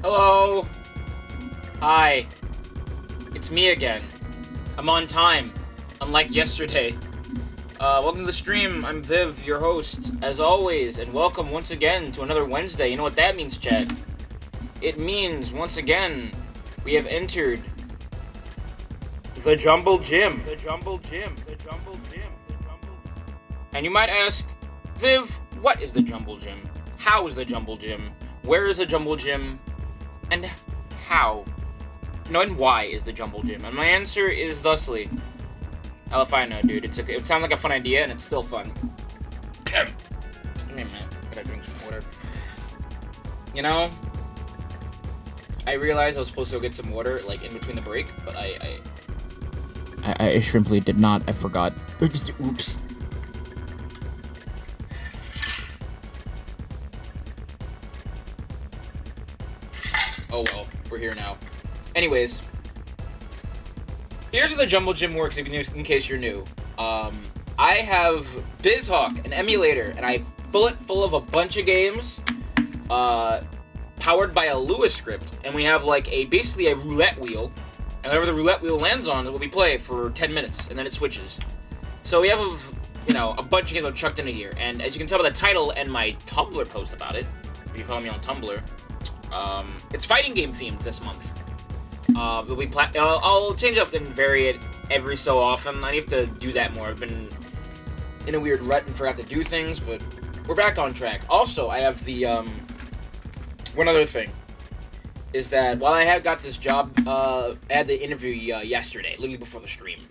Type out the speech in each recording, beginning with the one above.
Hello. Hi. It's me again. I'm on time, unlike yesterday. Welcome to the stream. I'm Viv, your host, as always, and welcome once again to another Wednesday. You know what that means, Chad? It means, once again, we have entered the Jumble Gym. The Jumble Gym. The Jumble Gym. The Jumble Gym. And you might ask, Viv, what is the Jumble Gym? How is the Jumble Gym? Where is the Jumble Gym? And how? No, and why is the Jumble Gym? And my answer is thusly. Hell if I know, dude. It sounds like a fun idea, and it's still fun. Give me a minute. Gotta drink some water. You know, I realized I was supposed to go get some water, like, in between the break, but I simply did not. I forgot. Oops. Oh well, we're here now. Anyways, here's how the Jumble Gym works in case you're new. I have BizHawk, an emulator, and I fill it full of a bunch of games, powered by a Lua script, and we have like basically a roulette wheel, and whatever the roulette wheel lands on is what we play for 10 minutes, and then it switches. So we have a bunch of games I've chucked into here, and as you can tell by the title and my Tumblr post about it, if you follow me on Tumblr, it's fighting game themed this month. I'll change up and vary it every so often. I need to do that more. I've been in a weird rut and forgot to do things, but we're back on track. Also, I have the, one other thing, is that while I have got this job, I had the interview yesterday, literally before the stream,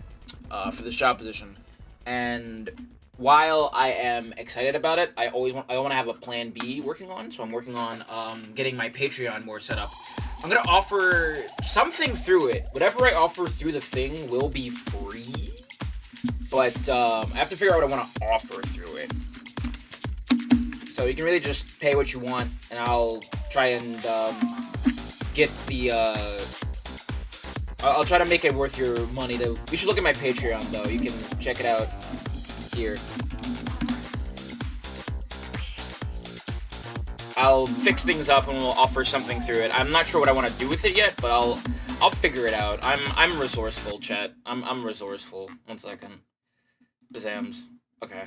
for this job position, and while I am excited about it, I want to have a plan B working on, so I'm working on, getting my Patreon more set up. I'm gonna offer something through it. Whatever I offer through the thing will be free, but I have to figure out what I want to offer through it. So you can really just pay what you want, and I'll try and get the. I'll try to make it worth your money. You should look at my Patreon though. You can check it out here. I'll fix things up and we'll offer something through it. I'm not sure what I want to do with it yet, but I'll figure it out. I'm resourceful, chat. I'm resourceful. 1 second. Bazams. Okay.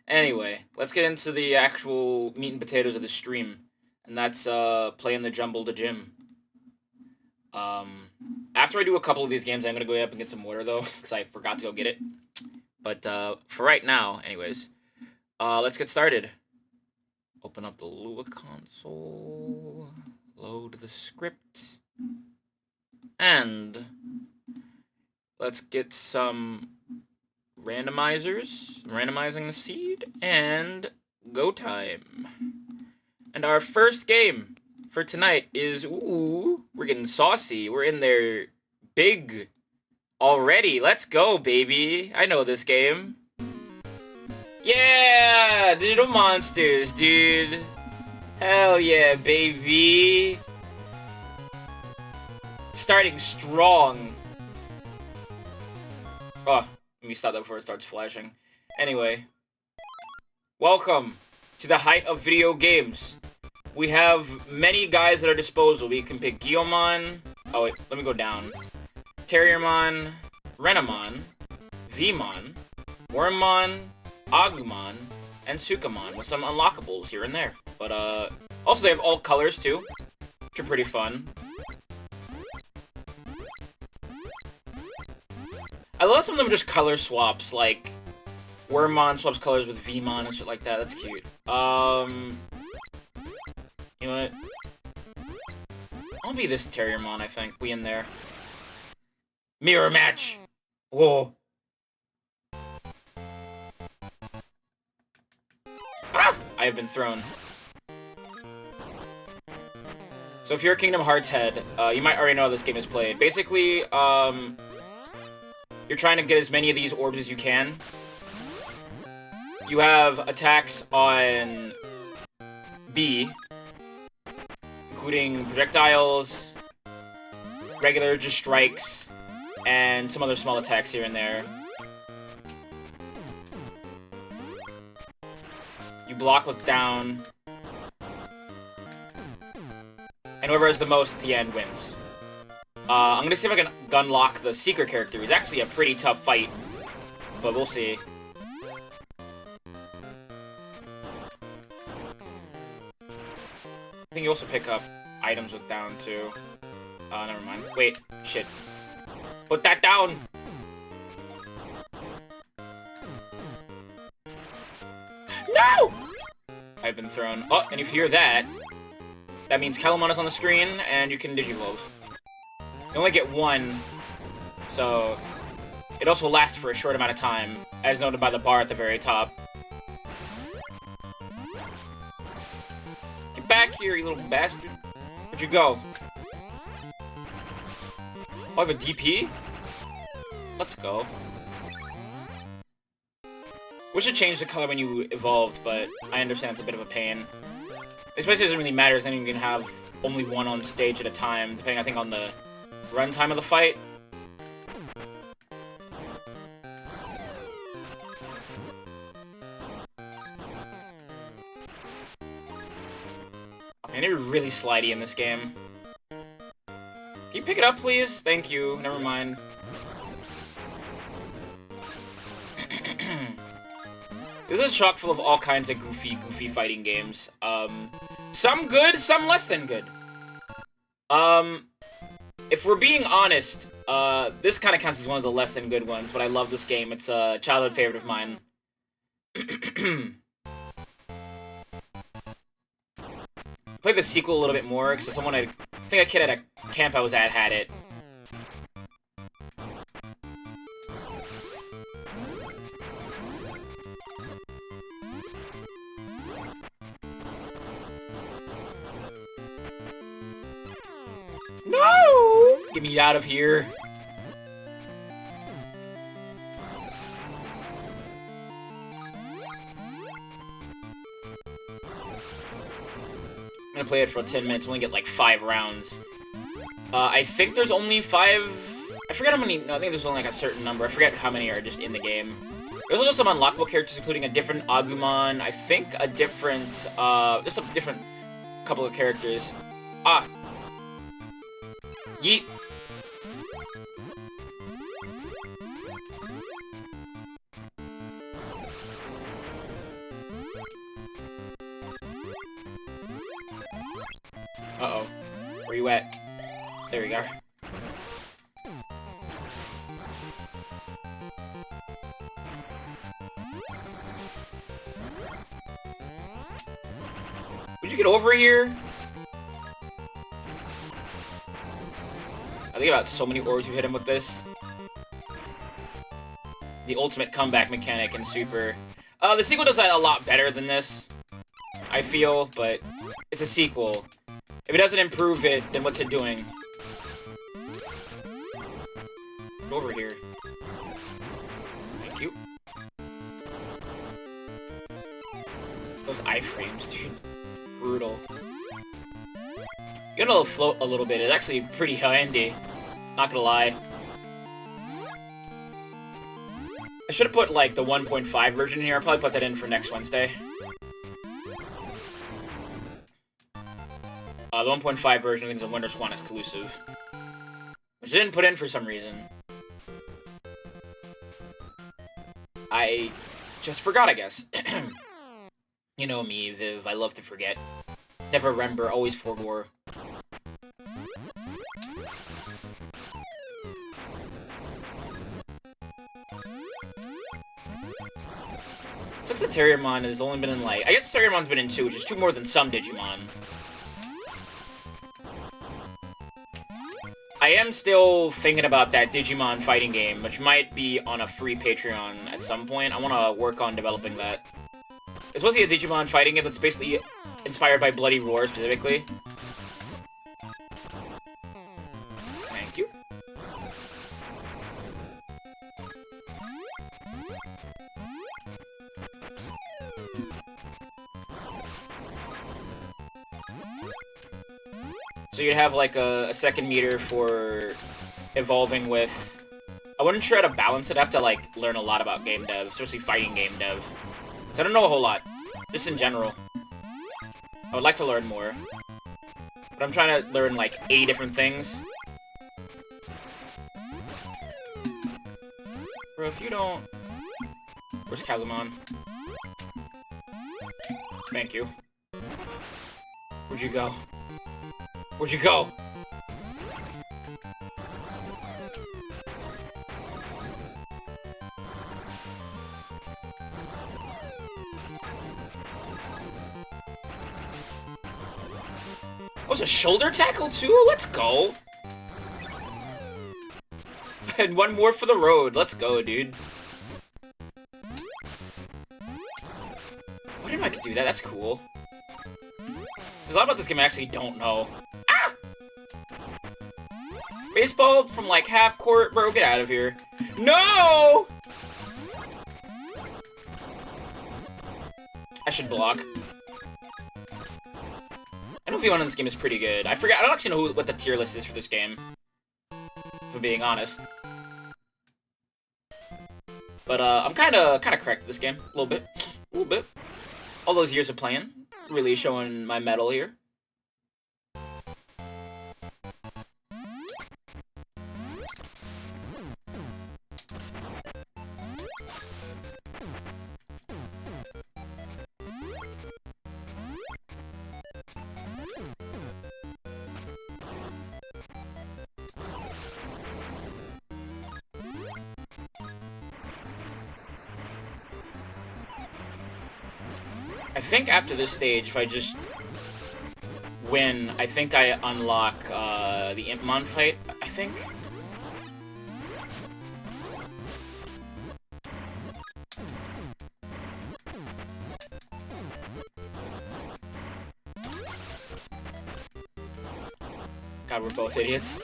Anyway, let's get into the actual meat and potatoes of the stream, and that's playing the Jumble the Gym. After I do a couple of these games, I'm gonna go up and get some water though, because I forgot to go get it. But for right now, anyways, let's get started. Open up the Lua console, load the script, and let's get some randomizers, randomizing the seed, and go time. And our first game for tonight is, we're getting saucy. We're in there big already. Let's go, baby. I know this game. Yeah! Digital monsters, dude. Hell yeah, baby. Starting strong. Oh, let me stop that before it starts flashing. Anyway. Welcome to the height of video games. We have many guys at our disposal. We can pick Guillaumon. Oh wait, let me go down. Terriermon, Renamon, Vmon, Wormmon, Agumon, and Sukamon, with some unlockables here and there. But, also they have all colors, too, which are pretty fun. I love some of them just color swaps, like, Wormmon swaps colors with Vmon and shit like that. That's cute. You know what? I'll be this Terriermon, I think. We in there. Mirror match! Whoa. I have been thrown. So if you're a Kingdom Hearts head, you might already know how this game is played. Basically, you're trying to get as many of these orbs as you can. You have attacks on B, including projectiles, regular just strikes, and some other small attacks here and there. You block with down. and whoever has the most at the end wins. I'm gonna see if I can unlock the secret character. He's actually a pretty tough fight, but we'll see. I think you also pick up items with down, too. Never mind. Wait, shit. Put that down! No! I've been thrown. Oh, and if you hear that, that means Kellamon is on the screen, and you can Digivolve. You only get one, so it also lasts for a short amount of time, as noted by the bar at the very top. Get back here, you little bastard. Where'd you go? Oh, I have a DP? Let's go. Wish it changed the color when you evolved, but I understand it's a bit of a pain. Especially it doesn't really matter, as then you can have only one on stage at a time, depending, I think, on the runtime of the fight. Man, you're really slidey in this game. Can you pick it up, please? Thank you. Never mind. This is chock full of all kinds of goofy fighting games. Some good, some less than good. If we're being honest, this kind of counts as one of the less than good ones, but I love this game. It's a childhood favorite of mine. Played the sequel a little bit more, because someone I think a kid at a camp I was at had it. No! Get me out of here. I'm gonna play it for 10 minutes, only get like 5 rounds. I think there's only 5... I forget how many... No, I think there's only like a certain number. I forget how many are just in the game. There's also some unlockable characters, including a different Agumon. I think a different... just a different couple of characters. Ah! Yeet! Uh-oh. Where you at? There we go. Would you get over here? I think about so many orbs you hit him with this. The ultimate comeback mechanic in Super. The sequel does that a lot better than this, I feel, but it's a sequel. If it doesn't improve it, then what's it doing? Get over here. Thank you. Those iframes, dude. Brutal. Getting a little float a little bit is actually pretty handy. Not gonna lie. I should have put, like, the 1.5 version in here. I'll probably put that in for next Wednesday. The 1.5 version, I think, is a Wonder Swan exclusive. Which I didn't put in for some reason. I just forgot, I guess. You know me, Viv. I love to forget. Never remember, always forgore. Sucks that Terriermon has only been in, like... I guess Terriermon's been in 2, which is 2 more than some Digimon. I am still thinking about that Digimon fighting game, which might be on a free Patreon at some point. I want to work on developing that. It's supposed to be a Digimon fighting game that's basically inspired by Bloody Roar, specifically. Thank you. So you'd have, like, a second meter for evolving with... I wouldn't try to balance it. I have to, like, learn a lot about game dev, especially fighting game dev. So I don't know a whole lot, just in general. I would like to learn more. But I'm trying to learn, like, 8 different things. Bro, if you don't... Where's Kalumon? Thank you. Where'd you go? Where'd you go? Oh, it's a shoulder tackle too? Let's go! And one more for the road. Let's go, dude. What if I could do that? That's cool. There's a lot about this game I actually don't know. Ah! Baseball from, like, half court? Bro, get out of here. No! I should block. I know V1 in this game is pretty good. I forget. I don't actually know what the tier list is for this game. If I'm being honest. But, I'm kinda correct at this game. A little bit. A little bit. All those years of playing. Really showing my mettle here. I think after this stage, if I just win, I think I unlock the Impmon fight, I think. God, we're both idiots.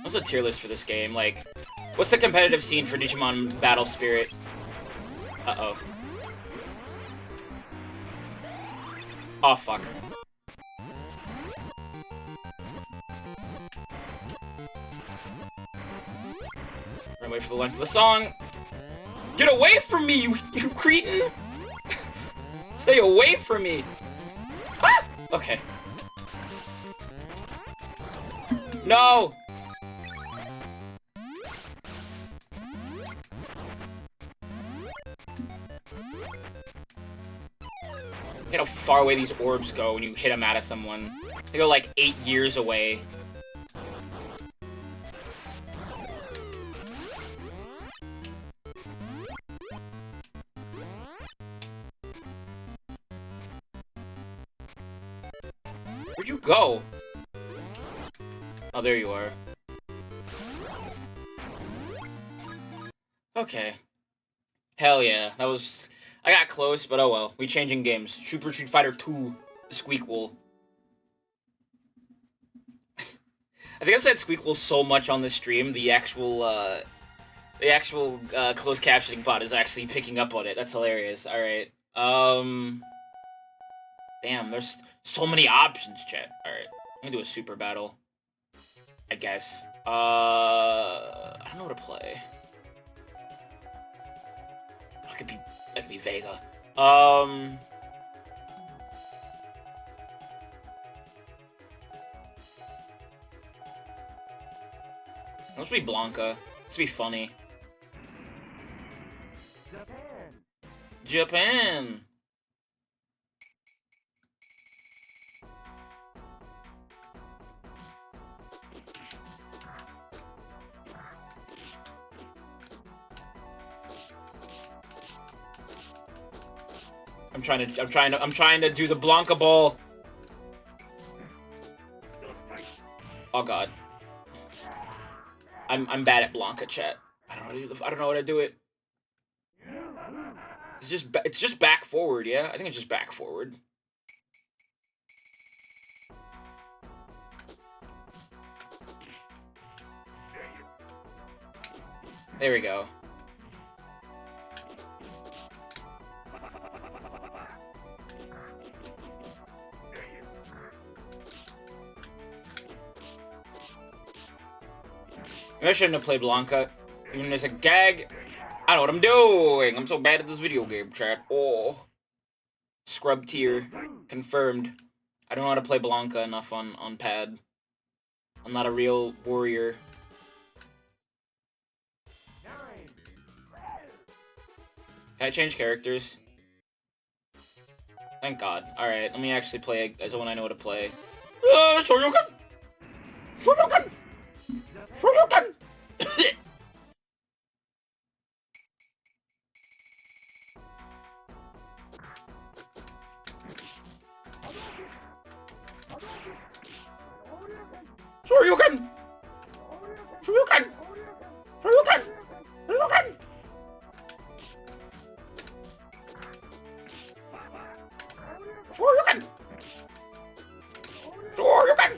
What's the tier list for this game? Like, what's the competitive scene for Digimon Battle Spirit? Uh-oh. Oh, fuck. Run away for the length of the song. Get away from me, you cretin! Stay away from me! Ah! Okay. No! Look how far away these orbs go when you hit them out of someone. They go like 8 years away. Where'd you go? Oh, there you are. Okay. Hell yeah. That was... I got close, but oh well. We changing games. Super Street Fighter 2, Squeakquel. I think I've said Squeakquel so much on this stream, the actual closed captioning bot is actually picking up on it. That's hilarious. Alright. Damn, there's so many options, chat. Alright. I'm gonna do a super battle. I guess. I don't know what to play. That could be Vega. Let's be Blanca. Let's be funny. Japan! I'm trying to do the Blanca ball. Oh god. I'm bad at Blanca, chat. I don't know how to do it. It's just back forward, yeah? I think it's just back forward. There we go. Maybe I shouldn't have played Blanca. Even as a gag. I know what I'm doing. I'm so bad at this video game, chat. Oh. Scrub tier. Confirmed. I don't know how to play Blanca enough on pad. I'm not a real warrior. Can I change characters? Thank God. Alright, let me actually play as one I know how to play. Shoryuken! Shoryuken! Shoryuken! Shoryuken! Shoryuken! Shoryuken! Shoryuken! Shoryuken! Shoryuken!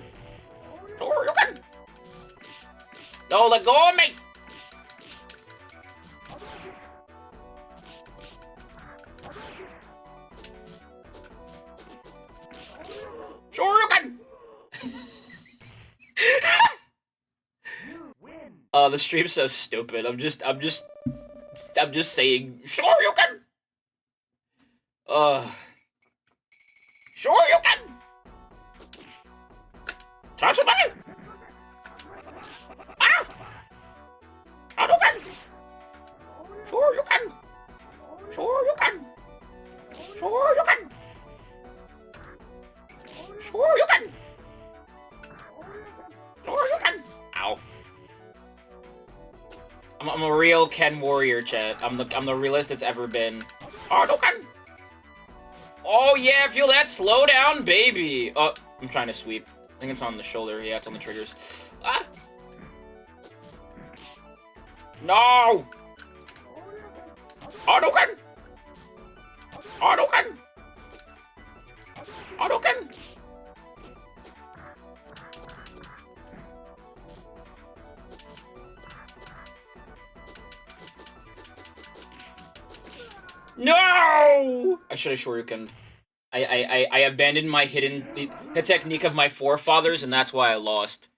Shoryuken! No, let go of me! Shoryuken! The stream's so stupid. I'm just saying, Shoryuken! Shoryuken! Tatsumaki! Ah! Hadouken! Shoryuken! Shoryuken! Shoryuken! Shoryuken! Shoryuken! Ow. I'm a real Ken warrior, chat. I'm the realest it's ever been. Hadouken! Oh yeah, feel that? Slow down, baby! Oh, I'm trying to sweep. I think it's on the shoulder. Yeah, it's on the triggers. Ah! No! Hadouken! Hadouken! Hadouken! No! I should have Shoryuken. I abandoned my the technique of my forefathers, and that's why I lost.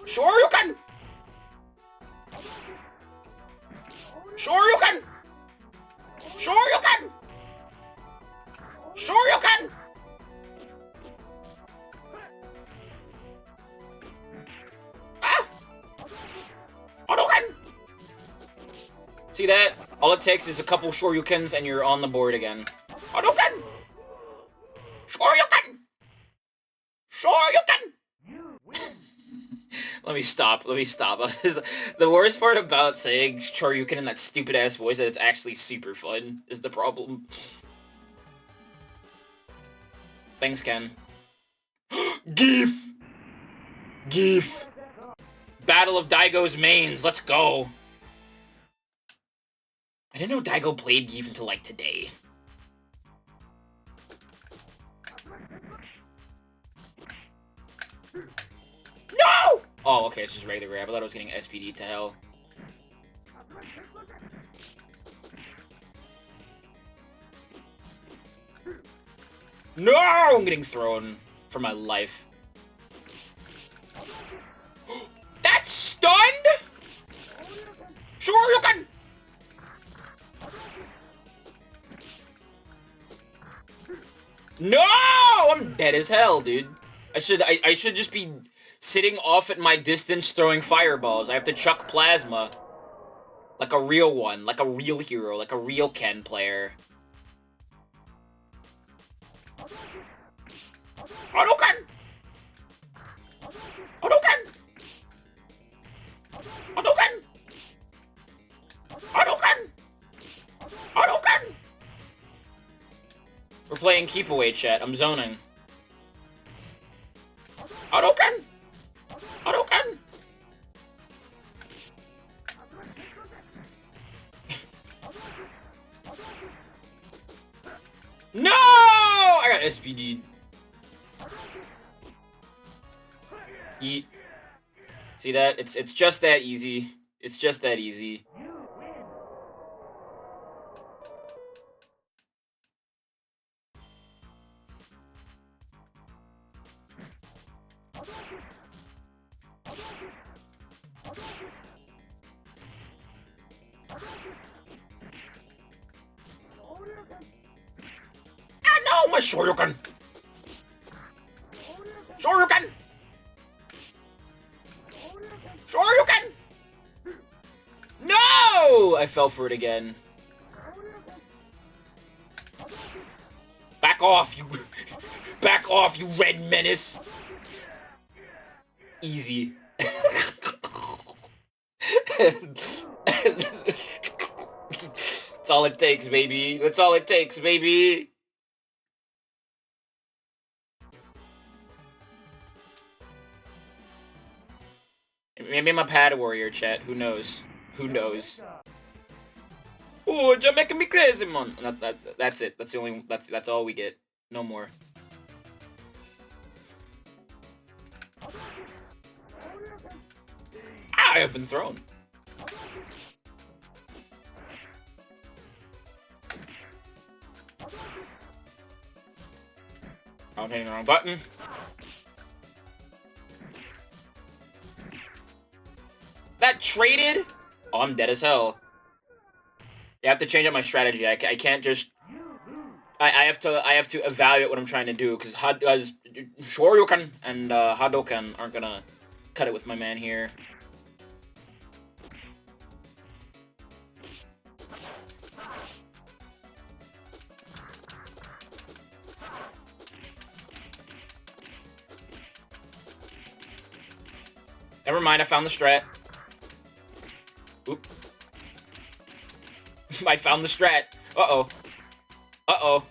Shoryuken! Shoryuken! Shoryuken! Shoryuken! Ah! Hadouken! See that? All it takes is a couple Shoryukens and you're on the board again. Hadouken! Shoryuken! Shoryuken! Let me stop. The worst part about saying Shoryuken in that stupid-ass voice that it's actually super fun is the problem. Thanks, Ken. Geef! Geef! Battle of Daigo's mains, let's go! I didn't know Daigo played Geef until, like, today. No! Oh, okay, it's just regular grab. I thought I was getting SPD to hell. No! I'm getting thrown for my life. That's stunned? Shoryuken! No! I'm dead as hell, dude. I should just be sitting off at my distance throwing fireballs. I have to chuck plasma. Like a real one. Like a real hero. Like a real Ken player. Hadouken! Hadouken! Hadouken! Hadouken! Hadouken! We're playing keep away, chat. I'm zoning. Hadouken! Hadouken! No! I got SPD'd. Yeet. See that? It's just that easy. It's just that easy. Ah, no, my Shoryuken! Shoryuken! Shoryuken! No! I fell for it again. Back off, you... Back off, you red menace! Easy. That's all it takes, baby. That's all it takes, baby. Maybe I'm a pad warrior, chat. Who knows? Who knows? Oh, you're making me crazy, man. That's it. That's the only. That's all we get. No more. I have been thrown. I'm hitting the wrong button. That traded? Oh, I'm dead as hell. You have to change up my strategy. I can't just... I have to evaluate what I'm trying to do, because Shoryuken and Hadoken aren't gonna cut it with my man here. Never mind, I found the strat. Oop. I found the strat. Uh-oh. Uh-oh.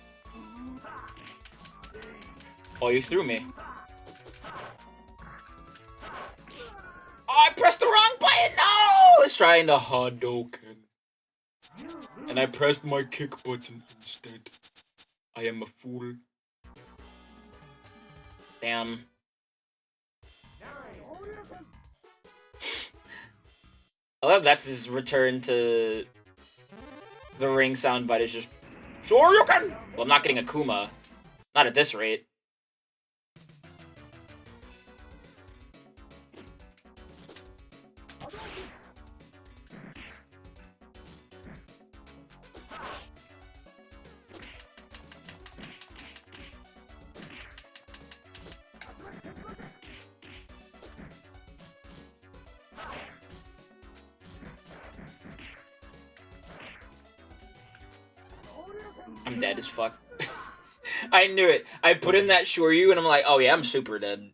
Oh, you threw me. Oh, I pressed the wrong button! No! I was trying to Hadoken. And I pressed my kick button instead. I am a fool. Damn. I love that's his return to the ring soundbite. It's just Shoryuken! Well, I'm not getting a Kuma. Not at this rate. I'm dead as fuck. I knew it. I put in that Shoryu and I'm like, oh yeah, I'm super dead.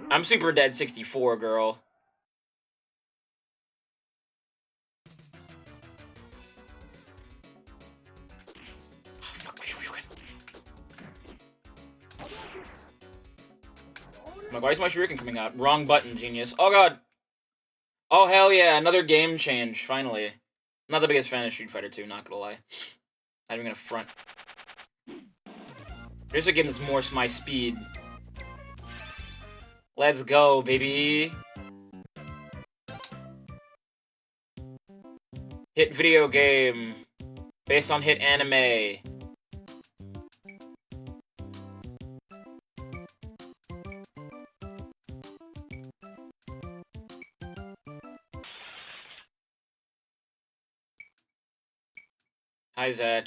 I'm super dead 64, girl. Oh, fuck my Shoryuken. Why is my Shuriken coming out? Wrong button, genius. Oh god. Oh hell yeah, another game change, finally. I'm not the biggest fan of Street Fighter 2, not gonna lie. Not even gonna front. Here's a game that's more my speed. Let's go, baby. Hit video game. Based on hit anime. Hi, Zach.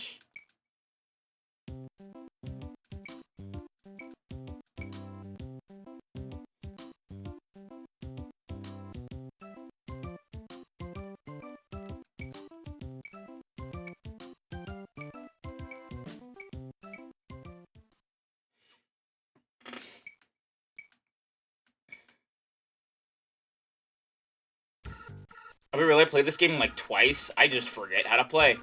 Have we really played this game like twice? I just forget how to play.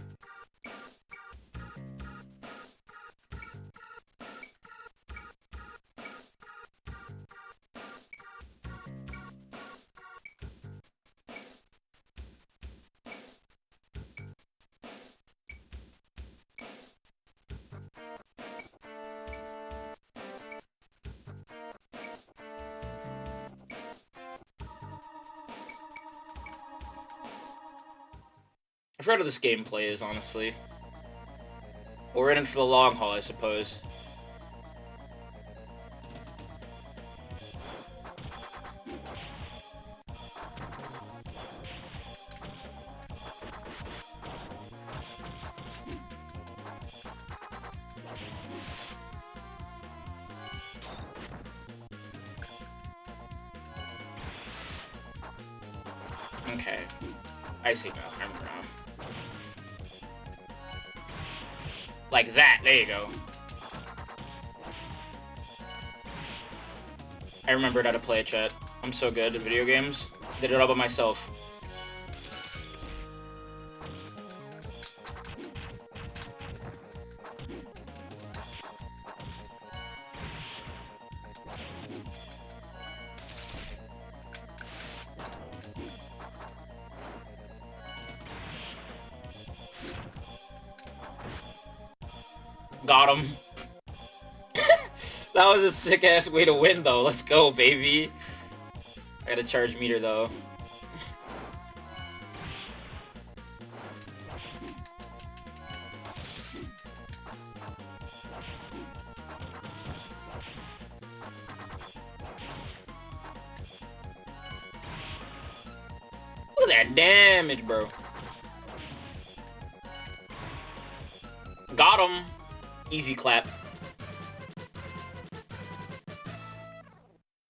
I've heard of this gameplay is, honestly. We're in it for the long haul, I suppose. Okay. I see now. I remember now. Like that. There you go. I remembered how to play a chat. I'm so good at video games. Did it all by myself. Got him. That was a sick-ass way to win, though. Let's go, baby. I got a charge meter, though. Look at that damage, bro. Got him. Easy clap.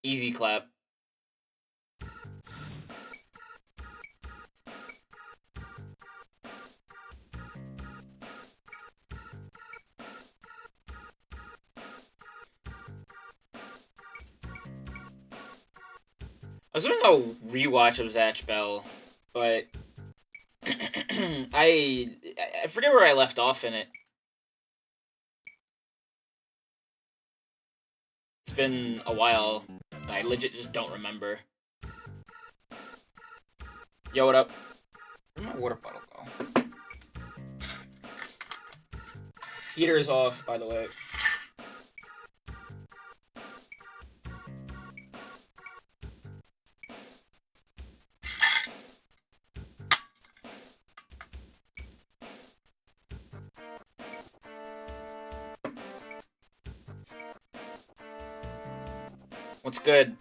Easy clap. I was doing a rewatch of Zatch Bell, but I forget where I left off in it. It's been a while. I legit just don't remember. Yo, what up? Where'd my water bottle go? Heater is off, by the way. What's good?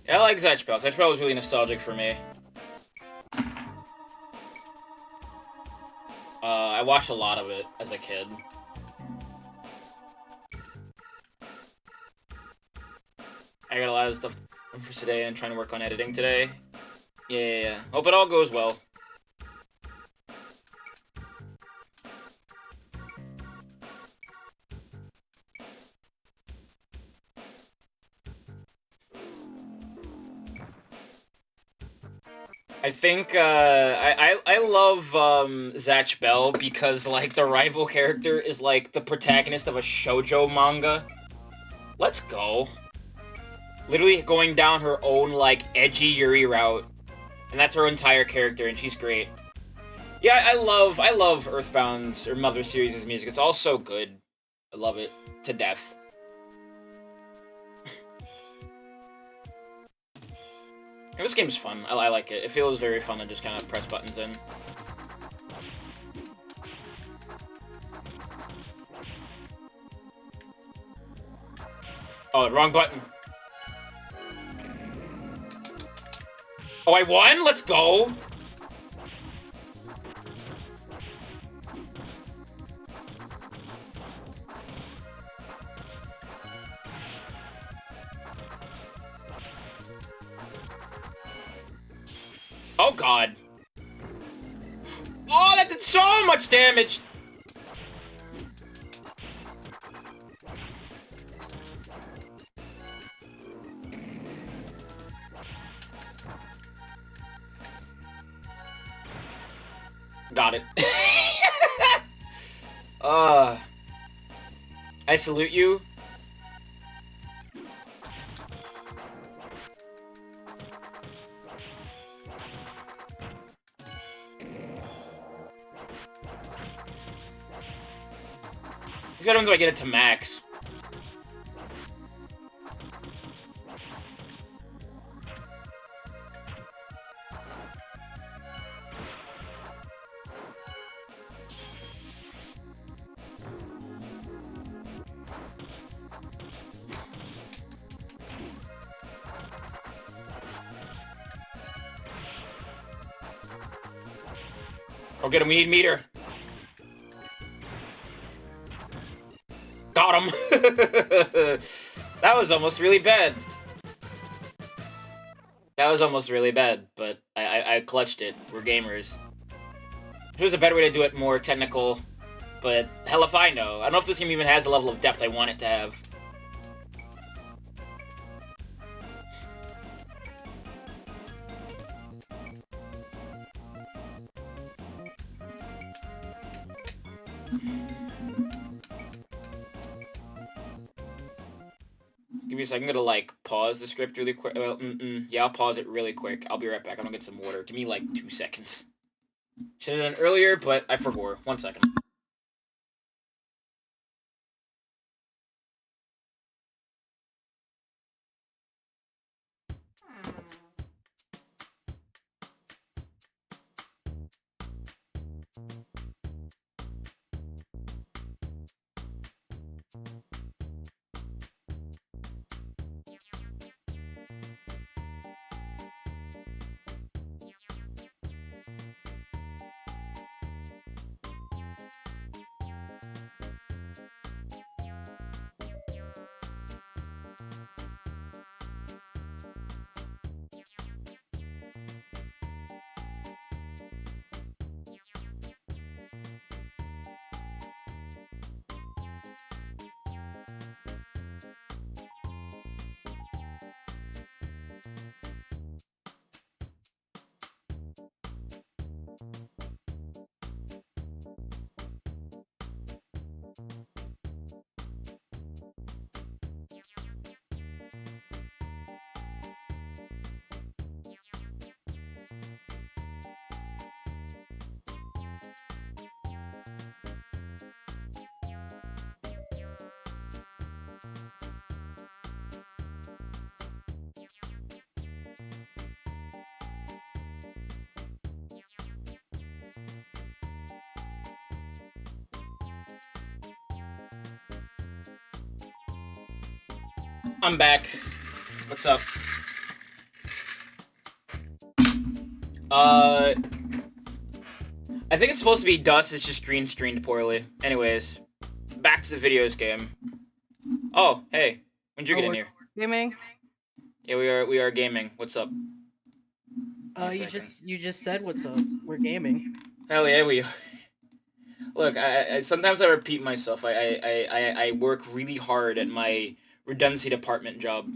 Yeah, I like Zatch Bell. Zatch Bell was really nostalgic for me. I watched a lot of it as a kid. I got a lot of stuff for today and trying to work on editing today. Yeah. Hope it all goes well. I think, I love, Zatch Bell because, like, the rival character is, like, the protagonist of a shoujo manga. Let's go. Literally going down her own, like, edgy Yuri route. And that's her entire character, and she's great. Yeah, I love Earthbound's, or Mother series' music. It's all so good. I love it. To death. This game's fun. I like it. It feels very fun to just kind of press buttons in. Oh, wrong button. Oh, I won? Let's go! Oh, God. Oh, that did so much damage! Got it. I salute you. These items do I get it to max? Go get him, we need meter. That was almost really bad. That was almost really bad, but I clutched it. We're gamers. There's a better way to do it, more technical, but hell if I know. I don't know if this game even has the level of depth I want it to have. Give me a second. I'm gonna, like, pause the script really quick. Well, yeah, I'll pause it really quick. I'll be right back. I'm gonna get some water. Give me, like, 2 seconds. Should have done earlier, but I forgot. 1 second. I'm back. What's up? I think it's supposed to be dust, it's just green screened poorly. Anyways, back to the videos game. Oh, hey. When'd you get in here? Gaming? Yeah, we are gaming. What's up? You just said what's up. We're gaming. Hell yeah, we are. Look, I sometimes I repeat myself. I work really hard at my redundancy department job.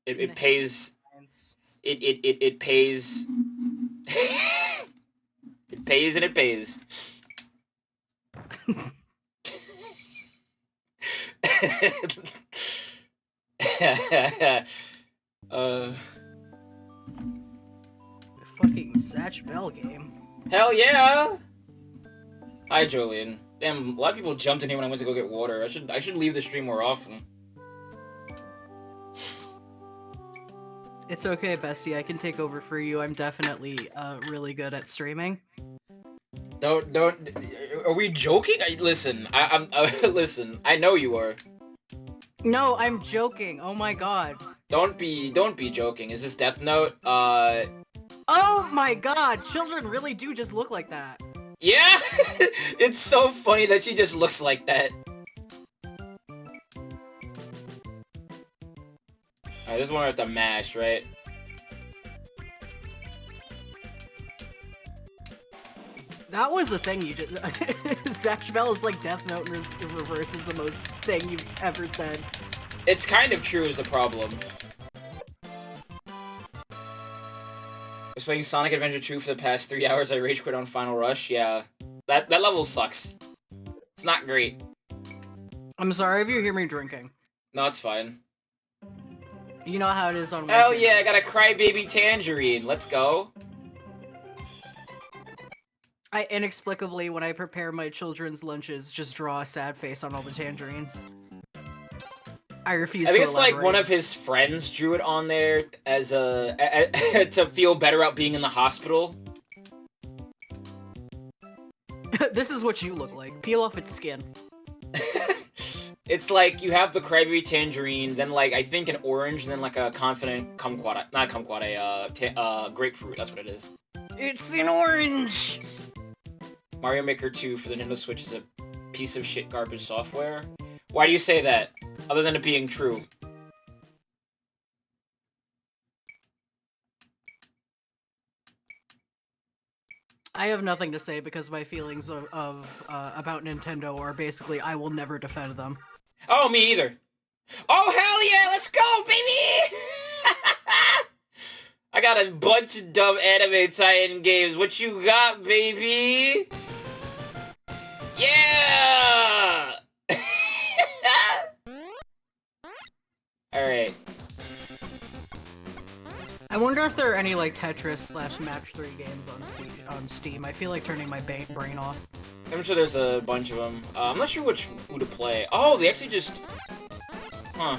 It pays. It pays. It pays and it pays. The fucking Zatch Bell game. Hell yeah! Hi, Julian. Damn, a lot of people jumped in here when I went to go get water. I should leave the stream more often. It's okay, bestie. I can take over for you. I'm definitely really good at streaming. Don't. Are we joking? Listen, I'm. Listen, I know you are. No, I'm joking. Oh my god. Don't be joking. Is this Death Note? Oh my god, children really do just look like that. Yeah! It's so funny that she just looks like that. Alright, this one we have to mash, right? That was the thing you just... Zatch Bell is like Death Note in reverse is the most thing you've ever said. It's kind of true is the problem. I was playing Sonic Adventure 2 for the past 3 hours. I rage quit on Final Rush. Yeah, that level sucks. It's not great. I'm sorry if you hear me drinking. No, it's fine. You know how it is on Wednesday. Hell yeah, I got a crybaby tangerine. Let's go. I inexplicably, when I prepare my children's lunches, just draw a sad face on all the tangerines. I refuse to it's like one of his friends drew it on there as to feel better about being in the hospital. This is what you look like. Peel off its skin. It's like you have the crybaby tangerine, then like I think an orange, and then like a confident kumquat, not kumquat, a grapefruit. That's what it is. It's an orange. Mario Maker 2 for the Nintendo Switch is a piece of shit garbage software. Why do you say that? Other than it being true. I have nothing to say because my feelings about Nintendo are basically I will never defend them. Oh, me either. Oh, hell yeah, let's go, baby! I got a bunch of dumb anime tie-in games. What you got, baby? Yeah! Alright. I wonder if there are any like Tetris / Match 3 games on Steam. I feel like turning my brain off. I'm sure there's a bunch of them. I'm not sure who to play. Oh, they actually just... Huh.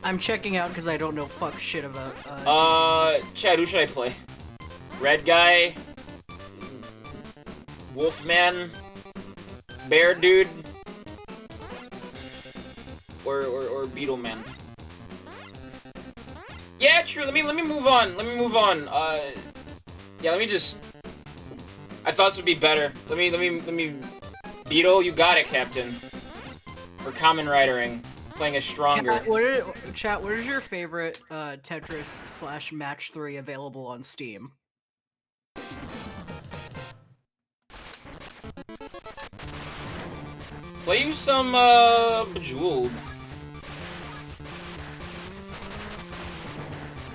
I'm checking out because I don't know fuck shit about. Chad, who should I play? Red guy, Wolfman, Bear dude, or Beetle man. Yeah, true. Let me move on. Let me move on. Yeah. Let me just. I thought this would be better. Let me. Beetle, you got it, Captain. For Common Ridering. Playing a stronger. Chat, what is your favorite Tetris / Match 3 available on Steam? Play you some Bejeweled.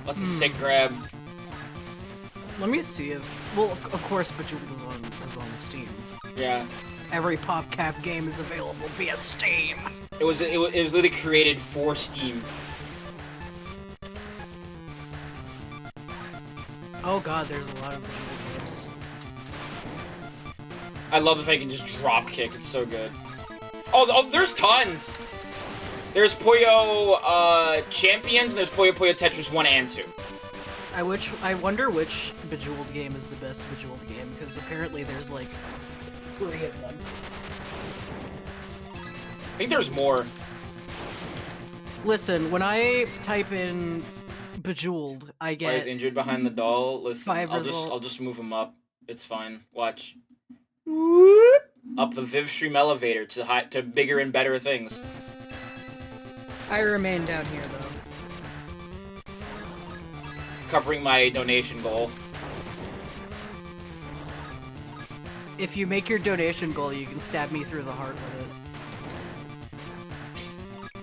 That's a sick grab. Let me see if. Well, of course, Bejeweled is on Steam. Yeah. Every PopCap game is available via Steam. It was literally created for Steam. Oh god, there's a lot of Bejeweled games. I love if I can just drop kick. It's so good. Oh, there's tons. There's Puyo Champions, and there's Puyo Tetris 1 and 2. I wonder which Bejeweled game is the best Bejeweled game, because apparently there's like 3 of them. I think there's more. Listen, when I type in Bejeweled, I get. Why is injured behind the doll? Listen, 5 I'll results. just move him up. It's fine. Watch. Whoop! Up the Viv Stream elevator to bigger and better things. I remain down here though. Covering my donation goal. If you make your donation goal, you can stab me through the heart with it.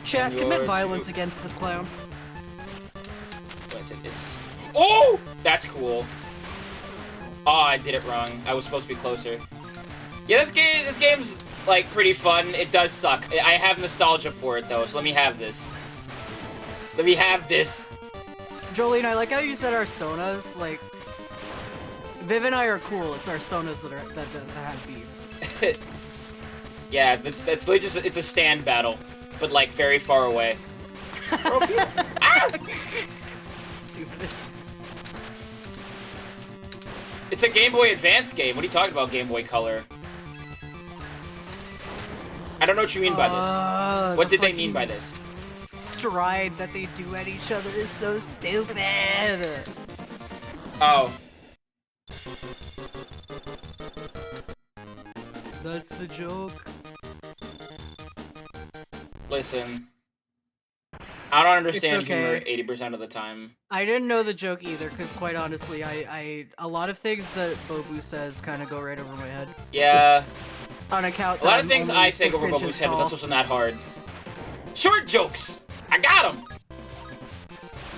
Chat, commit violence against this clown. What is it? It's... Oh! That's cool. Oh, I did it wrong. I was supposed to be closer. Yeah, this game's, like, pretty fun. It does suck. I have nostalgia for it, though, so let me have this. Let me have this. Jolene, I like how you said our sonas, like... Viv and I are cool, it's our sonas that have beef. Yeah, that's literally just, it's a stand battle, but, like, very far away. Ah! Stupid. It's a Game Boy Advance game. What are you talking about, Game Boy Color? I don't know what you mean by this. What did they mean by this? Stride that they do at each other is so stupid. Oh. That's the joke. Listen. I don't understand It's okay. humor 80% of the time. I didn't know the joke either, because quite honestly, a lot of things that Bobu says kind of go right over my head. Yeah. On account A lot of things I say go over Bobu's head, but that's also not hard. Short jokes! I got him!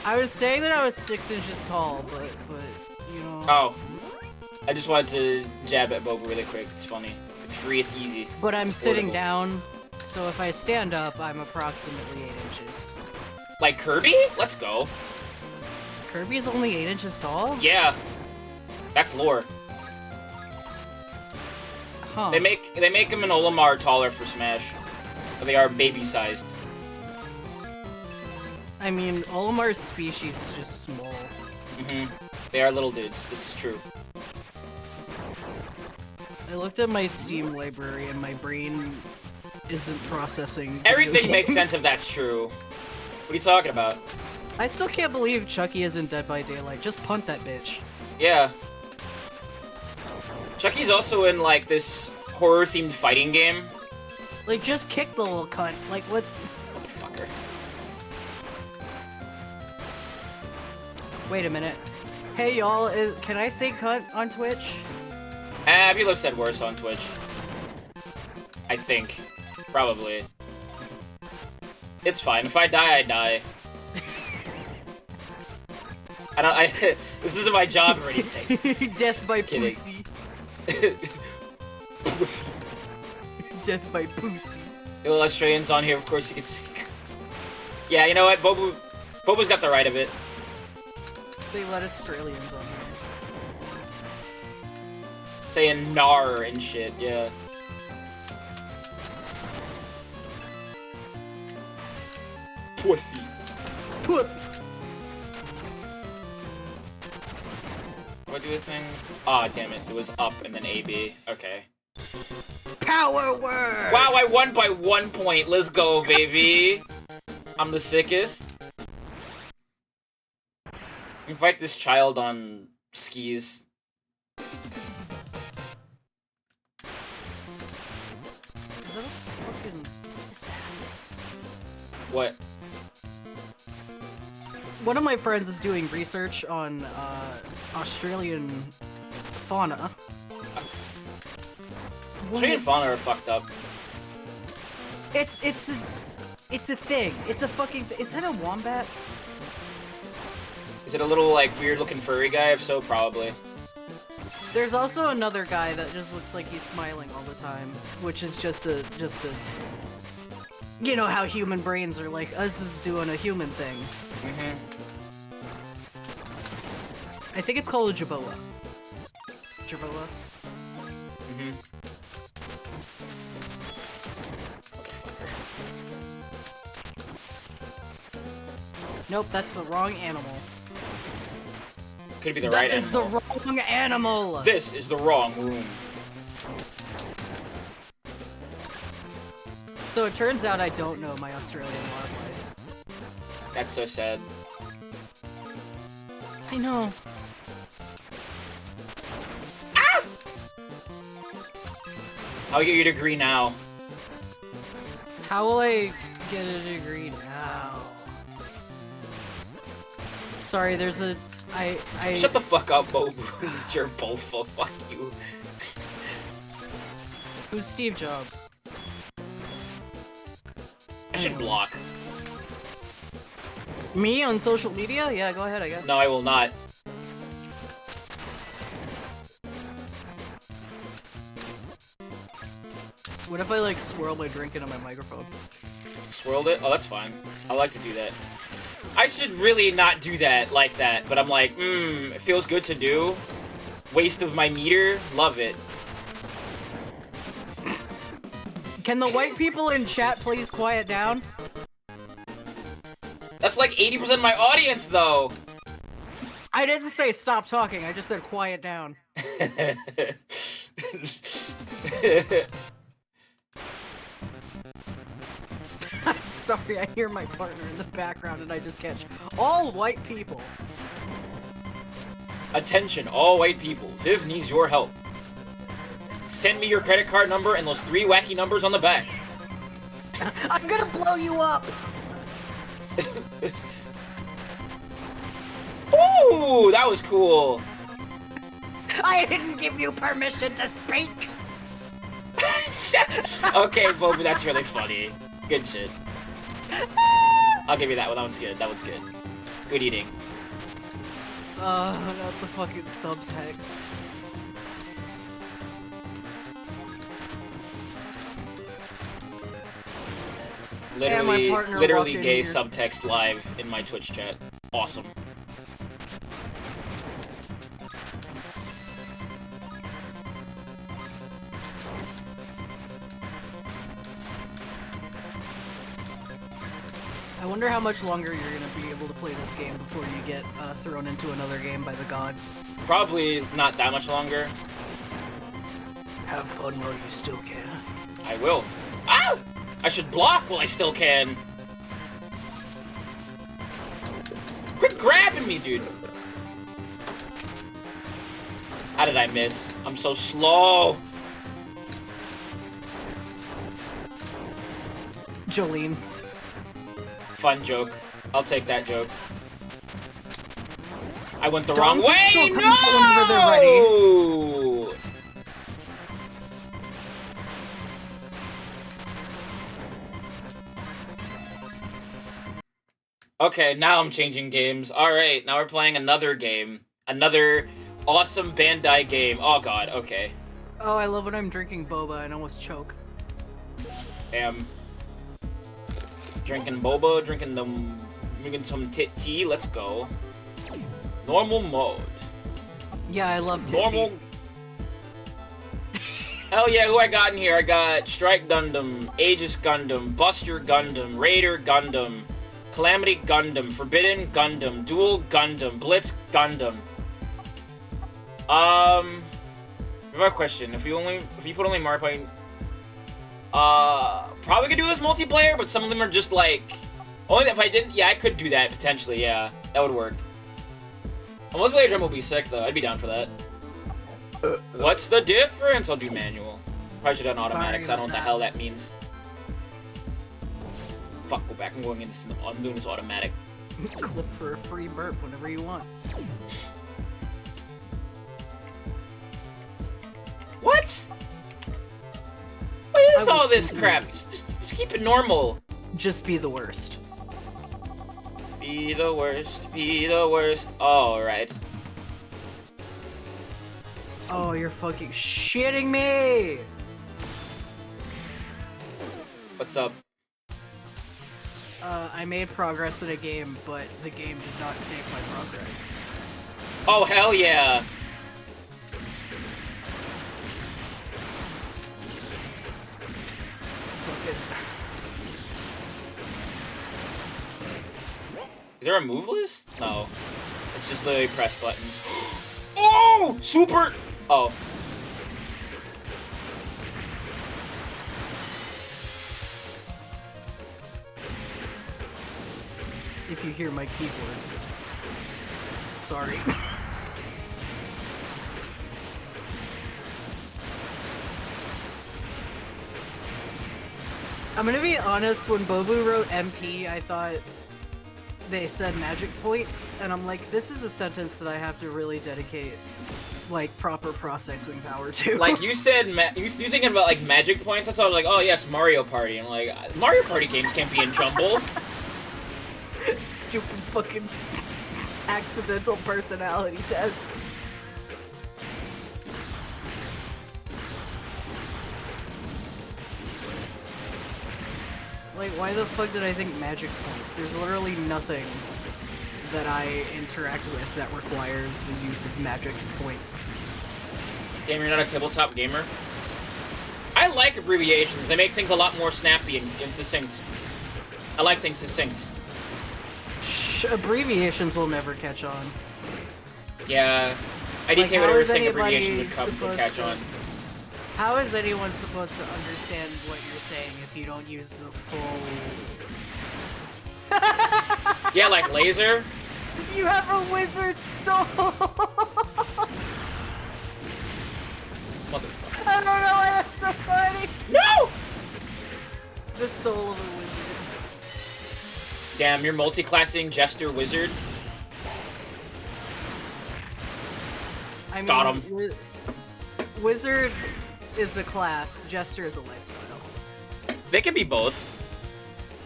I was saying that I was 6 inches tall, but you know. Oh. I just wanted to jab at Bobu really quick. It's funny. It's free, it's easy. But I'm it's sitting affordable. down, so if I stand up, I'm approximately 8 inches. Like Kirby? Let's go. Kirby's only 8 inches tall? Yeah. That's lore. Huh. They make him and Olimar taller for Smash. But they are baby-sized. I mean, Olimar's species is just small. Mm-hmm. They are little dudes. This is true. I looked at my Steam library and my brain isn't processing video Everything makes games. sense if that's true. What are you talking about? I still can't believe Chucky isn't Dead by Daylight. Just punt that bitch. Yeah. Chucky's also in, like, this horror-themed fighting game. Like, just kick the little cunt. Like, what? Motherfucker. Wait a minute. Hey, y'all, can I say cunt on Twitch? People have said worse on Twitch. I think. Probably. It's fine. If I die, I die. This isn't my job or anything. Death by Kidding. pussy. Pussy. Death by pussy. The little Australians on here, of course you can see. Yeah, you know what? Bobu's got the right of it. They let Australians on here. Saying nar and shit, yeah. Pussy. Pussy. Do I do the thing? Ah, damn it. It was up and then AB. Okay. Power word! Wow, I won by 1 point. Let's go, baby. I'm the sickest. You can fight this child on skis. Is that a fucking... What is that? What? One of my friends is doing research on, Australian fauna. Australian fauna are fucked up. It's a thing. It's a fucking is that a wombat? Is it a little, like, weird-looking furry guy? If so, probably. There's also another guy that just looks like he's smiling all the time, which is just a... You know how human brains are like, us is doing a human thing. Mm-hmm. I think it's called a jaboa. Jaboa? Mm-hmm. Nope, that's the wrong animal. Could be the right That is the animal. wrong animal! This is the wrong room. So it turns out I don't know my Australian wildlife. That's so sad. I know. Ah! I'll get your degree now. How will I get a degree now? Sorry, there's a... I... Shut the fuck up, Bobu. You're both full. Fuck you. Who's Steve Jobs? I should block. Me on social media? Yeah, go ahead, I guess. No, I will not. What if I, like, swirl my drink into my microphone? Swirled it? Oh, that's fine. I like to do that. I should really not do that like that, but I'm like, it feels good to do. Waste of my meter. Love it. Can the white people in chat please quiet down? That's like 80% of my audience, though. I didn't say stop talking, I just said quiet down. I'm sorry, I hear my partner in the background and I just catch all white people. Attention, all white people. Viv needs your help. Send me your credit card number and those 3 wacky numbers on the back. I'm gonna blow you up! Ooh, that was cool. I didn't give you permission to speak! Okay, Bobu, that's really funny. Good shit. I'll give you that one. That one's good. That one's good. Good eating. Not the fucking subtext. Literally, partner literally walked in gay here. subtext live in my Twitch chat. Awesome. I wonder how much longer you're gonna be able to play this game before you get thrown into another game by the gods. Probably not that much longer. Have fun while you still can. I will. Ah! I should block while I still can. Quit grabbing me, dude. How did I miss? I'm so slow. Jolene. Fun joke. I'll take that joke. I went the wrong Dom way! still comes whenever they're ready. No! Okay, now I'm changing games. Alright, now we're playing another game. Another awesome Bandai game. Oh god, okay. Oh, I love when I'm drinking boba and almost choke. Drinking boba, drinking some tea. Let's go. Normal mode. Yeah, I love Normal. Titty. Hell yeah, who I got in here? I got Strike Gundam, Aegis Gundam, Buster Gundam, Raider Gundam, Calamity Gundam, Forbidden Gundam, Dual Gundam, Blitz Gundam. I have a question. If you put only Mario Party, probably could do this multiplayer, but some of them are just like, only if I didn't, yeah, I could do that potentially, yeah, that would work. A multiplayer Jumble would be sick though, I'd be down for that. What's the difference? I'll do manual. Probably should have done automatic, because I don't know what the hell that means. Fuck, go back, I'm doing this automatic. Clip for a free burp whenever you want. What? What is all this crap? Just keep it normal. Just be the worst. Be the worst, be the worst. Alright. Oh, you're fucking shitting me! What's up? I made progress in a game, but the game did not save my progress. Oh, hell yeah! Is there a move list? No. It's just literally press buttons. Oh! Super! Oh. If you hear my keyboard. Sorry. I'm gonna be honest, when Bobu wrote MP, I thought they said magic points, and I'm like, this is a sentence that I have to really dedicate, like, proper processing power to. Like, you said, you thinking about, like, magic points, so I was like, oh, yes, Mario Party. I'm like, Mario Party games can't be in Jumble. Stupid fucking accidental personality test. Like, why the fuck did I think magic points? There's literally nothing that I interact with that requires the use of magic points. Damn, you're not a tabletop gamer? I like abbreviations. They make things a lot more snappy and succinct. I like things succinct. Shh, abbreviations will never catch on. Yeah, IDK Like, would ever think abbreviation would catch on. How is anyone supposed to understand what you're saying if you don't use the full... Yeah, like laser? You have a wizard soul! Motherfucker. I don't know why that's so funny! No! The soul of a wizard. Damn, you're multi-classing Jester Wizard? I mean, Got him. Wizard is a class, Jester is a lifestyle. They can be both.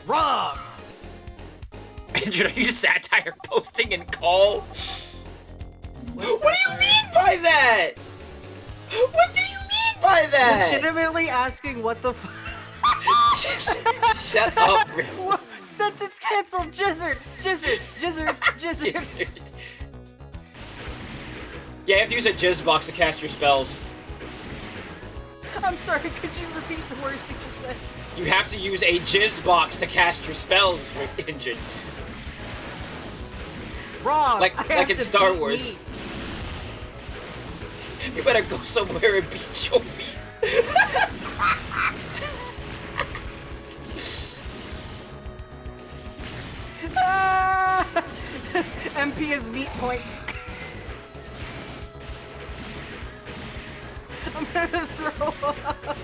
Wrong! Should I use satire posting and call? What do you mean by that? What do you mean by that? Legitimately asking what the f- Just shut up, Riff. Sentence cancelled! Jizzard! Jizzard! Jizzard! Jizzard! Jizzard. Yeah, you have to use a jizz box to cast your spells. I'm sorry, could you repeat the words you just said? You have to use a jizz box to cast your spells, Injun. Wrong! Like in Star Wars. You better go somewhere and beat your meat. MP is meat points. I'm gonna throw up.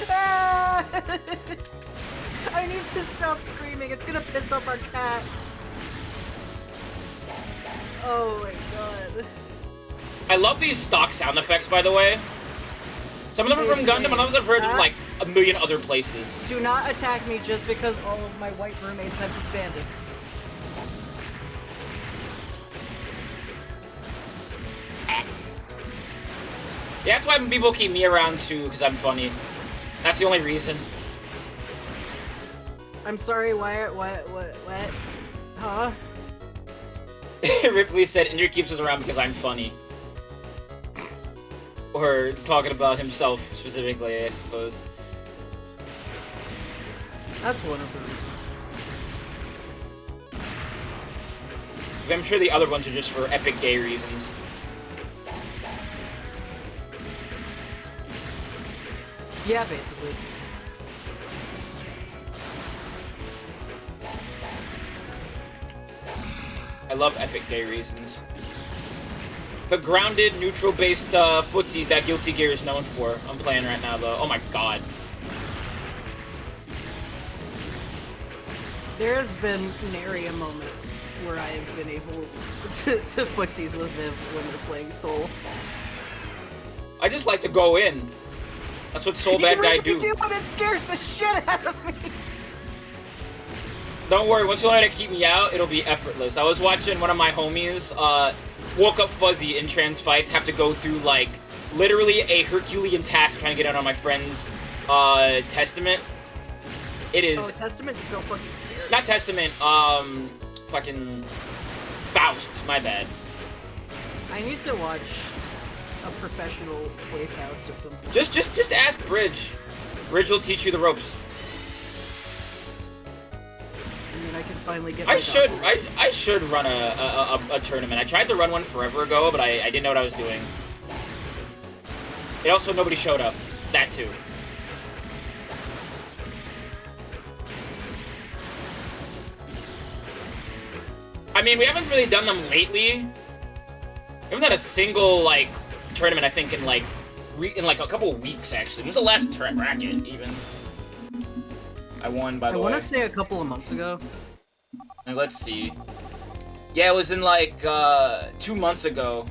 Ah! I need to stop screaming. It's gonna piss off our cat. Oh my god. I love these stock sound effects, by the way. Some of them are from Gundam, and others I've heard from like a million other places. Do not attack me just because all of my white roommates have disbanded. Yeah, that's why people keep me around too, because I'm funny. That's the only reason. I'm sorry, what? Huh? Ripley said, Indra keeps us around because I'm funny. Or talking about himself specifically, I suppose. That's one of the reasons. I'm sure the other ones are just for epic gay reasons. Yeah, basically. I love epic gay reasons. The grounded, neutral-based footsies that Guilty Gear is known for. I'm playing right now, though. Oh my god. There has been nary a moment where I have been able to footsies with Viv when they're playing Soul. I just like to go in. That's what Soul Bad Guy do. You do, but it scares the shit out of me. Don't worry, once you learn how to keep me out, it'll be effortless. I was watching one of my homies, Woke Up Fuzzy in trans fights, have to go through, like, literally a Herculean task trying to get out on my friend's, Testament. It is... Oh, Testament's so fucking scary. Not Testament, fucking... Faust, my bad. I need to watch a professional play Faust at some point. Just ask Bridge. Bridge will teach you the ropes. And then I can finally get I should run a tournament. I tried to run one forever ago, but I didn't know what I was doing. And also, nobody showed up. That too. I mean, we haven't really done them lately. We haven't done a single, like, tournament, I think, in, like, a couple weeks, actually. When was the last bracket, even? I won, by the way. I want to say a couple of months ago. And let's see. Yeah, it was in, like, 2 months ago.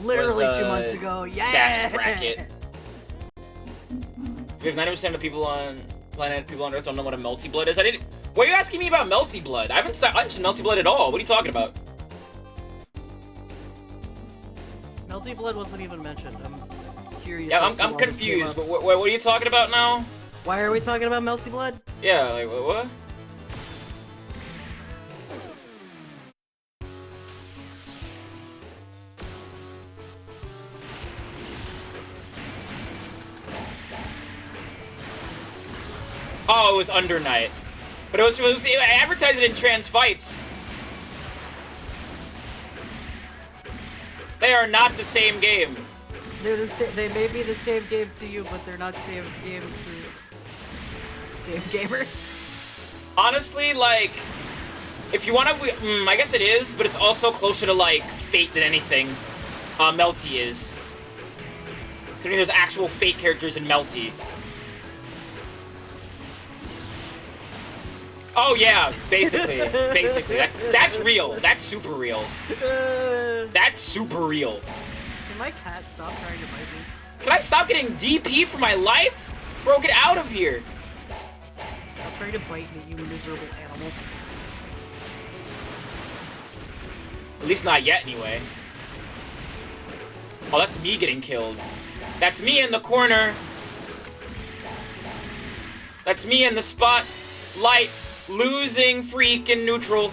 Literally 2 months ago, yeah! Dash bracket. We have 90% of the people on planet, people on Earth don't know what a melty blood is. Why are you asking me about melty blood? I haven't mentioned melty blood at all. What are you talking about? Melty blood wasn't even mentioned. I'm curious. Yeah, I'm confused. What are you talking about now? Why are we talking about melty blood? Yeah, like, what? Oh, it was Under Night. But it advertised it in trans fights. They are not the same game. They're they may be the same game to you, but they're not same game to same gamers. Honestly, like, if you want to, I guess it is, but it's also closer to like Fate than anything. Melty is. To me, there's actual Fate characters in Melty. Oh yeah, basically. That's real. That's super real. That's super real. Can my cat stop trying to bite me? Can I stop getting DP for my life? Bro, get out of here. Stop trying to bite me, you miserable animal. At least not yet, anyway. Oh, that's me getting killed. That's me in the corner. That's me in the spotlight. Losing freaking neutral.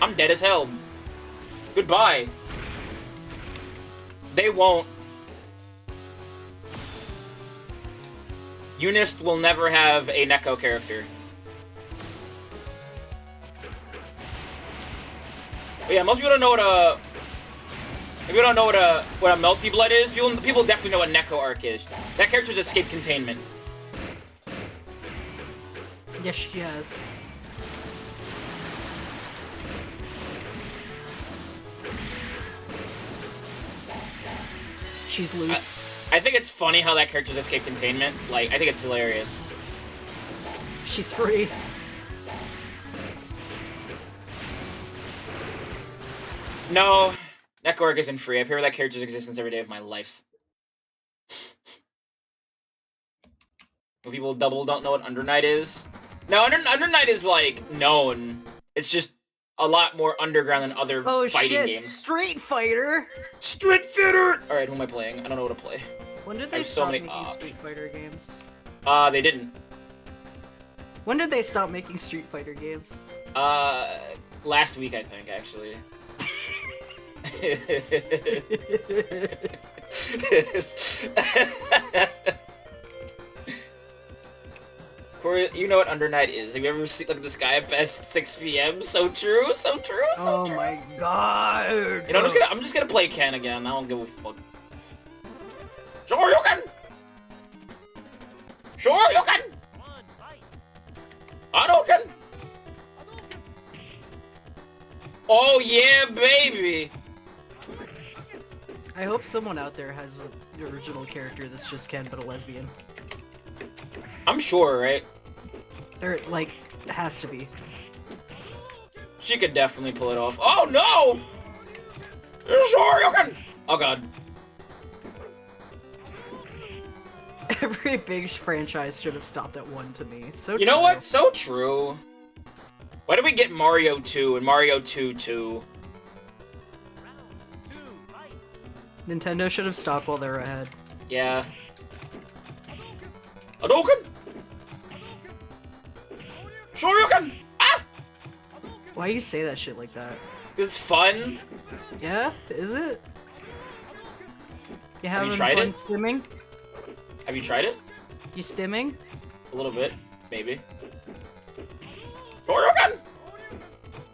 I'm dead as hell. Goodbye. They won't. Unist will never have a Neko character. But yeah, most people don't know what a melty blood is. People definitely know what Neko arc is. That character's escape containment. Yes, she has. She's loose. I think it's funny how that character's escape containment. Like, I think it's hilarious. She's free. No, that Gorg isn't free. I pay for that character's existence every day of my life. When people don't know what Under Night is. No, Under Night is, like, known. It's just a lot more underground than other fighting games. Street Fighter! Street Fighter! Alright, who am I playing? I don't know what to play. When did they stop making Street Fighter games? They didn't. When did they stop making Street Fighter games? Last week, I think, actually. Corey, you know what Under Night is. Have you ever seen, look at this guy at best 6 p.m.? So true, so true, so true. Oh my god. You know, I'm just gonna play Ken again. I don't give a fuck. Sure you can! Sure you can! Hadouken! Oh yeah, baby! I hope someone out there has the original character that's just Ken, but a lesbian. I'm sure, right? There, like, has to be. She could definitely pull it off. Oh no! Sure you can! Oh god. Every big franchise should have stopped at 1 to me. So you know what? So true. Why did we get Mario 2 and Mario 2 2? Nintendo should have stopped while they were ahead. Yeah. Hadouken! Shoryuken! Ah! Why do you say that shit like that? It's fun. Yeah? Is it? You having tried fun it? stimming? Have you tried it? You stimming? A little bit, maybe. Shoryuken!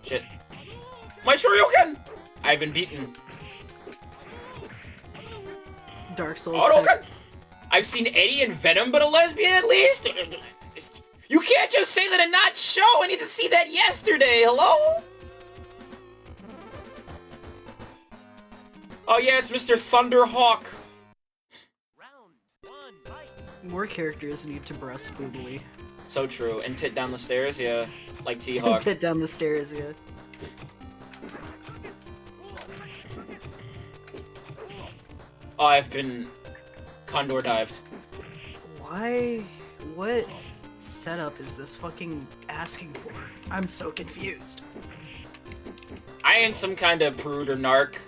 Shit. My Shoryuken! I've been beaten. Dark Souls. Hadouken! I've seen Eddie and Venom, but a lesbian at least? You can't just say that and not show! I need to see that yesterday, hello? Oh yeah, it's Mr. Thunderhawk. More characters need to breast boobily. So true. And tit down the stairs, yeah. Like T-Hawk. Tit down the stairs, yeah. Oh, I've been condor dived. Why? What setup is this fucking asking for? I'm so confused. I ain't some kind of prude or narc.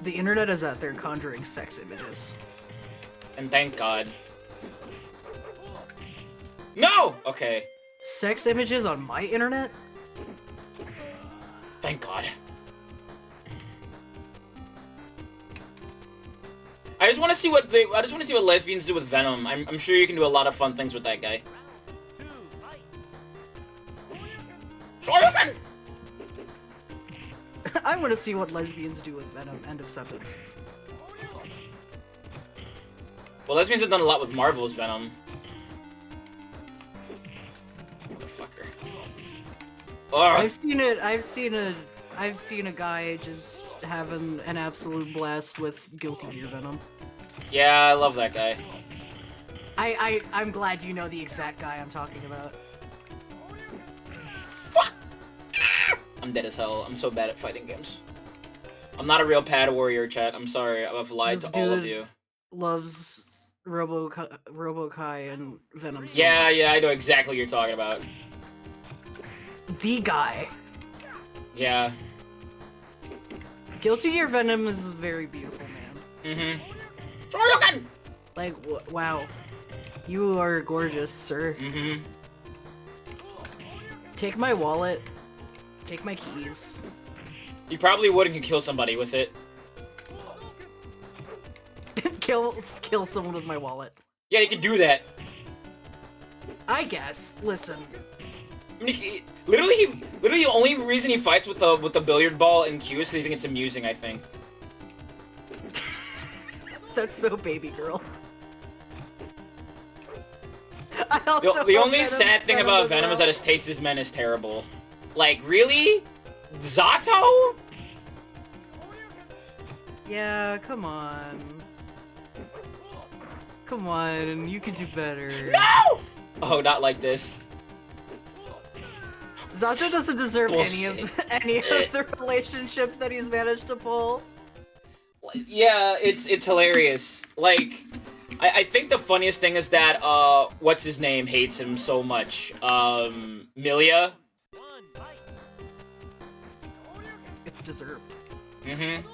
The internet is out there conjuring sex images. And thank God. No! Okay. Sex images on my internet? Thank God. I just want to see what lesbians do with Venom. I'm sure you can do a lot of fun things with that guy. Sure you can! I want to see what lesbians do with Venom. End of sentence. Well, lesbians have done a lot with Marvel's Venom. Motherfucker. Ugh. I've seen a guy just having an absolute blast with Guilty Gear Venom. Yeah, I love that guy. I'm glad you know the exact guy I'm talking about. Fuck! I'm dead as hell. I'm so bad at fighting games. I'm not a real pad warrior, chat. I'm sorry. I've lied to all of you. Loves Robo-Kai and Venom. So yeah, much. yeah, I know exactly what you're talking about. The guy. Yeah. Guilty Gear Venom is a very beautiful man. Mm-hmm. Shoryuken! Like, wow. You are gorgeous, sir. Mm-hmm. Take my wallet. Take my keys. You probably wouldn't kill somebody with it. kill someone with my wallet. Yeah, you can do that. I guess. Listen. I mean, literally, the only reason he fights with the billiard ball in Q is because he thinks it's amusing, I think. That's so baby girl. The only sad thing about Venom is that his taste as men is terrible. Like, really? Zato? Yeah, come on. Come on, you could do better. No! Oh, not like this. Zato doesn't deserve Bullshit. any of the relationships that he's managed to pull. Yeah, it's hilarious. Like, I think the funniest thing is that, what's his name hates him so much. Milia? It's deserved. Mm-hmm.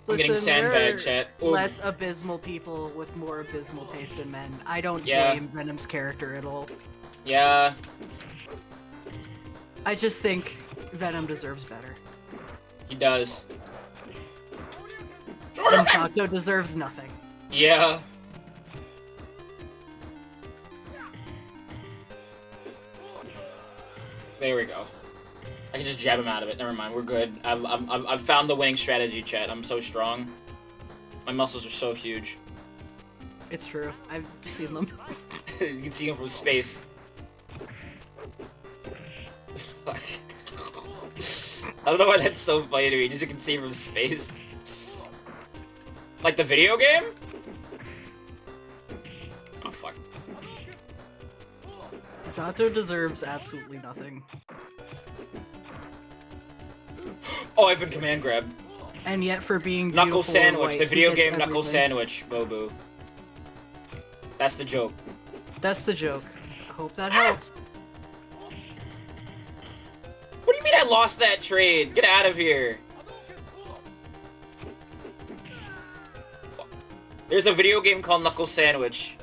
I'm getting sandbag, chat. Ooh. Less abysmal people with more abysmal taste in men. I don't Yeah. blame Venom's character at all. Yeah. I just think Venom deserves better. He does. And Zato deserves nothing. Yeah. There we go. I can just jab him out of it. Never mind, we're good. I've found the winning strategy, chat. I'm so strong. My muscles are so huge. It's true. I've seen them. You can see him from space. I don't know why that's so funny to me. Just you can see him from space. Like the video game? Oh fuck. Zato deserves absolutely nothing. Oh, I've been command grabbed. And yet for being Knuckle beautiful Sandwich, and white, the video he gets game Knuckle everything. Sandwich, Bobu. That's the joke. That's the joke. I hope that helps. What do you mean I lost that trade? Get out of here. Fuck. There's a video game called Knuckle Sandwich.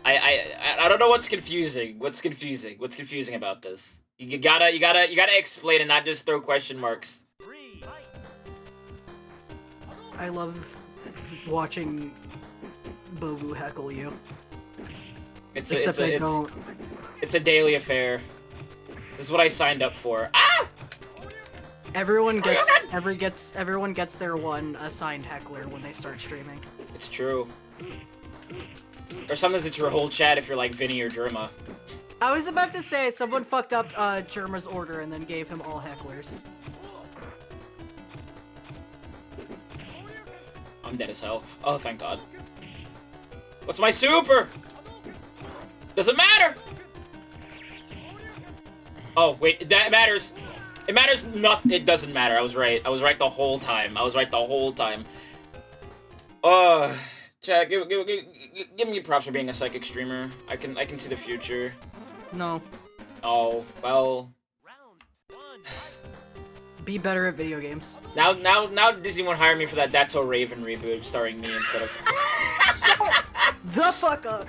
I don't know what's confusing. What's confusing about this? You gotta explain and not just throw question marks. I love watching Bobu heckle you. It's a daily affair. This is what I signed up for. Ah! Everyone gets their one assigned heckler when they start streaming. It's true. Or sometimes it's your whole chat if you're like Vinny or Germa. I was about to say someone fucked up Germa's order and then gave him all hecklers. I'm dead as hell. Oh, thank God. What's my super? Doesn't matter! Oh, wait, that matters. It matters nothing. It doesn't matter. I was right. I was right the whole time. Chat, give me props for being a psychic streamer. I can see the future. No. Oh, well. Be better at video games. Now Disney won't hire me for that That's So Raven reboot starring me instead of... The fuck up!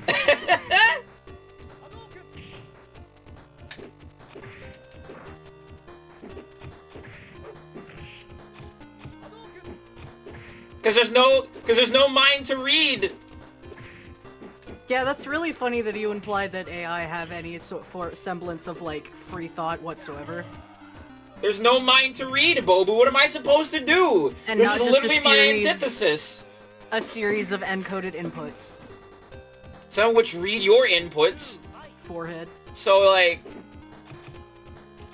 Cause there's no mind to read. Yeah, that's really funny that you implied that AI have any semblance of, like, free thought whatsoever. There's no mind to read, Bobu. What am I supposed to do? And This not is just literally a my series- antithesis. A series of encoded inputs. Some of which read your inputs. Forehead. So, like...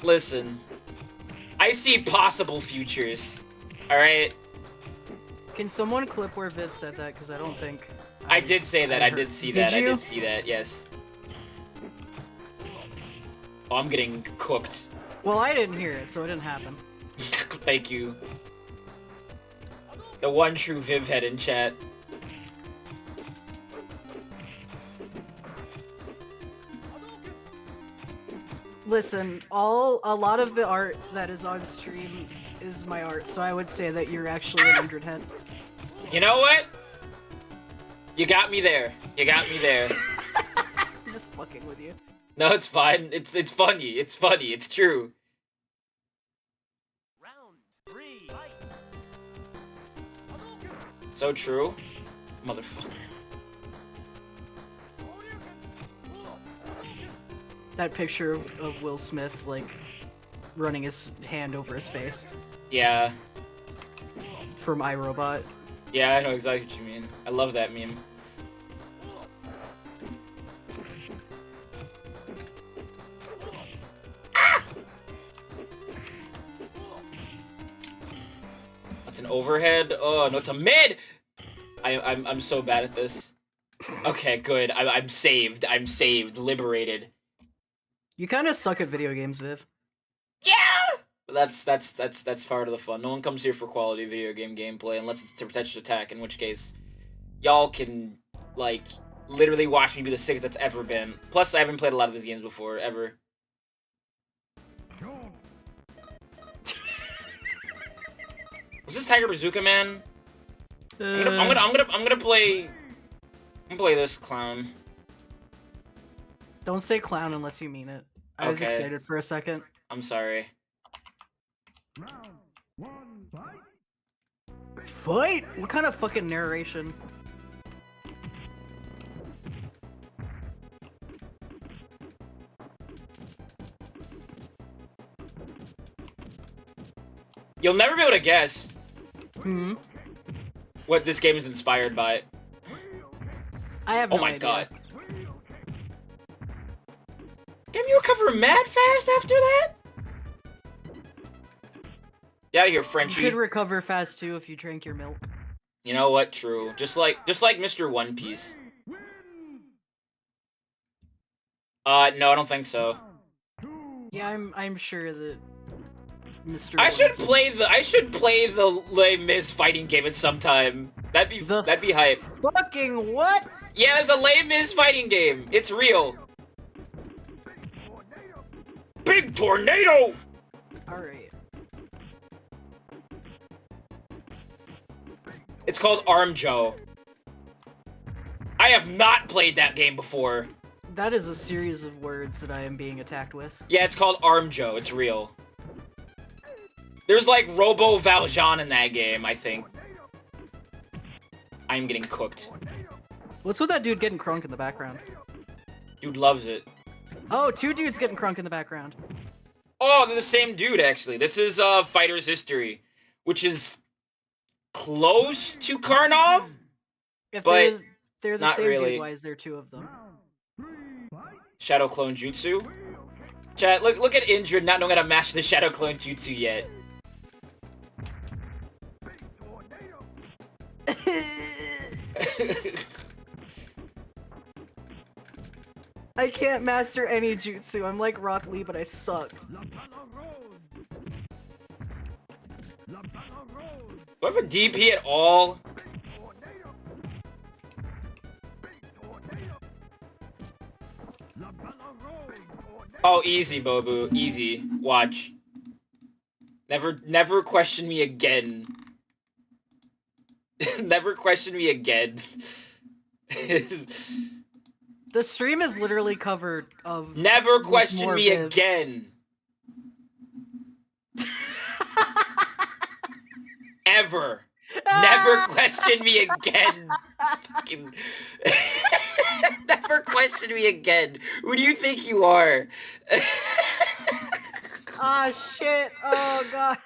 Listen. I see possible futures. Alright? Can someone clip where Viv said that? Because I don't think... I did say that. I did see that. Did you? I did see that, yes. Oh, I'm getting cooked. Well, I didn't hear it, so it didn't happen. Thank you. The one true Viv head in chat. Listen, a lot of the art that is on stream is my art, so I would say that you're actually an Undred You know what? You got me there. You got me there. I'm just fucking with you. No, it's fine. It's funny. It's funny. It's true. So true. Motherfucker. That picture of Will Smith, like, running his hand over his face Yeah. from iRobot. Yeah, I know exactly what you mean. I love that meme. That's an overhead. Oh no, it's a mid. I'm so bad at this. Okay, good. I'm saved. I'm saved. Liberated. You kind of suck at video games, Viv. Yeah. That's part of the fun. No one comes here for quality video game gameplay unless it's to protect attack. In which case, y'all can like literally watch me be the sickest that's ever been. Plus, I haven't played a lot of these games before ever. Was this Tiger Bazooka Man? I'm gonna play this clown. Don't say clown unless you mean it. I was excited for a second. I'm sorry. Fight? What kind of fucking narration? You'll never be able to guess what this game is inspired by. I have no idea. Oh my god. Can you recover mad fast after that? Get out of here, Frenchie. You could recover fast too if you drank your milk. You know what? True. Just like Mr. One Piece. No, I don't think so. Yeah, I'm sure that Mr. I should play the Les Mis fighting game at some time. That'd be hype. Fucking what? Yeah, there's a Les Mis fighting game. It's real. Big tornado. All right. It's called Arm Joe. I have not played that game before. That is a series of words that I am being attacked with. Yeah, it's called Arm Joe. It's real. There's like Robo Valjean in that game, I think. I'm getting cooked. What's with that dude getting crunk in the background? Dude loves it. Oh, two dudes getting crunk in the background. Oh, they're the same dude, actually. This is Fighter's History, which is close to Karnov, If but they're the not same really. dude, why is there two of them? Shadow Clone Jutsu. Chat, look at Indra not knowing how to master the Shadow Clone Jutsu yet. I can't master any jutsu. I'm like Rock Lee, but I suck. Do I have a DP at all? Oh, easy, Bobu. Easy. Watch. Never question me again. Never question me again. The stream is literally covered of. Never question more me Vivs. again. Ever. Never question me again. Fucking- Never question me again. Who do you think you are? Ah, shit. Oh, God.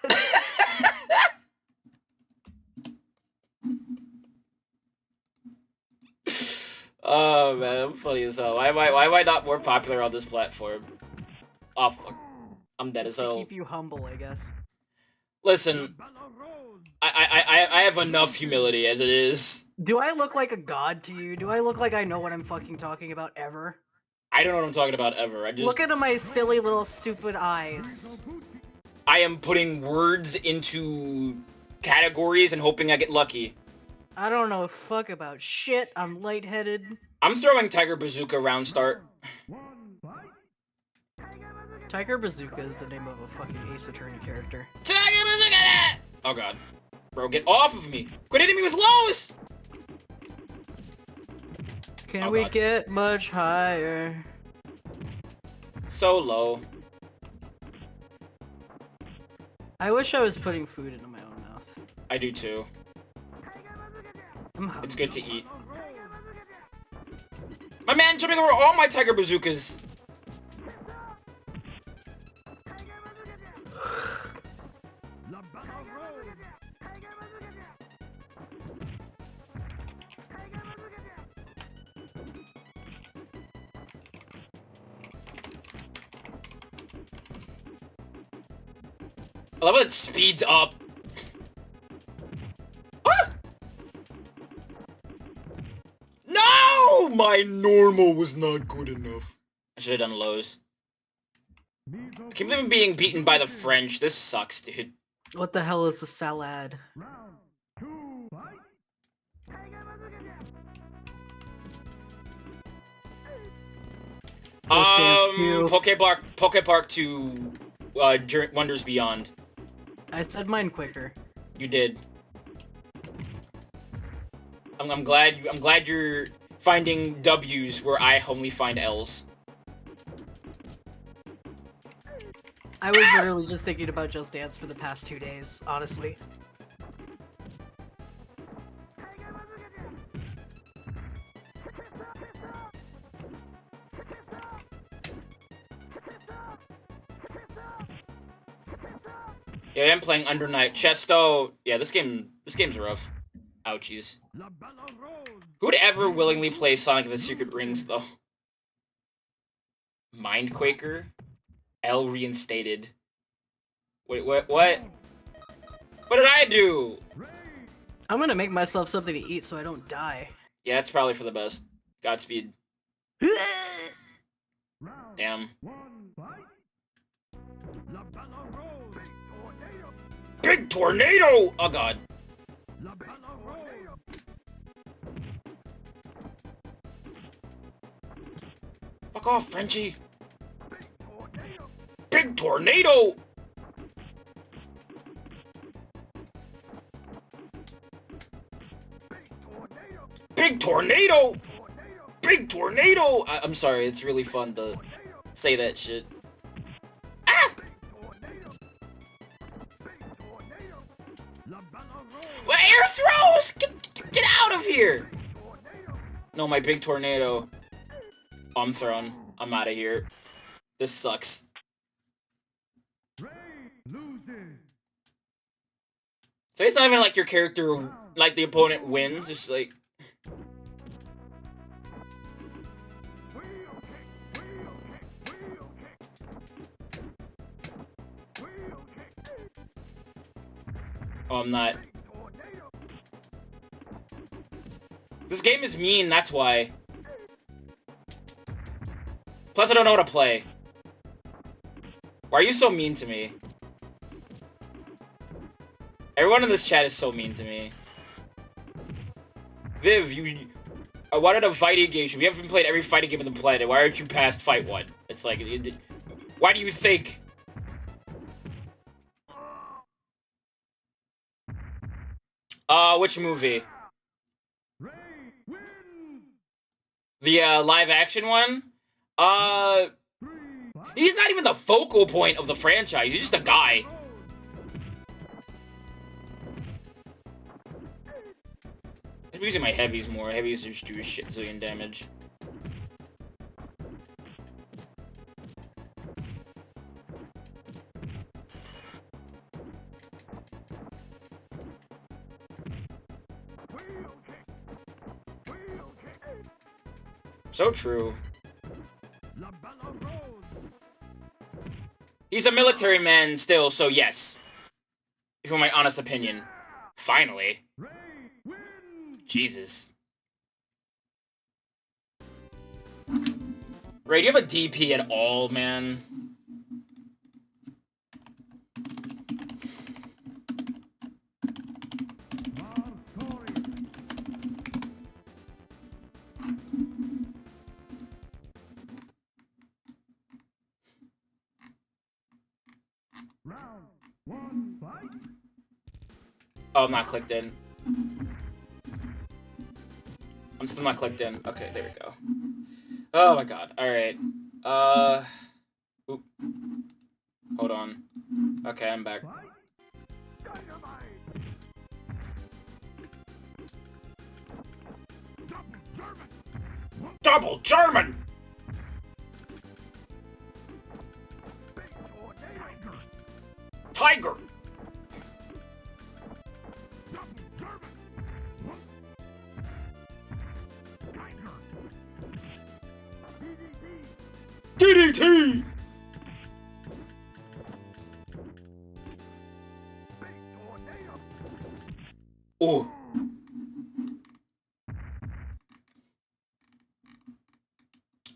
Oh man, I'm funny as hell. Why am I not more popular on this platform? Oh fuck. I'm dead as To hell. keep you humble, I guess. Listen, I have enough humility as it is. Do I look like a god to you? Do I look like I know what I'm fucking talking about ever? I don't know what I'm talking about ever. I just Look into my silly little stupid eyes. I am putting words into categories and hoping I get lucky. I don't know fuck about shit. I'm lightheaded. I'm throwing Tiger Bazooka round start. Tiger Bazooka is the name of a fucking Ace Attorney character. Tiger Bazooka! Oh god. Bro, get off of me! Quit hitting me with lows! Can Oh, we God. get much higher? So low. I wish I was putting food into my own mouth. I do too. I'm hungry. It's good to eat. My man jumping over all my Tiger Bazookas! I love how it speeds up. Ah! No! My normal was not good enough. I should have done lows. I keep even being beaten by the French. This sucks, dude. What the hell is a salad? Pokepark to Wonders Beyond. I said mine quicker. You did. I'm glad you're finding W's where I only find L's. I was literally just thinking about Just Dance for the past 2 days, honestly. Yeah, I'm playing Under Night. Chesto. Yeah, this game's rough. Ouchies. Who'd ever willingly play Sonic and the Secret Rings, though? Mindquaker? L reinstated. Wait, what? What did I do? I'm gonna make myself something to eat so I don't die. Yeah, it's probably for the best. Godspeed. Damn. Big tornado! Oh god. Fuck off, Frenchie! Big tornado! Big tornado! Big tornado! I'm sorry, it's really fun to say that shit. Ah! Well, air throws! Get out of here! No, my big tornado. Oh, I'm thrown. I'm out of here. This sucks. So it's not even like your character, like the opponent wins, it's like... Oh, I'm not. This game is mean, that's why. Plus, I don't know how to play. Why are you so mean to me? Everyone in this chat is so mean to me. Viv, you... I wanted a fighting game. We haven't played every fighting game on the planet. Why aren't you past Fight 1? It's like... why do you think... which movie? The, live action one? He's not even the focal point of the franchise. He's just a guy. I'm using my heavies more. Heavies just do a shit zillion damage. So true. He's a military man still, so yes. If you want my honest opinion. Finally. Jesus. Ray, do you have a DP at all, man? Oh, I'm not clicked in. I'm still not clicked in. Okay, there we go. Oh my god. Alright. Oop. Hold on. Okay, I'm back. Double German! Tiger! DDT! Ooh.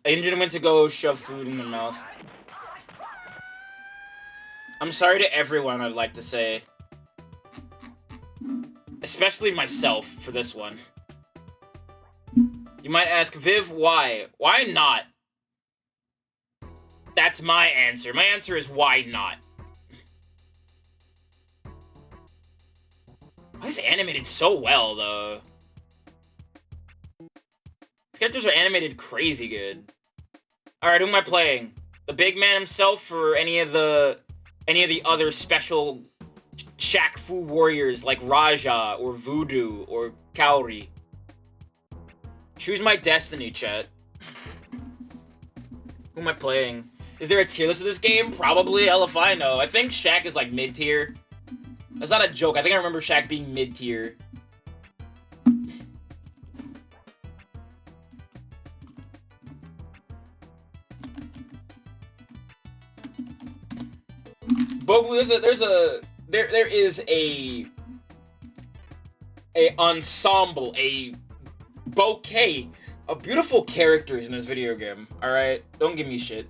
Engine went to go shove food in the mouth. I'm sorry to everyone, I'd like to say. Especially myself for this one. You might ask, Viv, why? Why not? That's my answer. My answer is why not? Why is it animated so well, though? The characters are animated crazy good. Alright, who am I playing? The big man himself or any of the other special Shaq Fu warriors like Raja or Voodoo or Kaori? Choose my destiny, chat. Who am I playing? Is there a tier list of this game? Probably, hell if I know. I think Shaq is like mid-tier. That's not a joke. I think I remember Shaq being mid-tier. But there is a ensemble, a bouquet of beautiful characters in this video game. All right, don't give me shit.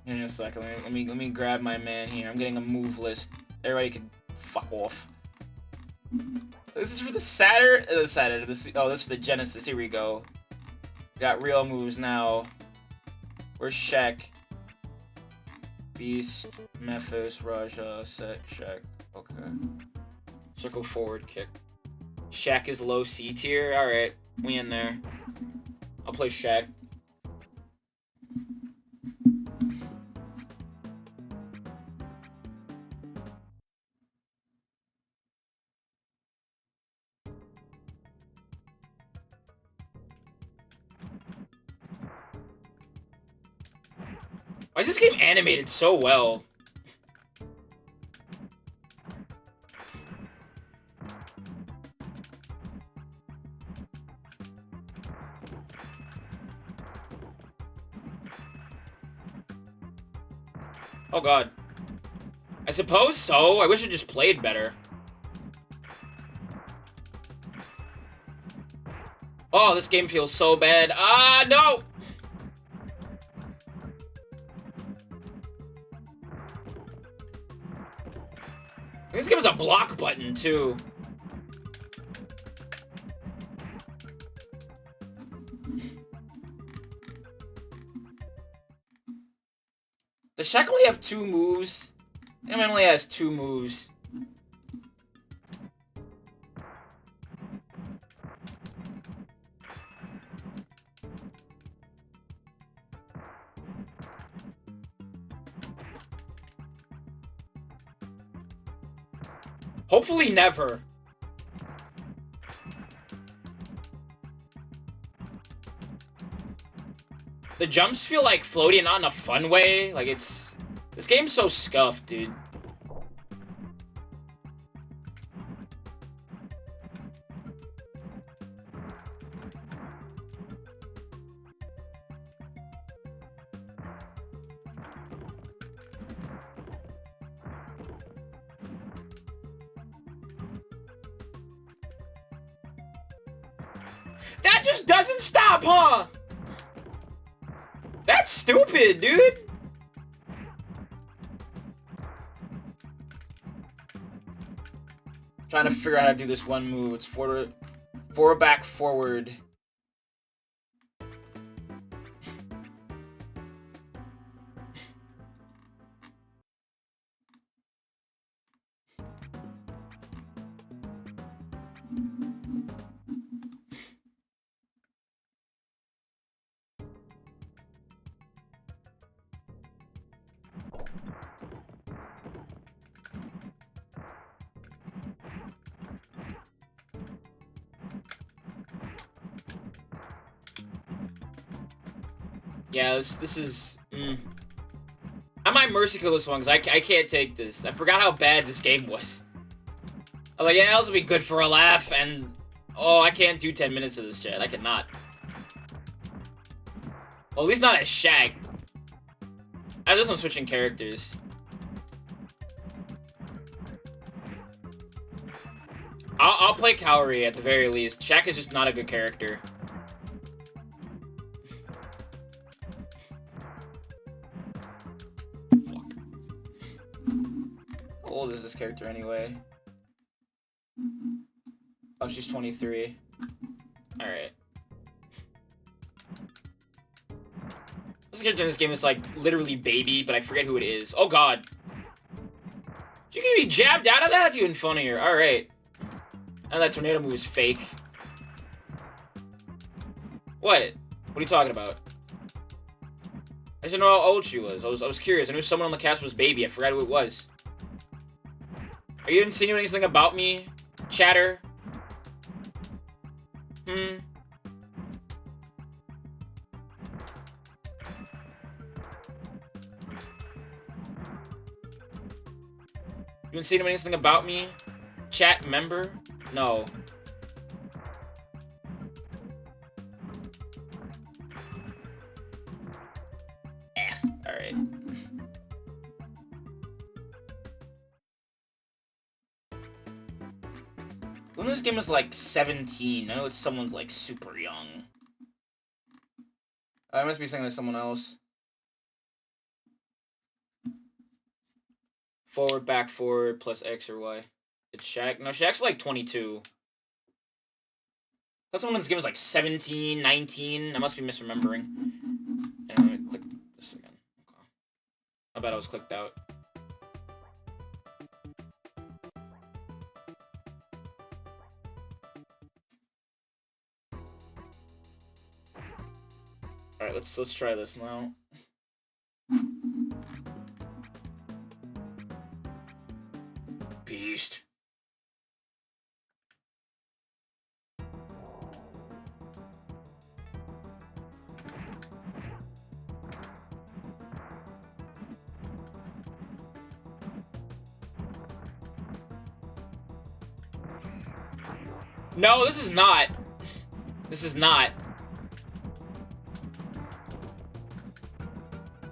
In a second, let me grab my man here. I'm getting a move list. Everybody can fuck off. This is for the Saturn. This is for the Genesis. Here we go. Got real moves now. Where's Shaq? Beast, Memphis, Raja, set, Shaq. Okay. Circle forward kick. Shaq is low C tier. All right, we in there. I'll play Shaq. Why is this game animated so well? Oh god. I suppose so. I wish I just played better. Oh, this game feels so bad. Ah, no! This game has a block button, too. Does Shaq only have 2 moves? Him only has 2 moves. Hopefully never. The jumps feel like floaty, not in a fun way. Like, it's... This game's so scuffed, dude. That just doesn't stop, huh? That's stupid, dude. Trying to figure out how to do this one move. It's forward back forward. Yeah, this is... I might mercy kill this one, because I can't take this. I forgot how bad this game was. I was like, yeah, this will be good for a laugh, and... Oh, I can't do 10 minutes of this, chat. I cannot. Well, at least not as Shaq. I just am switching characters. I'll play Cowrie at the very least. Shaq is just not a good character. Fuck. How old is this character anyway? Oh, she's 23. Alright. This character in this game is like literally baby, but I forget who it is. Oh god. You can be jabbed out of that? That's even funnier. Alright. And that tornado move is fake. What? What are you talking about? I just didn't know how old she was. I was curious. I knew someone on the cast was baby. I forgot who it was. Are you insinuating anything about me, chatter? You insinuating anything about me, chat member? No. Alright. When this game is like 17, I know it's someone's like super young. I must be saying that's someone else. Forward, back, forward, plus X or Y. It's Shaq. No, Shaq's like 22. That's someone in this game is like 17, 19. I must be misremembering. And let me click this again. Okay. I bet I was clicked out. Alright, let's try this now. Beast. No, this is not. This is not.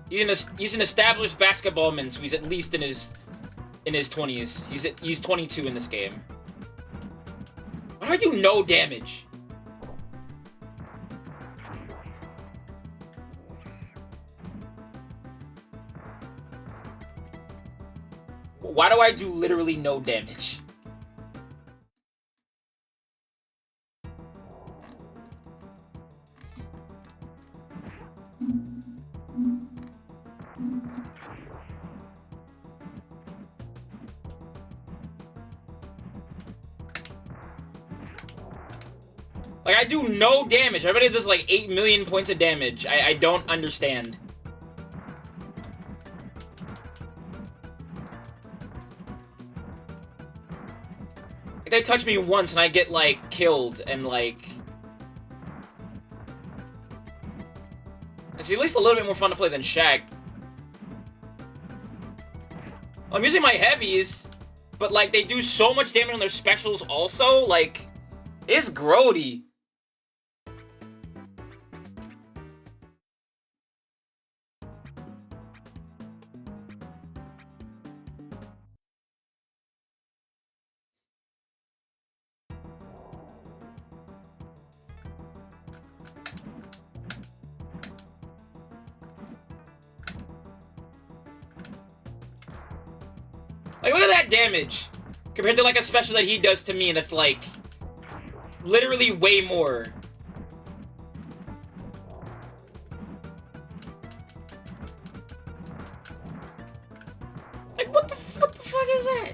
He's an established basketball man, so he's at least in his 20s. He's 22 in this game. Why do I do no damage? Why do I do literally no damage? Like, I do no damage. Everybody does like 8 million points of damage. I don't understand. Like, they touch me once and I get, like, killed and, like... It's at least a little bit more fun to play than Shaq. Well, I'm using my heavies, but, like, they do so much damage on their specials also, like... It's grody. Like, look at that damage! Compared to, like, a special that he does to me that's, like... literally way more. Like, what the fuck is that?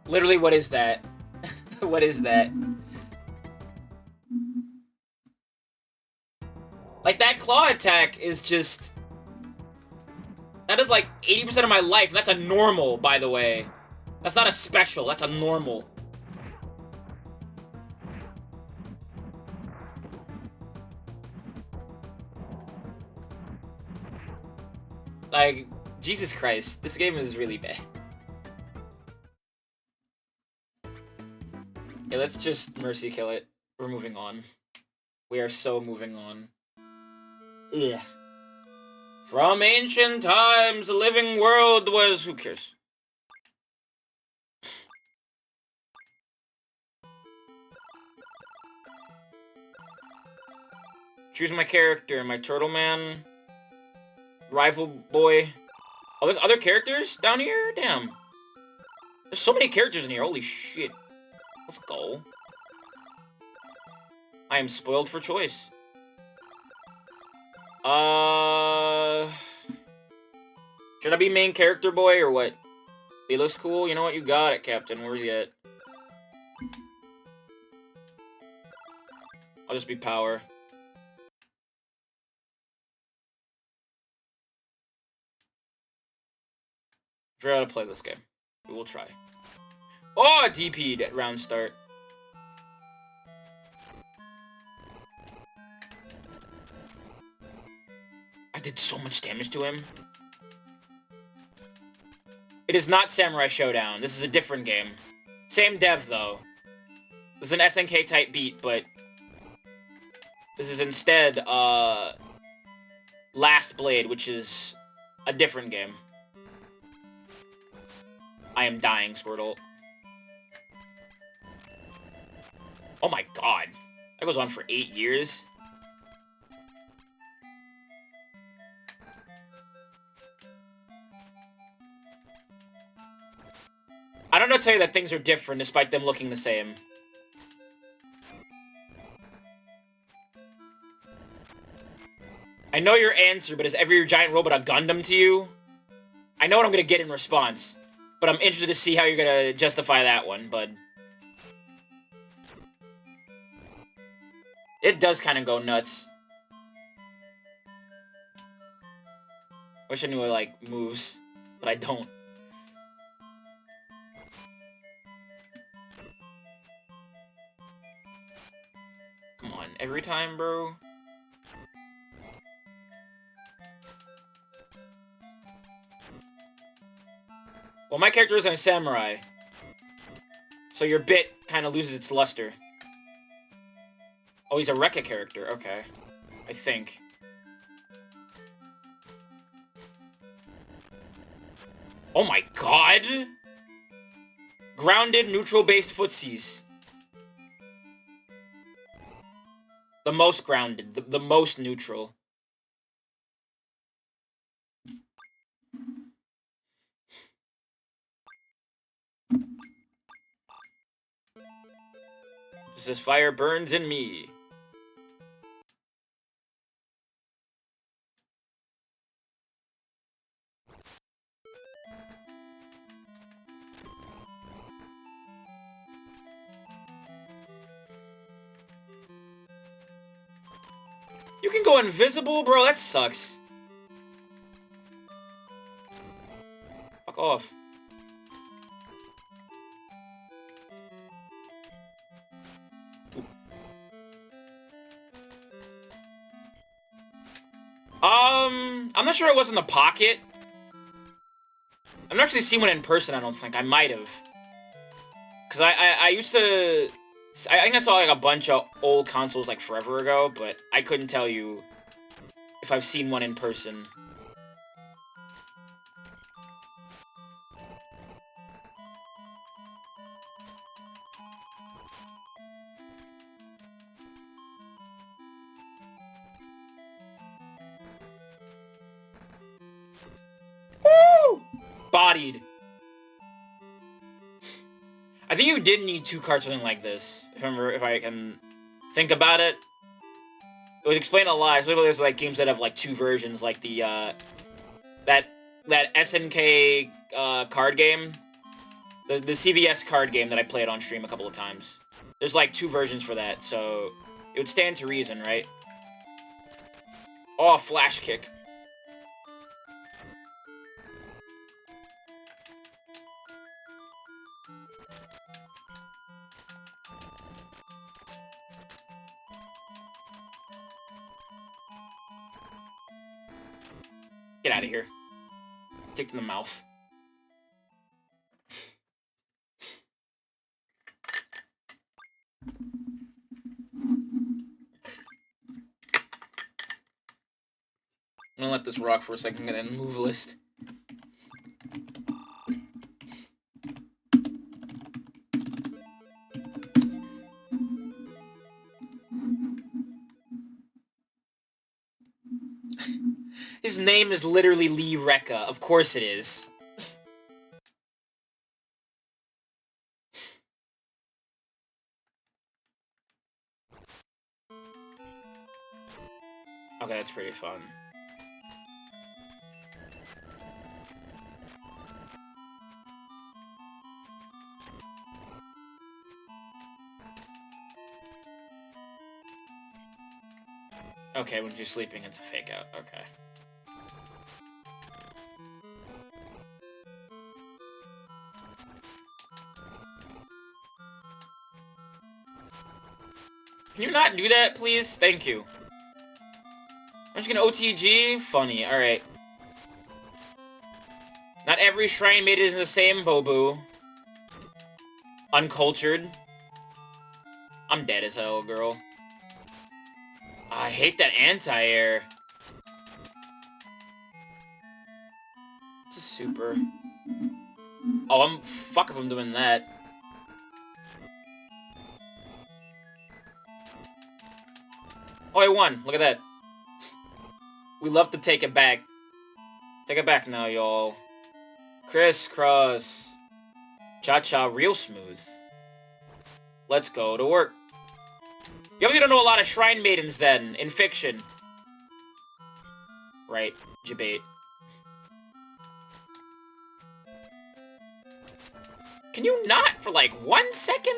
Literally, what is that? What is that? Like, that claw attack is just... That is like 80% of my life, and that's a normal, by the way. That's not a special, that's a normal. Like, Jesus Christ, this game is really bad. Yeah, let's just mercy kill it. We're moving on. We are so moving on. Yeah. From ancient times, the living world was... Who cares? Choose my character. My turtle man. Rival boy. Oh, there's other characters down here? Damn. There's so many characters in here. Holy shit. Let's go. I am spoiled for choice. Should I be main character boy or what? He looks cool. You know what? You got it, Captain. Where's he at? I'll just be power. Figure out how to play this game. We will try. Oh, I DP'd at round start. I did so much damage to him. It is not Samurai Showdown. This is a different game. Same dev, though. This is an SNK type beat, but... This is instead, Last Blade, which is a different game. I am dying, Squirtle. Oh my god. That goes on for 8 years. I don't know how to tell you that things are different despite them looking the same. I know your answer, but is every giant robot a Gundam to you? I know what I'm gonna get in response, but I'm interested to see how you're gonna justify that one, bud. It does kind of go nuts. Wish I knew it, like, moves, but I don't. Come on, every time, bro? Well, my character isn't a samurai, so your bit kind of loses its luster. Oh, he's a Rekka character. Okay. I think. Oh my god! Grounded, neutral-based footsies. The most grounded. The most neutral. Just as fire burns in me. You can go invisible, bro? That sucks. Fuck off. I'm not sure it was in the pocket. I've never actually seen one in person, I don't think. I might have. Because I used to... I think I saw, like, a bunch of old consoles, like, forever ago, but I couldn't tell you if I've seen one in person. Woo! Bodied. I think you did need 2 cards for something like this. If I can think about it. It would explain a lot. Especially there's like games that have like 2 versions, like the that SNK card game. The CVS card game that I played on stream a couple of times. There's like 2 versions for that, so it would stand to reason, right? Oh, flash kick. Get out of here. Kick in the mouth. I'm gonna let this rock for a second and then move list. His name is literally Lee Rekka. Of course it is. Okay, that's pretty fun. Okay, when she's sleeping, it's a fake out. Okay. Can you not do that, please? Thank you. I'm just gonna OTG? Funny, alright. Not every shrine maiden is the same, Bobu. Uncultured. I'm dead as hell, girl. I hate that anti-air. It's a super. Oh, fuck if I'm doing that. Oh, I won. Look at that. We love to take it back. Take it back now, y'all. Crisscross. Cha-cha real smooth. Let's go to work. You obviously don't know a lot of shrine maidens, then, in fiction. Right, debate. Can you not for, like, 1 second?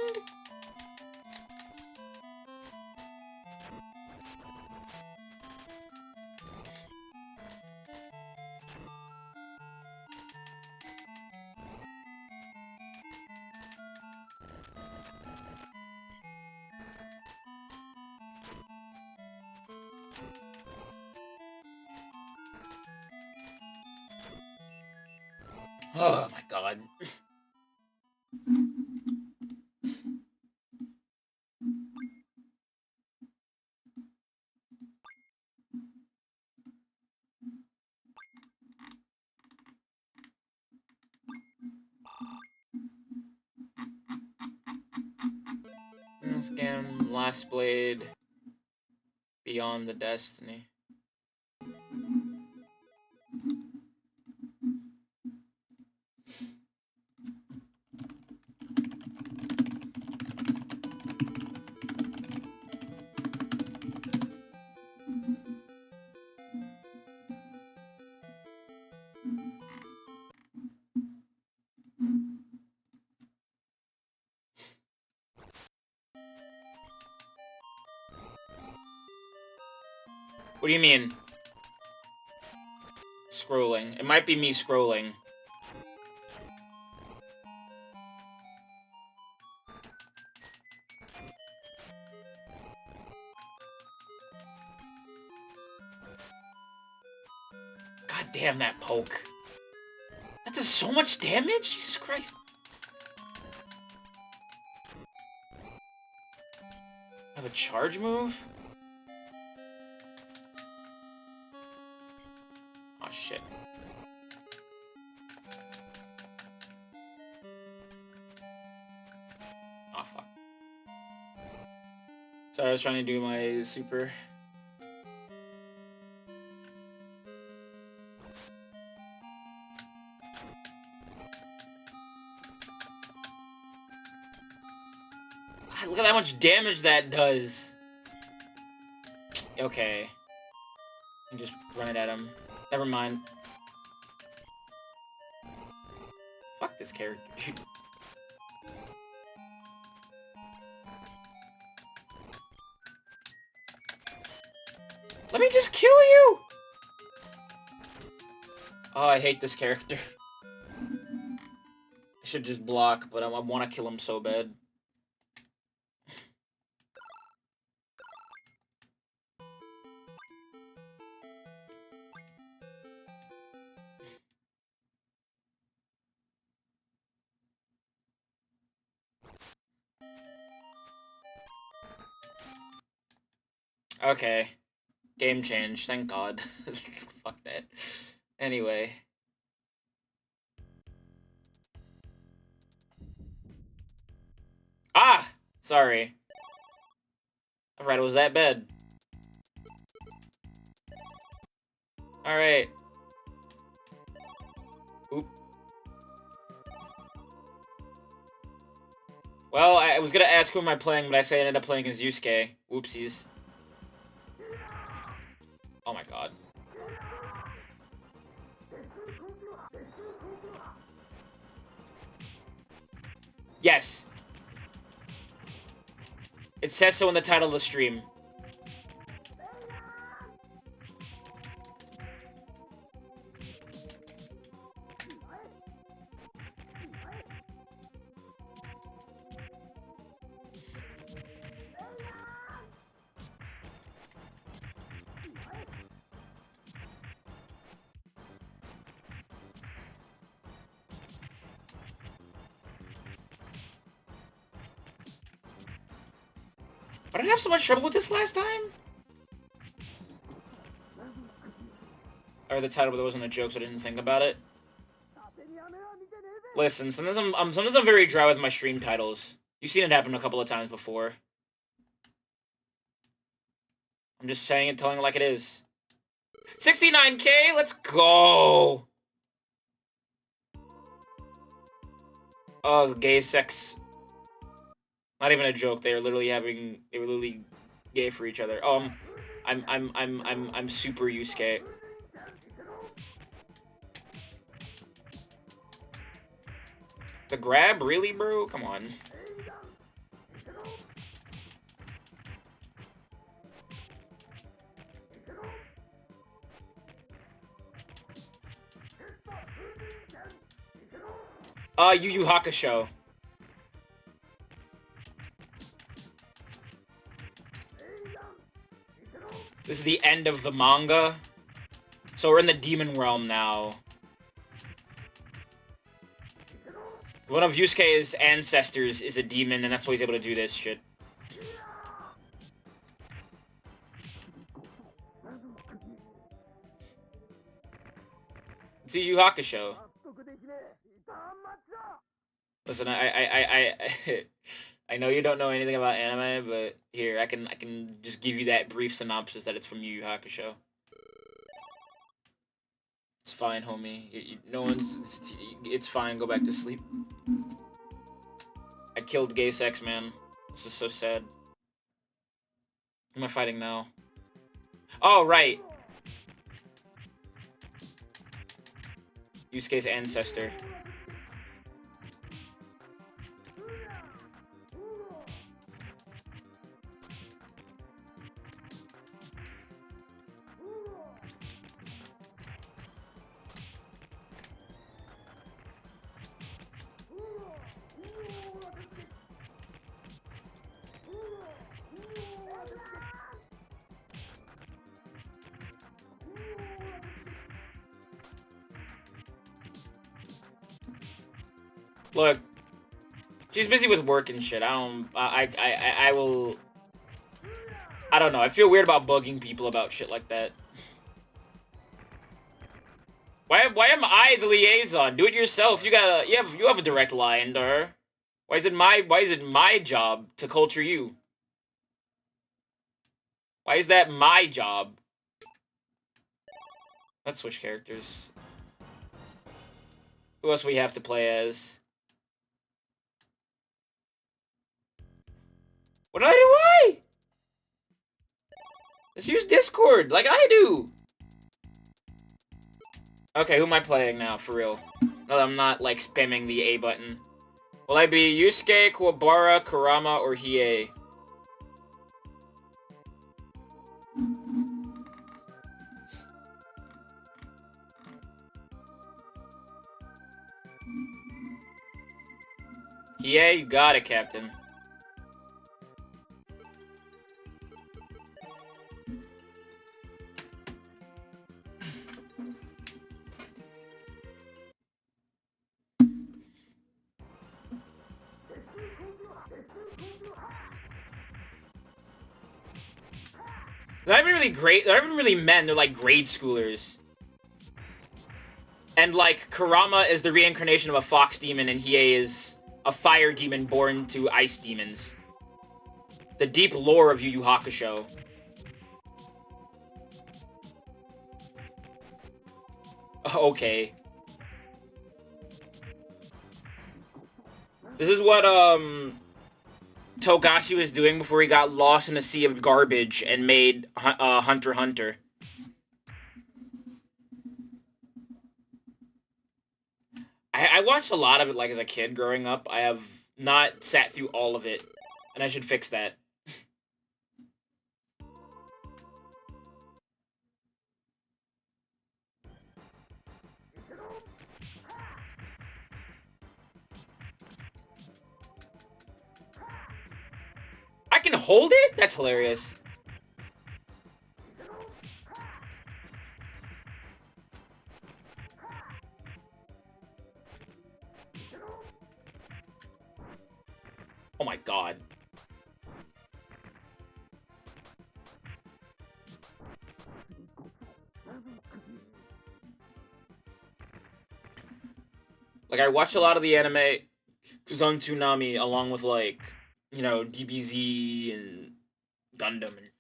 Oh my god. Scam, Last Blade, Beyond the Destiny. What do you mean? Scrolling. It might be me scrolling. God damn that poke. That does so much damage? Jesus Christ. I have a charge move? Oh shit. Oh fuck. Sorry, I was trying to do my super. God, look at how much damage that does. Okay. I can just run it at him. Never mind. Fuck this character, dude. Let me just kill you! Oh, I hate this character. I should just block, but I want to kill him so bad. Okay. Game change, thank God. Fuck that. Anyway. Ah! Sorry. I forgot it was that bad. Alright. Oop. Well, I was gonna ask who am I playing, but I say I ended up playing as Yusuke. Whoopsies. Oh my god. Yes! It says so in the title of the stream. But I didn't have so much trouble with this last time? Or the title, but there wasn't a joke, so I didn't think about it. Listen, sometimes I'm very dry with my stream titles. You've seen it happen a couple of times before. I'm just saying it, telling it like it is. 69K, let's go! Oh, gay sex. Not even a joke. They were literally gay for each other. I'm super Yusuke. The grab, really, bro? Come on. Yu Yu Hakusho. This is the end of the manga. So we're in the demon realm now. One of Yusuke's ancestors is a demon, and that's why he's able to do this shit. It's Yu Yu Hakusho. Listen, I know you don't know anything about anime, but here I can just give you that brief synopsis that it's from Yu Yu Hakusho. It's fine, homie. No one's. It's fine. Go back to sleep. I killed gay sex, man. This is so sad. Who am I fighting now? Oh, right. Yusuke's ancestor. Look, she's busy with work and shit. I will. I don't know. I feel weird about bugging people about shit like that. Why am I the liaison? Do it yourself. You have a direct line to her. Why is it my job to culture you? Why is that my job? Let's switch characters. Who else we have to play as? What did I do? Why? Let's use Discord like I do. Okay, who am I playing now, for real? No, I'm not, like, spamming the A button. Will I be Yusuke, Kuwabara, Kurama, or Hiei? Hiei, you got it, Captain. They're not even really great. They're not even really men. They're like grade schoolers. And like Kurama is the reincarnation of a fox demon, and Hiei is a fire demon born to ice demons. The deep lore of Yu Yu Hakusho. Okay. This is what Togashi was doing before he got lost in a sea of garbage and made Hunter x Hunter. I watched a lot of it like as a kid growing up. I have not sat through all of it, and I should fix that. I can hold it? That's hilarious. Oh my god. Like, I watched a lot of the anime on Toonami along with, like, you know, DBZ and Gundam and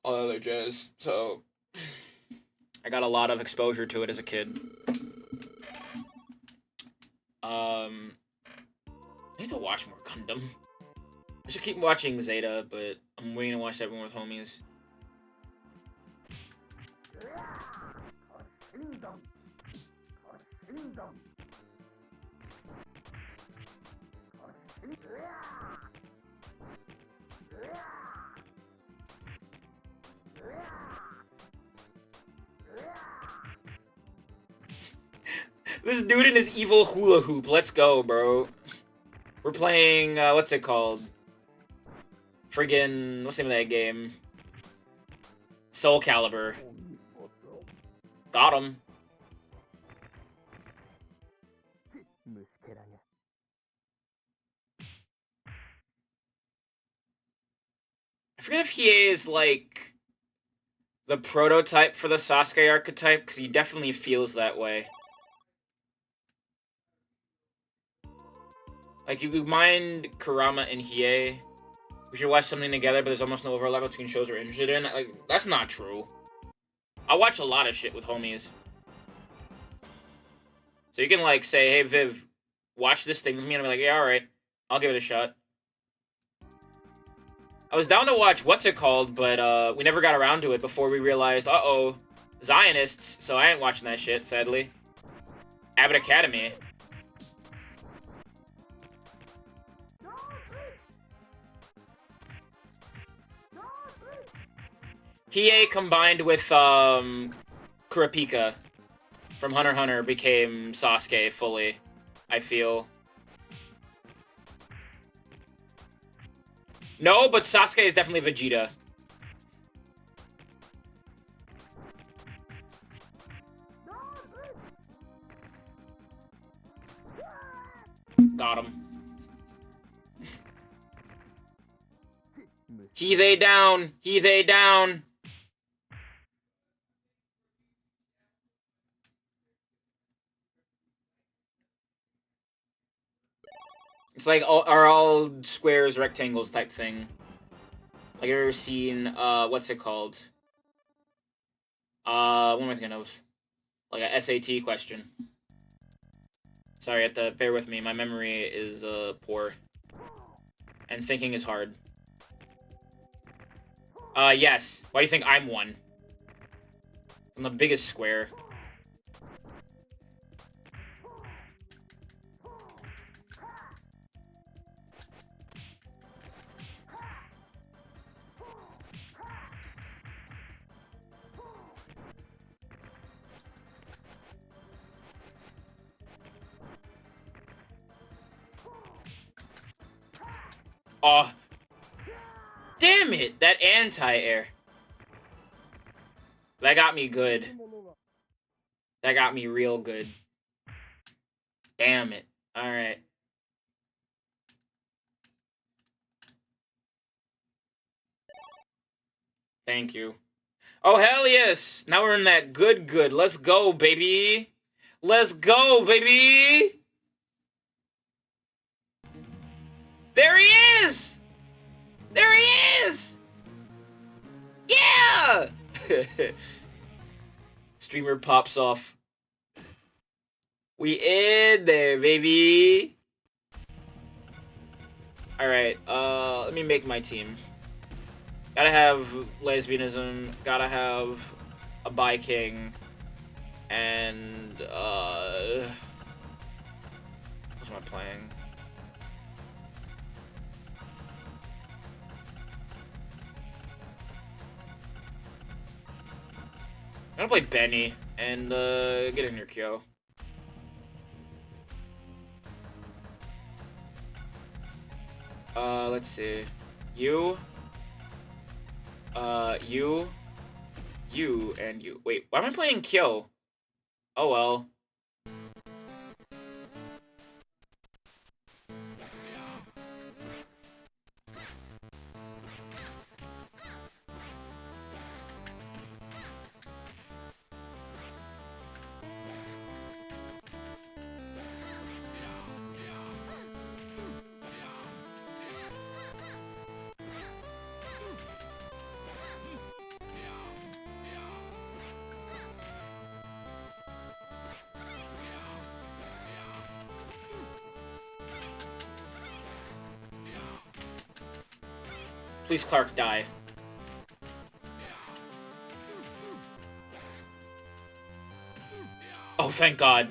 all that other jazz, so I got a lot of exposure to it as a kid. I need to watch more Gundam. I should keep watching Zeta, but I'm waiting to watch that one with homies. This dude in his evil hula hoop. Let's go, bro. We're playing, what's it called? Friggin', what's the name of that game? Soul Calibur. Got him. I forget if he is, like, the prototype for the Sasuke archetype, because he definitely feels that way. Like, you mind Kurama and Hiei? We should watch something together, but there's almost no overlap between shows we're interested in. Like, that's not true. I watch a lot of shit with homies. So you can, like, say, hey, Viv, watch this thing with me, and I'm like, yeah, alright. I'll give it a shot. I was down to watch What's It Called, but, we never got around to it before we realized, uh-oh, Zionists, so I ain't watching that shit, sadly. Abbott Academy. Hiei combined with, Kurapika from Hunter x Hunter became Sasuke fully, I feel. No, but Sasuke is definitely Vegeta. Got him. He they down! He they down! It's like are all squares rectangles type thing. Like, you ever seen, what's it called? What am I thinking of? Like a SAT question. Sorry, you have to bear with me. My memory is, poor. And thinking is hard. Yes. Why do you think I'm one? I'm the biggest square. Oh. Damn it! That anti-air. That got me good. That got me real good. Damn it. Alright. Thank you. Oh, hell yes! Now we're in that good. Let's go, baby! Let's go, baby! There he is! There he is! Yeah! Streamer pops off. We in there, baby! Alright, let me make my team. Gotta have lesbianism, gotta have a bi-king, and, what am I playing? I'm gonna play Benny, and, get in here, Kyo. Let's see. You, and you. Wait, why am I playing Kyo? Oh well. Please, Clark, die. Oh, thank God.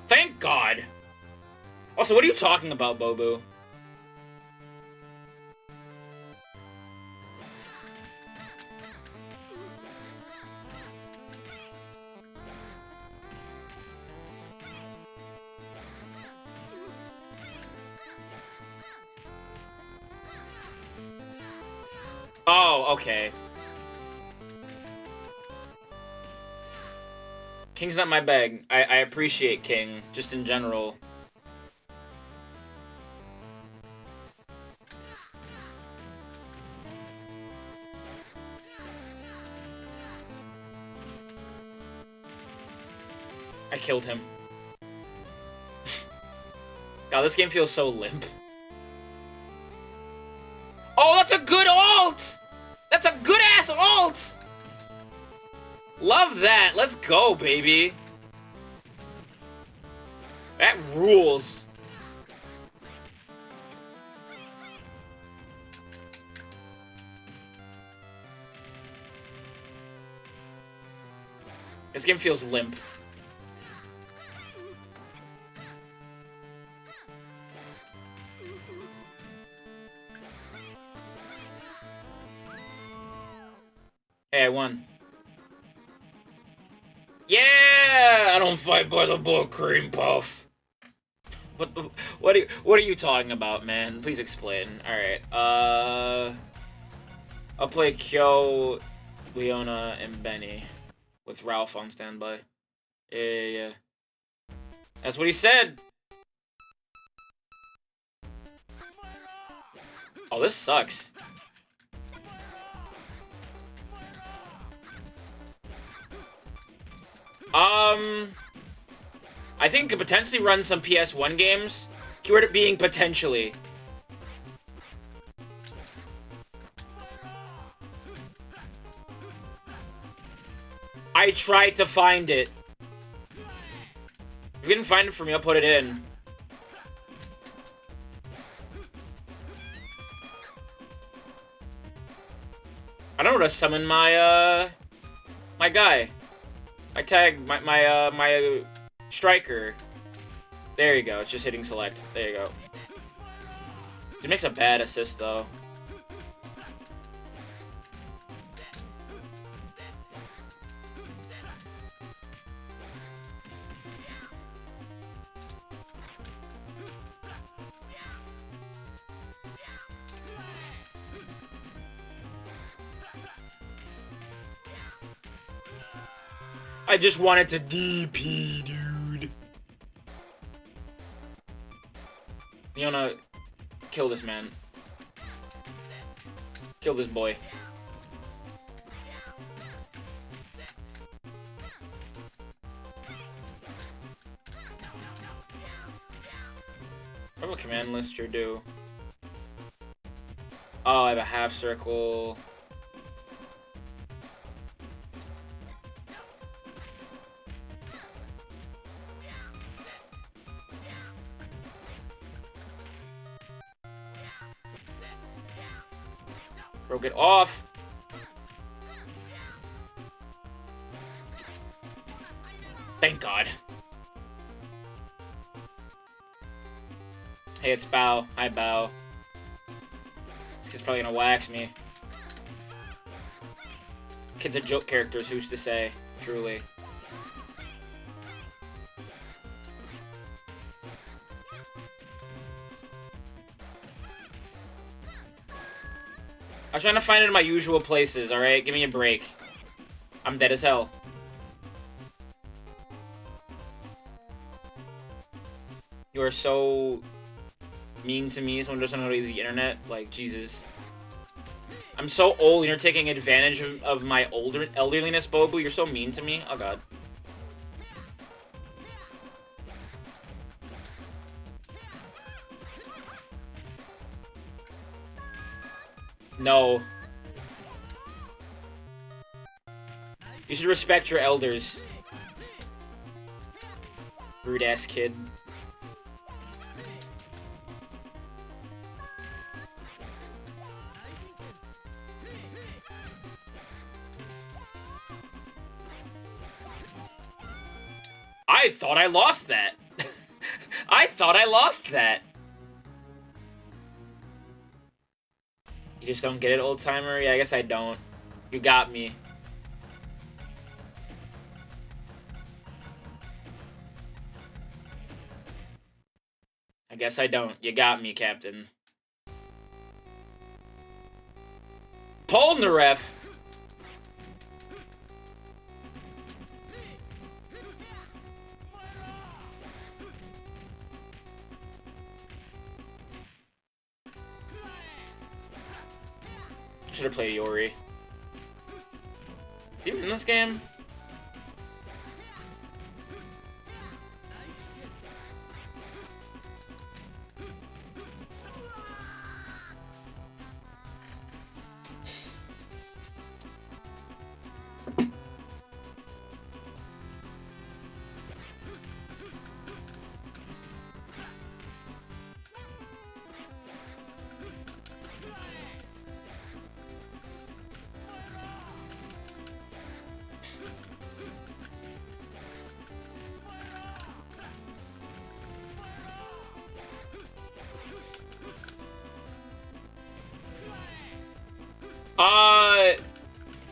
Thank God! Also, what are you talking about, Bobu? Oh, okay. King's not my bag. I appreciate King, just in general. I killed him. God, this game feels so limp. Oh, that's a good ult! That's a good-ass ult! Love that. Let's go, baby. That rules. This game feels limp. Hey, I won. Yeah! I don't fight by the book, cream puff. What are you talking about, man? Please explain. Alright, I'll play Kyo, Leona, and Benny with Ralph on standby. Yeah. That's what he said! Oh, this sucks. I think could potentially run some PS1 games. Keyword it being potentially. I tried to find it. If you didn't find it for me, I'll put it in. I don't know how to summon my, my guy. My tag, my striker. There you go, it's just hitting select. There you go. It makes a bad assist, though. I just wanted to DP, dude. Leona, kill this man. Kill this boy. What will command lister do? Oh, I have a half circle. Broke it off. Thank God. Hey, it's Bao. Hi, Bao. This kid's probably gonna wax me. Kids are joke characters, who's to say? Truly. I was trying to find it in my usual places, alright? Give me a break. I'm dead as hell. You are so mean to me. Someone doesn't know how to use the internet. Like, Jesus. I'm so old and you're taking advantage of my elderliness, Bobu. You're so mean to me. Oh, God. No. You should respect your elders. Rude-ass kid. I thought I lost that. I thought I lost that. You just don't get it, old-timer? Yeah, I guess I don't. You got me. I guess I don't. You got me, Captain. Polnareff! Should have played Yori. Is he in this game?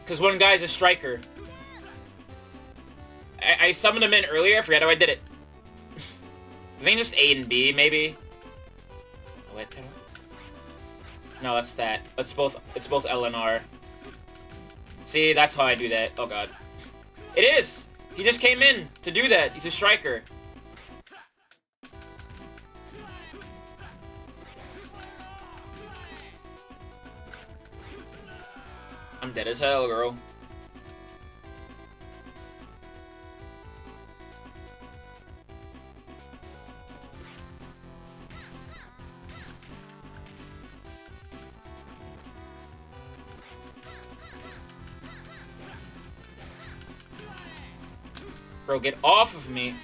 Because one guy's a striker. I summoned him in earlier. I forgot how I did it. I think just A and B, maybe. Wait, no, that's that. It's both L and R. See, that's how I do that. Oh, God. It is! He just came in to do that. He's a striker. I'm dead as hell, girl. Bro, get off of me.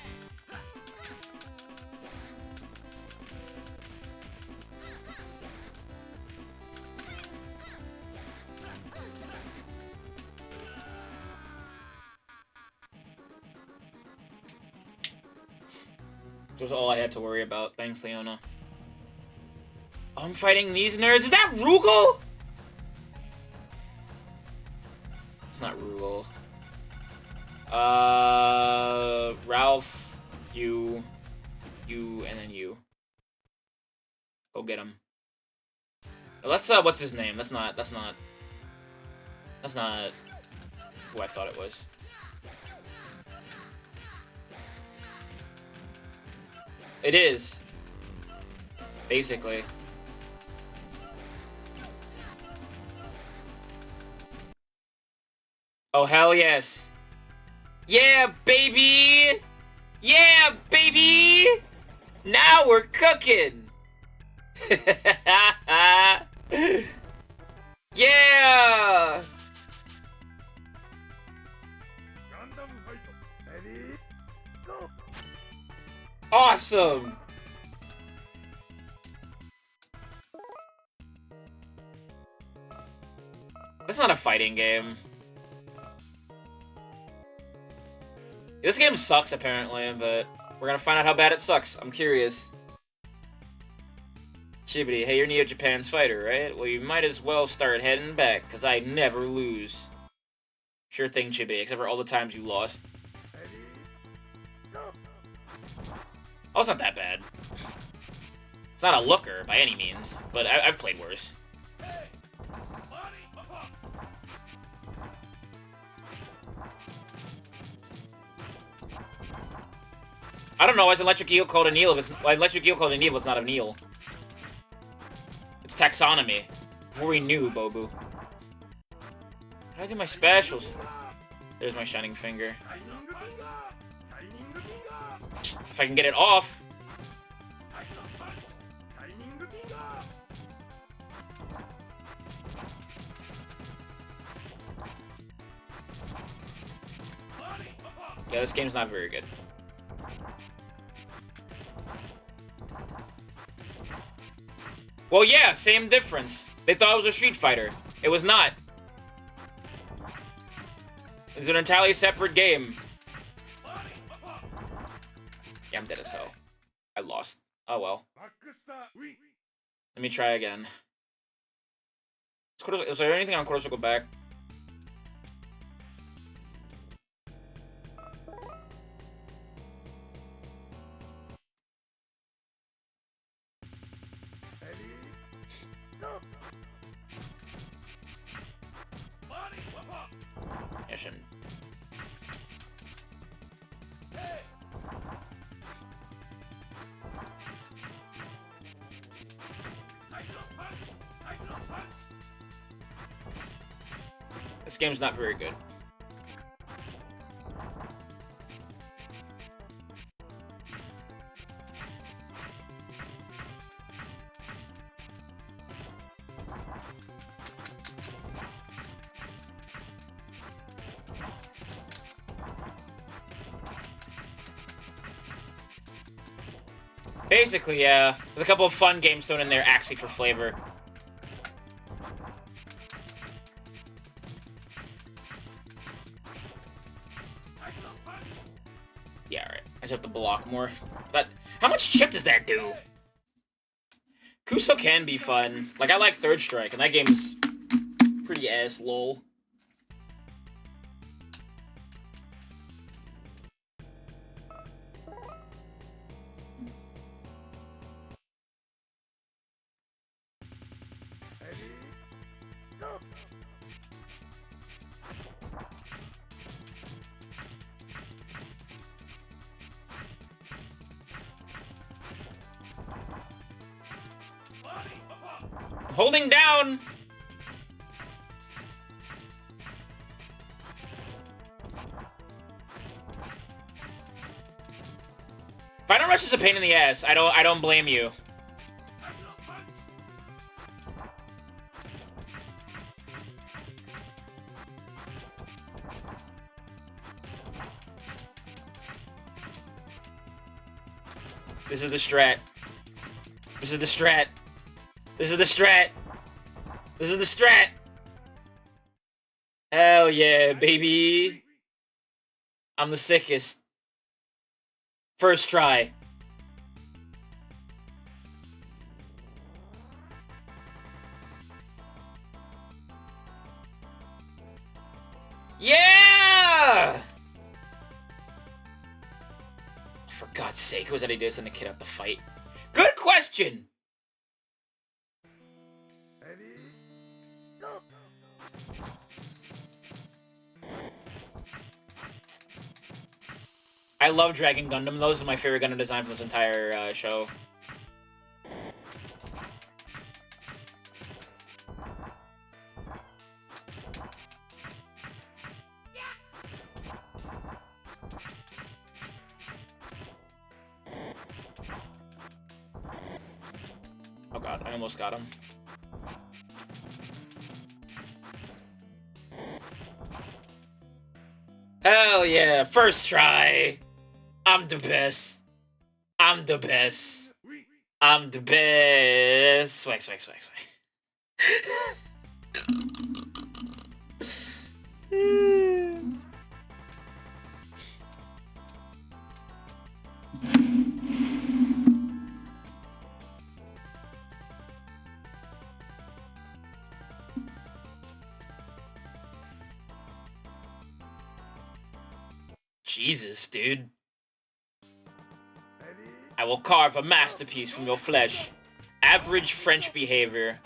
That was all I had to worry about. Thanks, Leona. Oh, I'm fighting these nerds. Is that Rugal? It's not Rugal. Ralph, you, and then you. Go get him. Let's, what's his name? That's not who I thought it was. It is. Basically. Oh, hell yes. Yeah, baby! Yeah, baby! Now we're cooking! Yeah! Awesome! That's not a fighting game. This game sucks, apparently, but we're gonna find out how bad it sucks. I'm curious. Shibidi, hey, you're Neo Japan's fighter, right? Well, you might as well start heading back, because I never lose. Sure thing, Shibidi, except for all the times you lost. Oh, it's not that bad. It's not a looker, by any means, but I've played worse. I don't know why is Electric Eel called an eel if it's why Electric Eel called an eel if it's not an eel. It's taxonomy. Before we knew, Bobu. How do I do my specials? There's my shining finger. If I can get it off. Yeah, this game's not very good. Well, yeah, same difference. They thought it was a Street Fighter. It was not. It's an entirely separate game. Yeah, I'm dead as hell. I lost. Oh well. Let me try again. Is there anything on Kurosoko back? I shouldn't. This game's not very good. Basically, yeah. With a couple of fun games thrown in there actually for flavor. Yeah, alright. I just have to block more. But how much chip does that do? Kuso can be fun. Like, I like Third Strike, and that game's pretty ass lol. Holding down! Final Rush is a pain in the ass. I don't blame you. This is the strat. This is the strat. This is the strat. This is the strat. Hell yeah, baby. I'm the sickest. First try. Yeah! For God's sake, who was that idea to send a kid out to fight? Good question! I love Dragon Gundam. Those are my favorite Gundam design from this entire show. Oh god, I almost got him. Hell yeah, first try. I'm the best. I'm the best. I'm the best. Swag, swag, swag, swag. Jesus, dude. I will carve a masterpiece from your flesh. Average French behavior.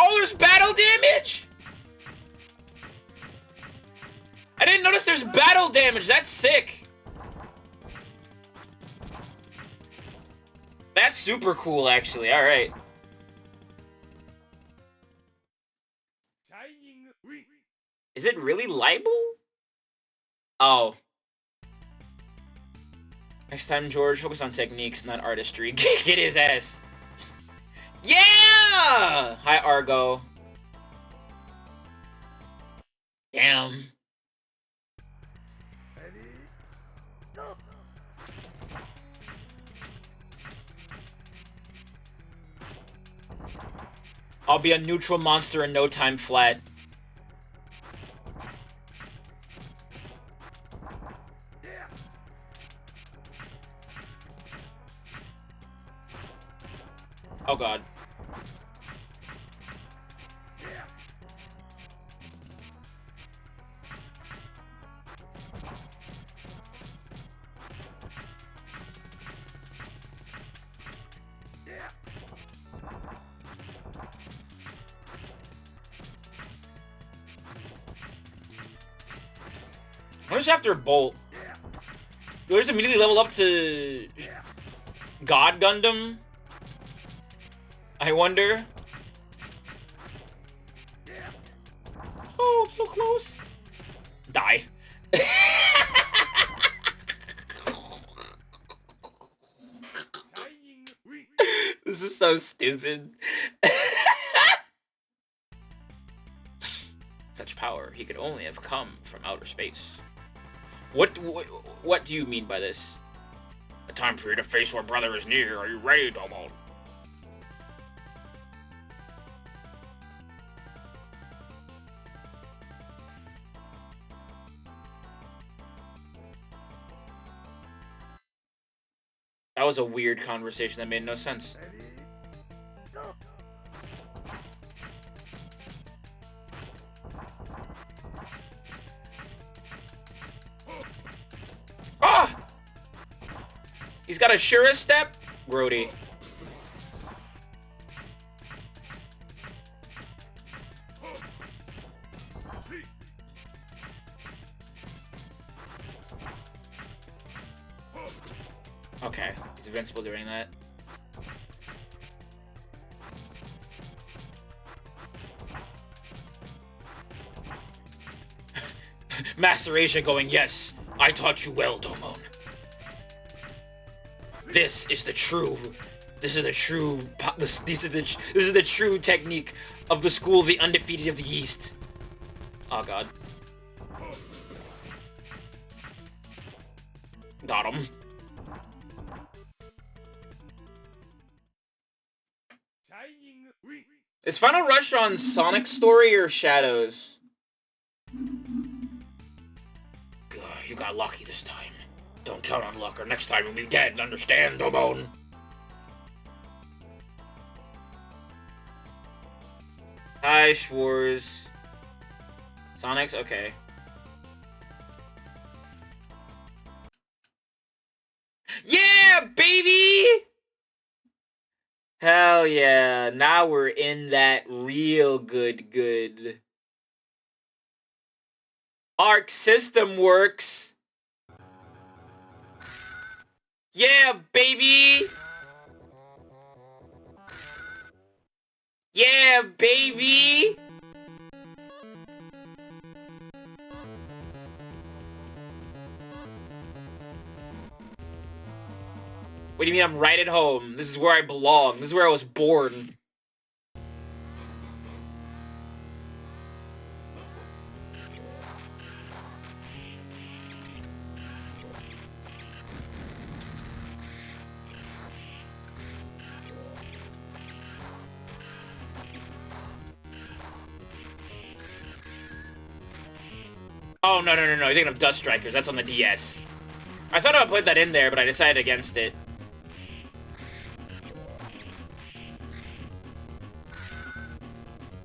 Oh, there's battle damage? I didn't notice there's battle damage. That's sick. That's super cool, actually. All right. Is it really libel? Oh. Next time, George, focus on techniques, not artistry. Get his ass. Yeah! Hi, Argo. Damn. I'll be a neutral monster in no time flat. Oh god. What is after Bolt? Do I just immediately level up to God Gundam? I wonder. Oh, I'm so close. Die. This is so stupid. Such power, he could only have come from outer space. What do you mean by this? The time for you to face your brother is near. Are you ready, Domo? That was a weird conversation that made no sense. Ah! He's got a Shura step? Grody. Okay, he's invincible doing that. Master Asia going, yes, I taught you well, Domon. This is the true technique of the school of the undefeated of the East. Oh god. Got him. Is Final Rush on Sonic's story or Shadows? You got lucky this time. Don't count on luck, or next time you'll be dead, understand, Domon? Hi, Schwarz. Sonic's? Okay. Yeah, baby! Hell yeah. Now we're in that real good. Arc System Works. Yeah, baby! Yeah, baby! What do you mean I'm right at home? This is where I belong. This is where I was born. Oh, no, no, no, no. You're thinking of Dust Strikers. That's on the DS. I thought I would put that in there, but I decided against it.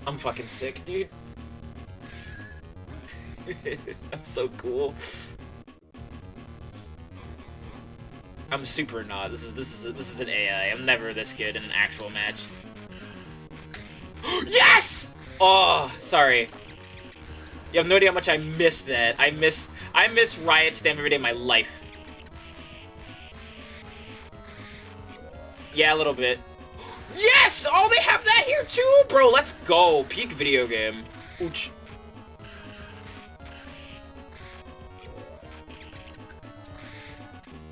I'm fucking sick, dude. I'm so cool. I'm super not. This is an AI. I'm never this good in an actual match. Yes! Oh, sorry. You have no idea how much I missed that. I miss Riot Stamp every day of my life. Yeah, a little bit. Yes! Oh, they have that here too, bro. Let's go. Peak video game. Ooch.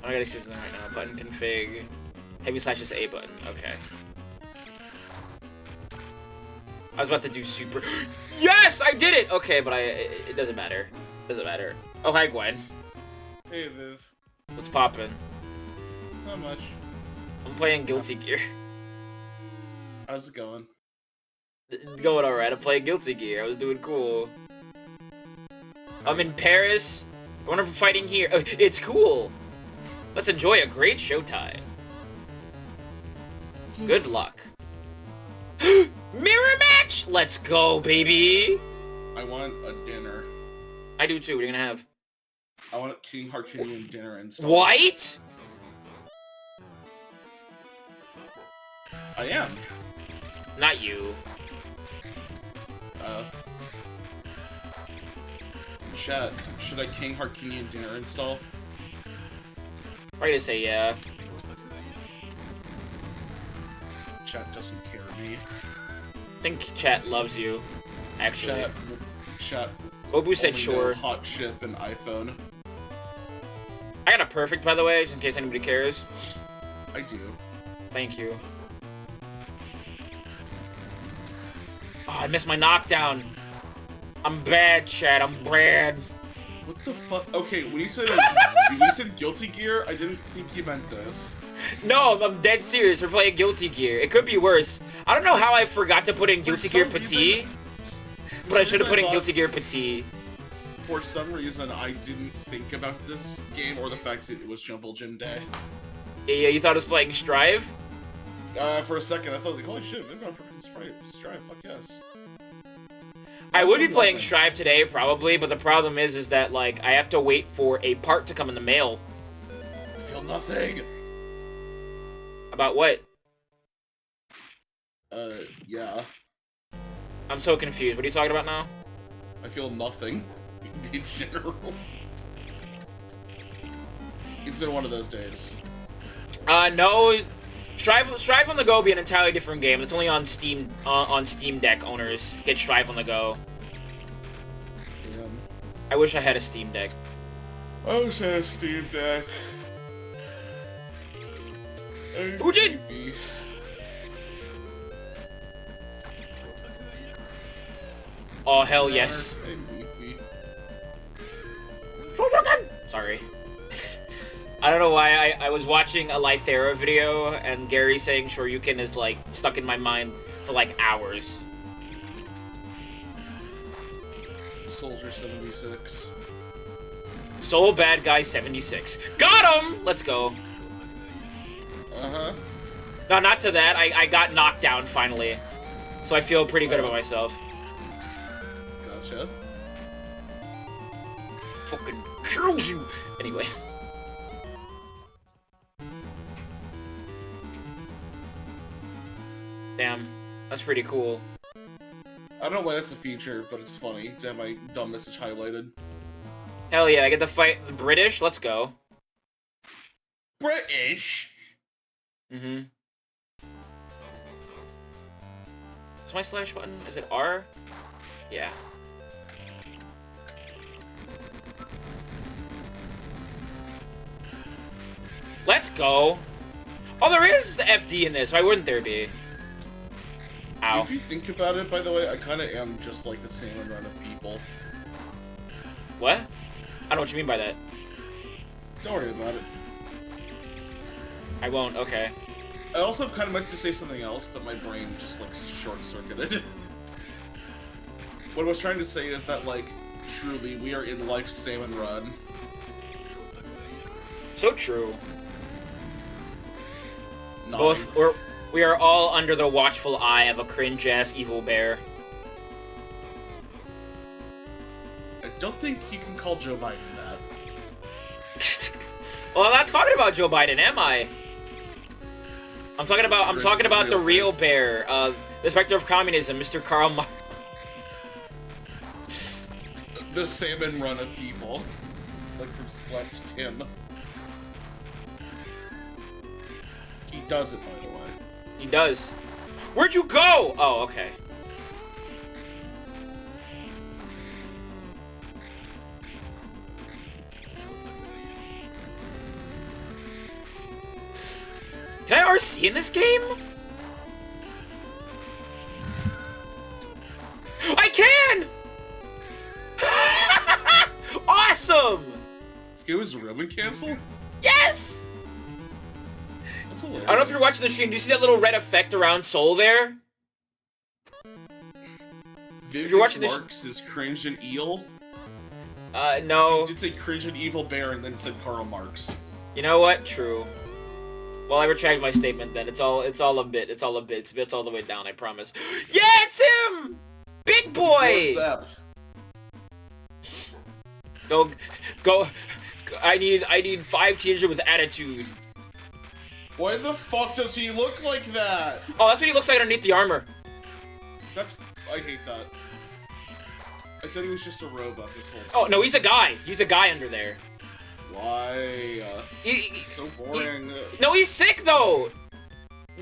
I gotta see something right now. Button config. Heavy slash is A button. Okay. I was about to do super. Yes, I did it. Okay, but it doesn't matter. Doesn't matter. Oh, hi, Gwen. Hey, Viv. What's poppin'? Not much. I'm playing Guilty Gear. How's it going? Going alright. I'm playing Guilty Gear. I was doing cool. I'm in Paris. I wonder if I'm fighting here. Oh, it's cool. Let's enjoy a great showtime. Good luck. Mirror match! Let's go, baby! I want a dinner. I do too. What are you gonna have? I want a King Hartunian dinner installed. What? I am. Not you. Chat, should I King Hartunian dinner install? Right to say yeah. Chat doesn't care me. I think chat loves you, actually. Chat. Obu said only sure. know hot chip and iPhone. I got a perfect, by the way, just in case anybody cares. I do. Thank you. Oh, I missed my knockdown. I'm bad, chat. I'm bad. What the fuck? Okay, when you said Guilty Gear, I didn't think you meant this. No, I'm dead serious. We're playing Guilty Gear. It could be worse. I don't know how I forgot to put in Guilty Gear Petit, but I should have put in Guilty Gear Petit. For some reason, I didn't think about this game or the fact that it was Jumble Gym Day. Yeah, you thought I was playing Strive? For a second, I thought, like, holy shit, they've got freaking Strive, fuck yes. I would be playing Strive today, probably, but the problem is that, like, I have to wait for a part to come in the mail. I feel nothing. About what? Yeah. I'm so confused. What are you talking about now? I feel nothing, in general. It's been one of those days. No. Strive on the Go will be an entirely different game. It's only on Steam Deck owners get Strive on the Go. Damn. I wish I had a Steam Deck. I wish I had a Steam Deck. Fujin! Oh, hell yes. Sorry. I don't know why I was watching a Lythera video and Gary saying Shoryuken is like stuck in my mind for like hours. Soldier 76. Soul Bad Guy 76. Got him! Let's go. Uh-huh. No, not to that. I got knocked down finally. So I feel pretty good about myself. Gotcha. Fucking kills you! Anyway. Damn. That's pretty cool. I don't know why that's a feature, but it's funny to have my dumb message highlighted. Hell yeah, I get to fight the British. Let's go. British. Mm-hmm. Is my slash button? Is it R? Yeah. Let's go. Oh, there is FD in this. Why wouldn't there be? Ow. If you think about it, by the way, I kind of am just like the same amount of people. What? I don't know what you mean by that. Don't worry about it. I won't. Okay. I also kind of meant to say something else, but my brain just like short-circuited. What I was trying to say is that, like, truly, we are in life's salmon run. So true. Nodding. We are all under the watchful eye of a cringe-ass evil bear. I don't think you can call Joe Biden that. Well, I'm not talking about Joe Biden, am I? I'm talking about the real bear, the specter of communism, Mr. Karl Marx. The salmon run of people. Like from Splat to Tim. He does it, by the way. He does. Where'd you go? Oh, okay. Can I RC in this game? I can! Awesome! This game was Roman cancel? Yes! That's hilarious. I don't know if you're watching the stream. Do you see that little red effect around Soul there? Viv If you're watching this- Marks is cringe and eel. No. You did say cringe and evil bear and then said Karl Marx. You know what? True. Well, I retract my statement then. It's all a bit. It's all a bit. It's all the way down, I promise. Yeah, it's him! Big boy! What's up? Go. I need 5 teenagers with attitude. Why the fuck does he look like that? Oh, that's what he looks like underneath the armor. I hate that. I thought he was just a robot this whole time. Oh, no, he's a guy. He's a guy under there. Why? So boring. No, he's sick, though!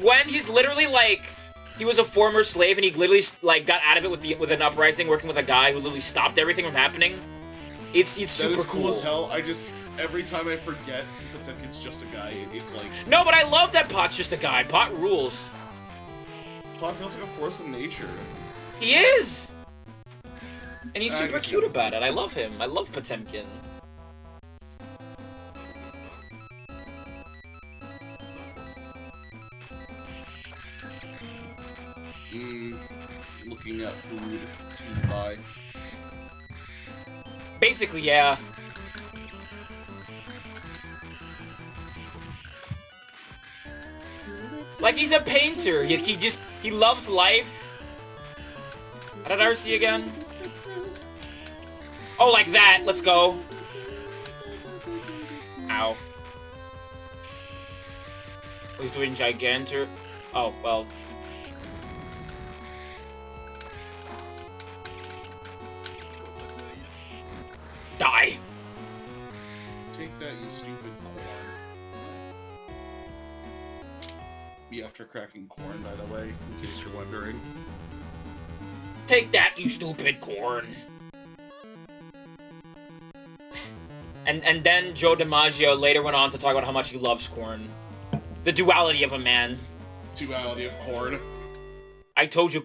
When he's literally, like... He was a former slave, and he literally, like, got out of it with an uprising working with a guy who literally stopped everything from happening. It's super That is cool cool. as hell. Every time I forget, it's like it's just a guy. It's like... No, but I love that Pot's just a guy. Pot rules. Pot feels like a force of nature. He is! And he's I super guess cute so. about it. I love him. I love Potemkin. Looking at food to buy. Basically, yeah. Like, he's a painter. He loves life. How did RC again? Oh, like that. Let's go. Ow. He's doing Gigantor. Oh, well. Die. Take that, you stupid corn. Me after cracking corn, by the way, in case you're wondering. Take that, you stupid corn. And then Joe DiMaggio later went on to talk about how much he loves corn. The duality of a man. Duality of corn. I told you,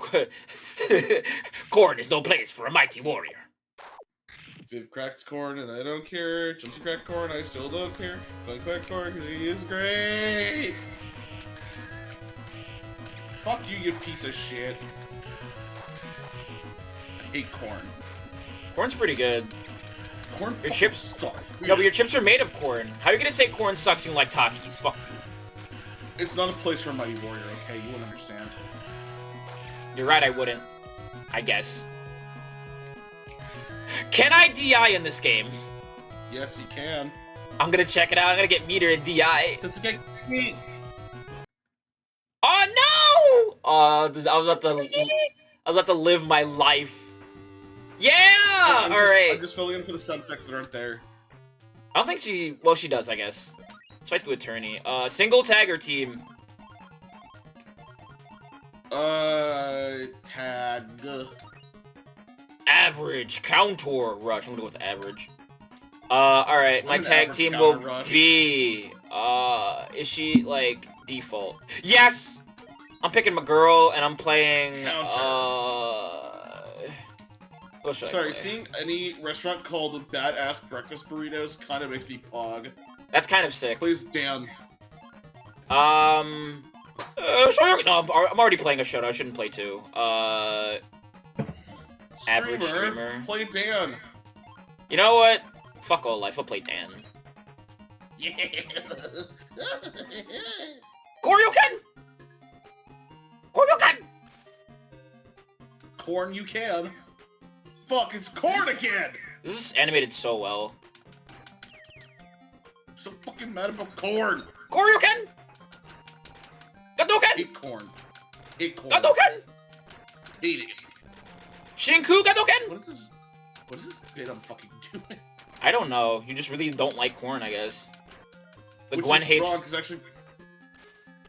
corn is no place for a mighty warrior. Viv cracked corn and I don't care. Jumpy cracked corn, I still don't care. Don't crack corn because he is great. Fuck you, you piece of shit. I hate corn. Corn's pretty good. Corn Your fucking chips- suck. No, but your chips are made of corn. How are you gonna say corn sucks and you like Takis? Fuck you. It's not a place for a mighty warrior, okay? You won't understand. You're right, I wouldn't. I guess. Can I DI in this game? Yes, you can. I'm gonna check it out. I'm gonna get meter and DI. That's okay. Me. Oh no! I was about to live my life. Yeah! Ah! Alright. I'm just filling in for the sound effects that aren't there. I don't think she... Well, she does, I guess. Let's fight the attorney. Single tag or team? Tag. Average. Counter rush. I'm gonna go with average. Alright. My an tag average team counter will rush. be... is she, like, default? Yes! I'm picking my girl, and I'm playing... What should I Sorry, play? seeing any restaurant called Badass Breakfast Burritos kind of makes me pog. That's kind of sick. Please, damn. No, I'm already playing a Shoto. I shouldn't play two. Average streamer. Play Dan. You know what? Fuck all life. I'll play Dan. Yeah. Koryuken! Koryuken! Corn, you can. Fuck, it's corn again! This is animated so well. I'm so fucking mad about corn. Koryuken! Gadoken! Hate corn. Hate corn. Gadoken! Hate it. Shinku Gadoken! What is this bit I'm fucking doing? I don't know. You just really don't like corn, I guess. The Which Gwen is hates... wrong, 'cause actually...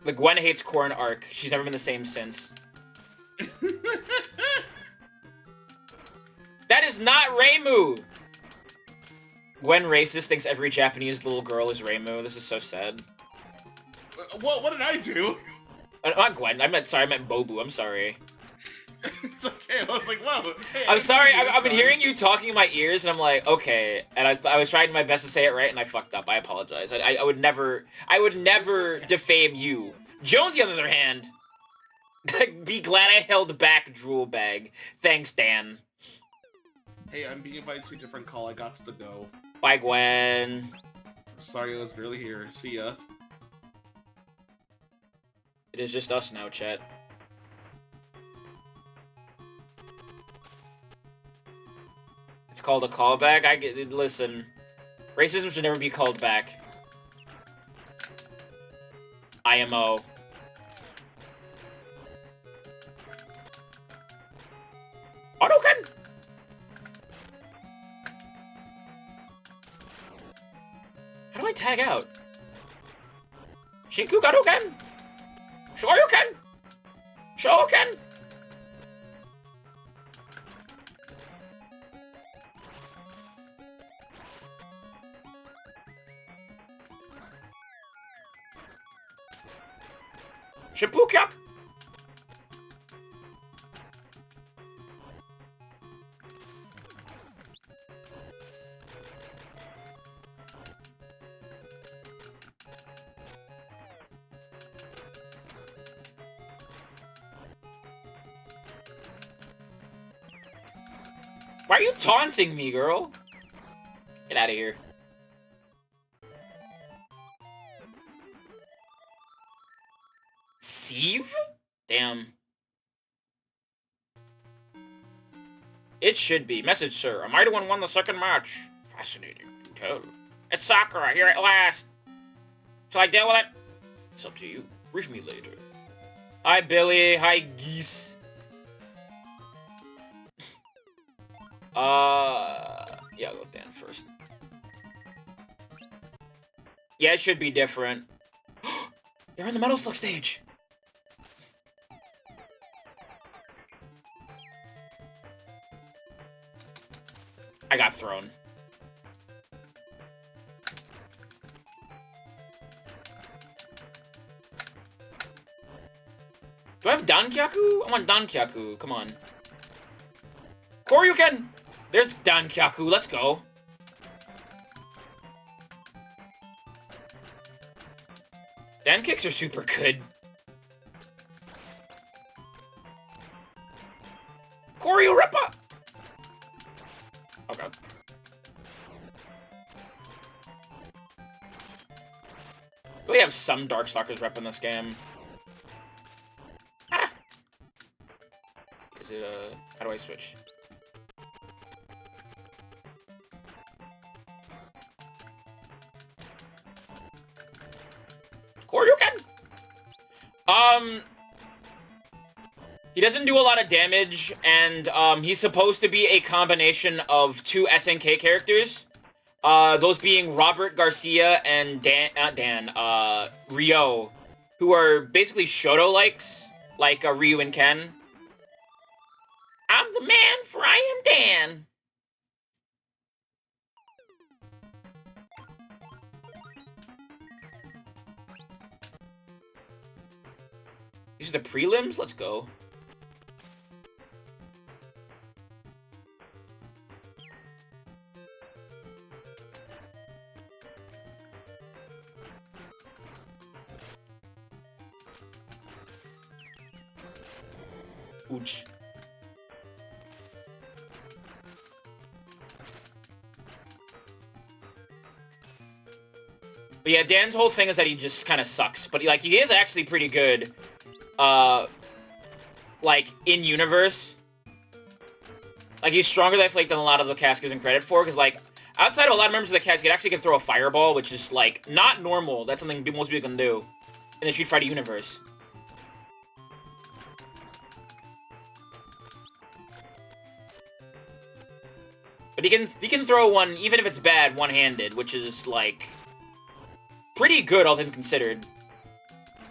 The Gwen hates corn arc. She's never been the same since. That is not Reimu! Gwen racist thinks every Japanese little girl is Reimu. This is so sad. What did I do? Not Gwen. I meant Bobu. I'm sorry. It's okay. I was like, wow. Hey, I'm sorry. I've been hearing you talking in my ears, and I'm like, okay. And I was trying my best to say it right, and I fucked up. I apologize. I would never defame you. Jonesy, on the other hand, be glad I held back drool bag. Thanks, Dan. Hey, I'm being invited to a different call. I got to go. Bye, Gwen. Sorry, I was barely here. See ya. It is just us now, chat. It's called a callback? I get it. Listen. Racism should never be called back. IMO. Hadouken! How do I tag out? Shinku Hadouken! Shoryuken! Shoryuken! Shippukyak! Why are you taunting me, girl? Get out of here. Sieve? Damn. It should be. Message, sir. A mighty one won the second match. Fascinating. Do tell. It's Sakura, here at last. Shall I deal with it? It's up to you. Reach me later. Hi, Billy. Hi, Geese. Yeah, I'll go with Dan first. Yeah, it should be different. You're in the Metal Slug stage! I got thrown. Do I have Dankyaku? I want Dankyaku. Come on. Koryuken! There's Dankyaku. Let's go. Dan kicks are super good. Koryu Rippa! Okay. Do we have some Darkstalkers rep in this game? Ah! Is it, how do I switch? Koryuken! He doesn't do a lot of damage, and he's supposed to be a combination of two SNK characters. Those being Robert Garcia and Ryo, who are basically Shoto-likes, like Ryu and Ken. I'm the man, for I am Dan. These are the prelims? Let's go. Ooch. But yeah, Dan's whole thing is that he just kind of sucks. But like, he is actually pretty good. Like, in-universe. Like, he's stronger, I feel like, than a lot of the cast gives him credit for. Because, like, outside of a lot of members of the cast, he actually can throw a fireball, which is, like, not normal. That's something most people can do in the Street Fighter universe. But he can throw one, even if it's bad, one-handed, which is, like, pretty good, all things considered.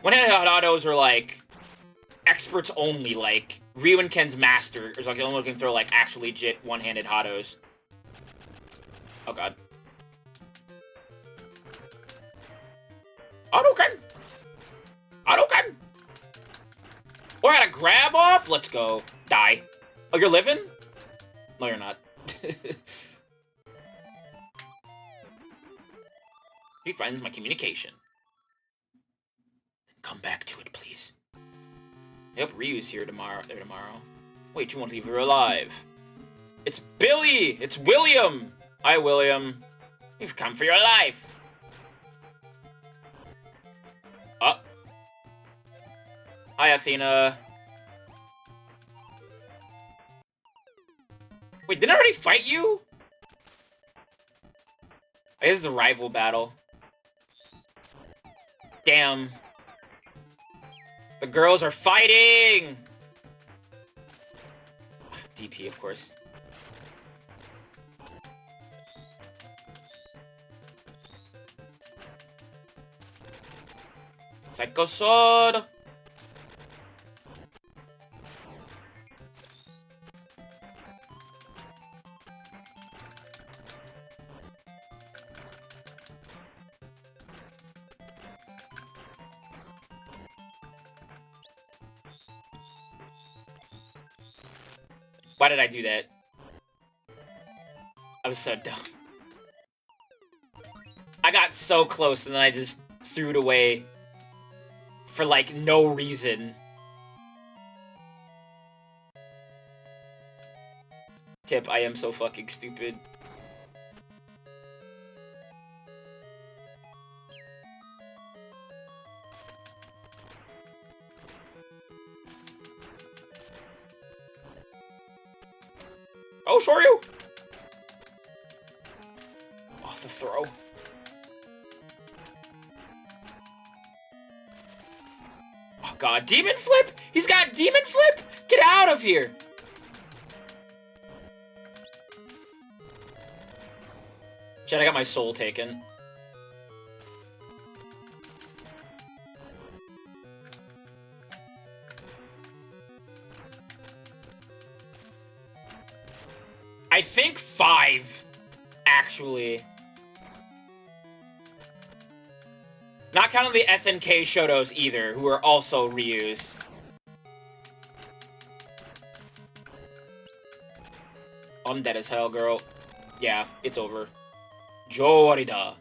One-handed autos are, like, experts only, like, Ryu and Ken's master is, like, the only one who can throw, like, actual legit one-handed autos. Oh, God. Auto-Ken! Auto-Ken! Oh, I got a grab off? Let's go. Die. Oh, you're living? No, you're not. He finds my communication. Come back to it, please. I hope Ryu's here tomorrow. Wait, you won't leave her alive. It's Billy! It's William! Hi, William. We've come for your life. Oh. Hi, Athena. Wait, didn't I already fight you? I guess it's a rival battle. Damn. The girls are fighting! DP, of course. Psycho Sword! Why did I do that? I was so dumb. I got so close and then I just threw it away for, like, no reason. Tip, I am so fucking stupid. Oh, Shoryu! Oh, the throw. Oh, God. Demon Flip? He's got Demon Flip? Get out of here! Shit, I got my soul taken. I think 5, actually. Not counting the SNK Shotos either, who are also Ryu's. I'm dead as hell, girl. Yeah, it's over. Jorida.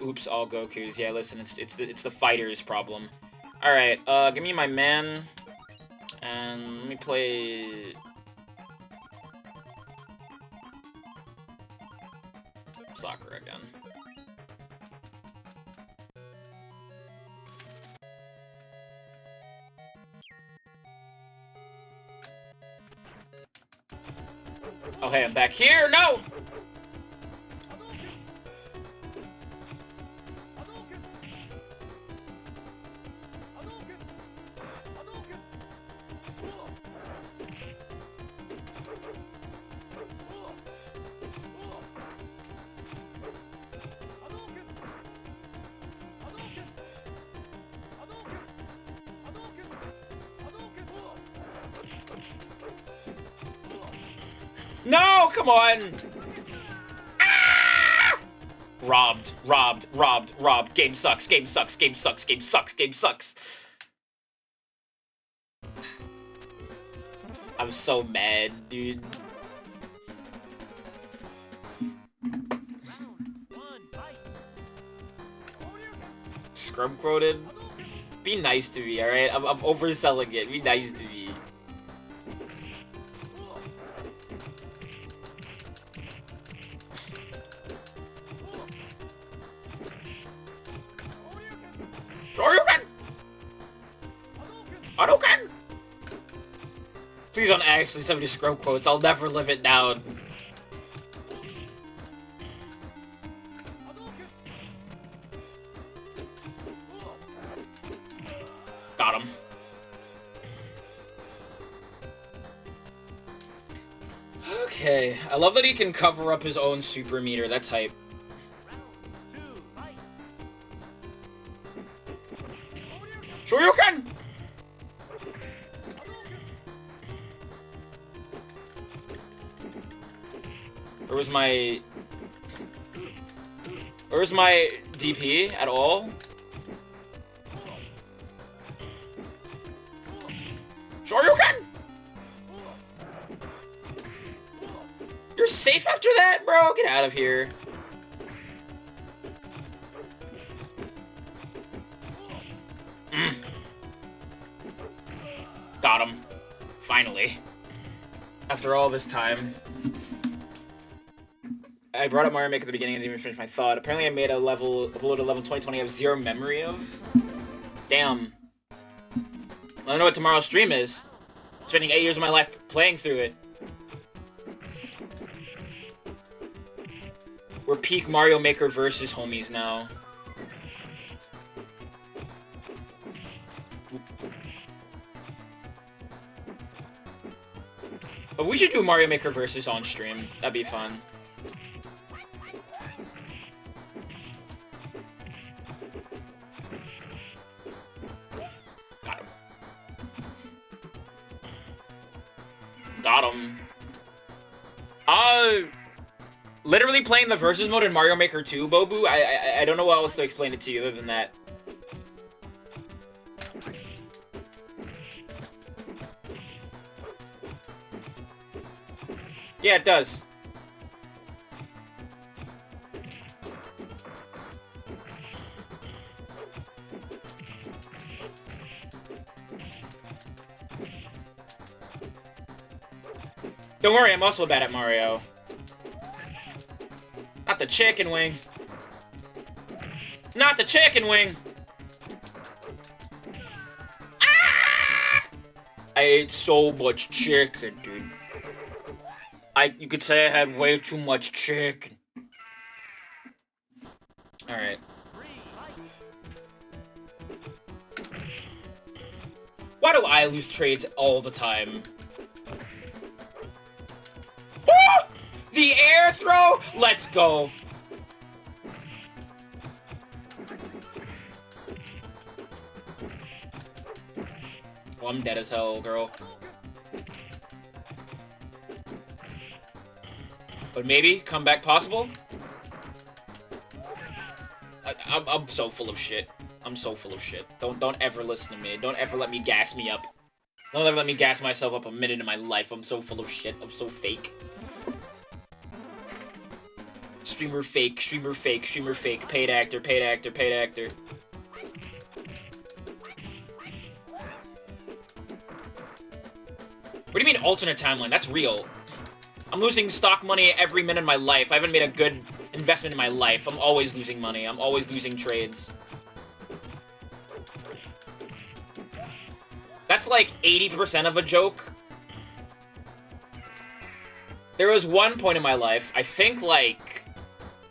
Oops, all Gokus. Yeah, listen, it's the fighter's problem. All right, give me my man, and let me play Sakura again. Oh, hey, I'm back here. No. come on! Ah! Robbed. Game sucks. I'm so mad, dude. Scrub quoted? Be nice to me, alright? I'm overselling it. Be nice to me. Hadouken! Please don't actually send me scrub quotes. I'll never live it down. Got him. Okay. I love that he can cover up his own super meter. That's hype. Shoryuken! Where's my DP at all? Shoryuken! You're safe after that, bro? Get out of here. Got him. Finally. After all this time. I brought up Mario Maker at the beginning and didn't even finish my thought. Apparently I made a level, uploaded a level in 2020 I have zero memory of. Damn. I don't know what tomorrow's stream is. Spending 8 years of my life playing through it. We're peak Mario Maker versus homies now. But we should do Mario Maker versus on stream. That'd be fun. Got him. Literally playing the versus mode in Mario Maker 2, Bobu. I don't know how else to explain it to you other than that. Yeah, it does. Don't worry, I'm also bad at Mario. Not the chicken wing. Not the chicken wing! Ah! I ate so much chicken, dude. You could say I had way too much chicken. Alright. Why do I lose trades all the time? Ah! The air throw? Let's go. Well, I'm dead as hell, girl. But maybe comeback possible? I'm so full of shit. I'm so full of shit. Don't ever listen to me. Don't ever let me gas me up. Don't ever let me gas myself up a minute in my life. I'm so full of shit. I'm so fake. Streamer fake, streamer fake, streamer fake. Paid actor, paid actor, paid actor. What do you mean alternate timeline? That's real. I'm losing stock money every minute of my life. I haven't made a good investment in my life. I'm always losing money. I'm always losing trades. That's like 80% of a joke. There was one point in my life, I think like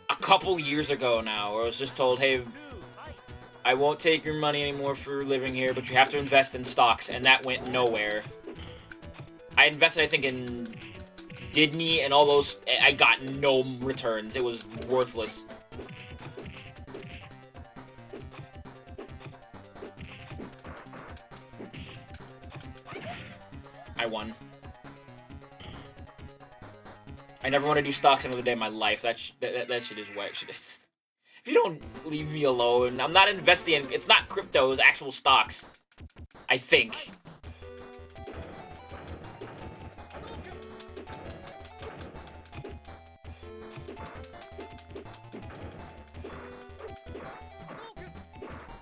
a couple years ago now, where I was just told, hey, I won't take your money anymore for living here, but you have to invest in stocks, and that went nowhere. I invested, I think, in Disney and all those. I got no returns. It was worthless. I won. I never want to do stocks another day in my life. That shit is wet. Shit is... If you don't leave me alone, I'm not investing in... It's not crypto, it's actual stocks. I think.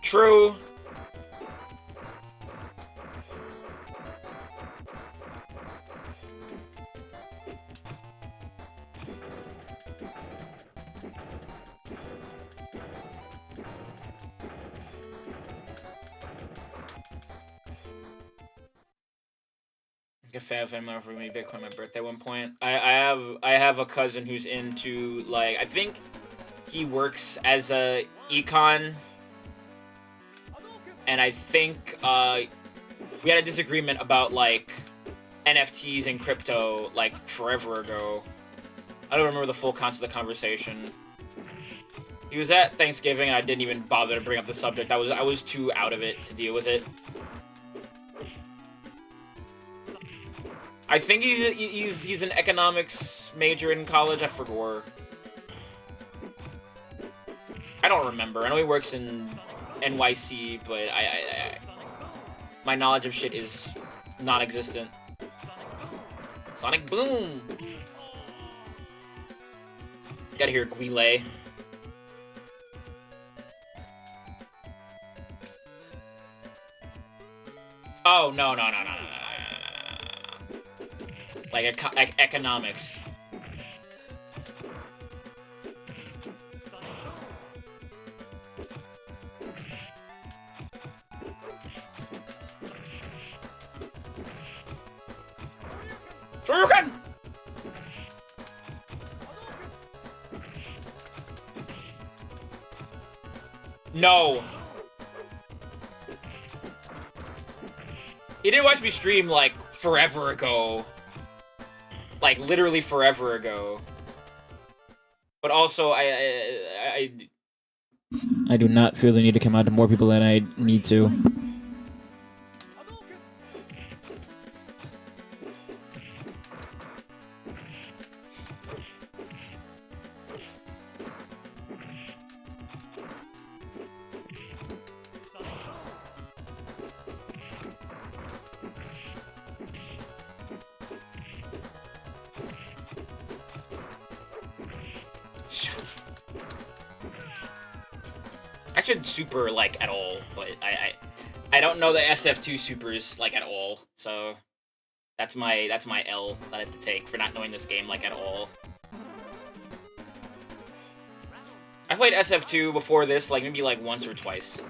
True. A family member for me Bitcoin my birthday at one point. I have a cousin who's into, like, I think he works as a econ, and I think we had a disagreement about like NFTs and crypto like forever ago. I don't remember the full concept of the conversation. He was at Thanksgiving and I didn't even bother to bring up the subject. I was too out of it to deal with it. I think he's an economics major in college. I forgot. I don't remember. I know he works in NYC, but my knowledge of shit is non-existent. Sonic Boom. Gotta hear Guile. Oh no. Like economics. Shoryuken! No. He didn't watch me stream like forever ago. Like, literally forever ago. But also, I do not feel the need to come out to more people than I need to. I should super, like, at all, but I don't know the SF2 supers, like, at all, so that's my L that I have to take for not knowing this game, like, at all. I played SF2 before this, like, maybe, like, once or twice.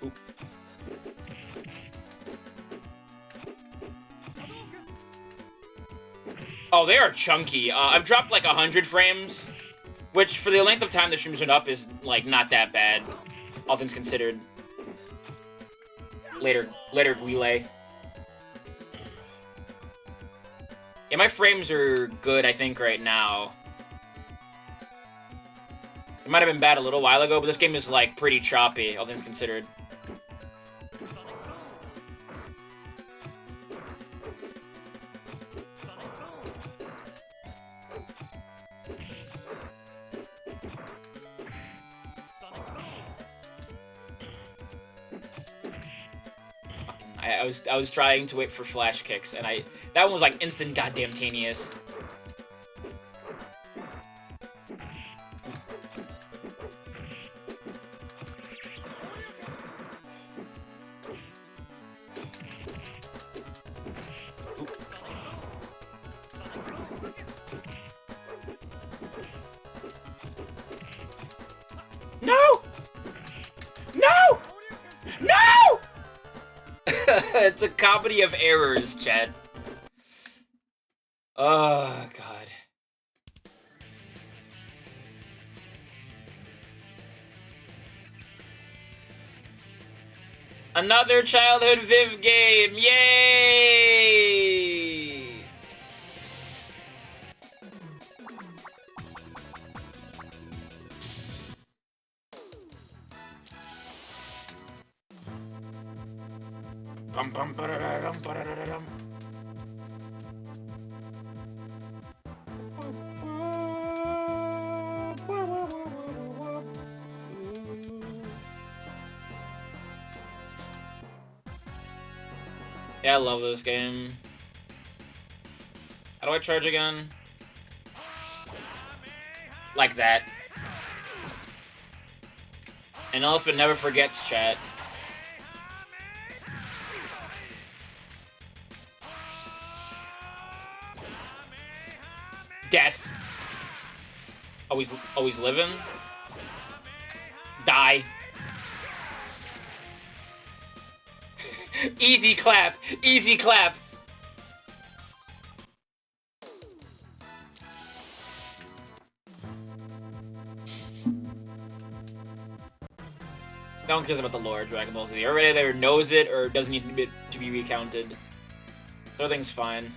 Oop. Oh, they are chunky. I've dropped like 100 frames, which for the length of time the stream's been up is like not that bad, all things considered. Later Guile. Yeah, my frames are good, I think, right now. It might have been bad a little while ago, but this game is like pretty choppy, all things considered. I was trying to wait for flash kicks, and that one was like instant goddamn taneous. No! No! No! It's a comedy of errors, Chad. Oh, God. Another childhood Viv game! Yay! Bum, bum, ba-da-da-dum, ba-da-da-dum. Yeah, I love this game. How do I charge again? Like that. An elephant never forgets, chat. Death. Always living. Die. Easy clap. Easy clap. No one cares about the lore of Dragon Ball Z. Everybody either knows it or doesn't need to be recounted. Everything's fine.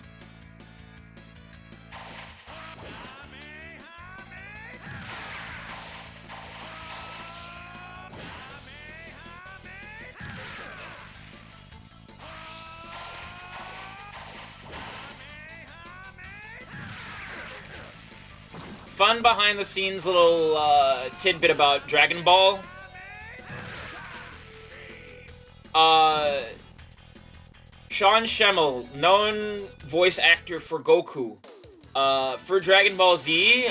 Fun behind-the-scenes little tidbit about Dragon Ball. Sean Schemmel, known voice actor for Goku, for Dragon Ball Z,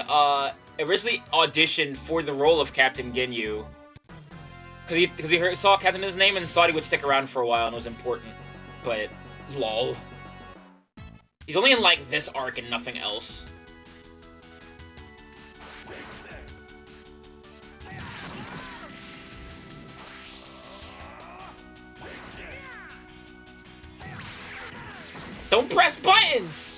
originally auditioned for the role of Captain Ginyu. Because he saw Captain in his name and thought he would stick around for a while and was important. But, lol. He's only in, like, this arc and nothing else. Don't press buttons!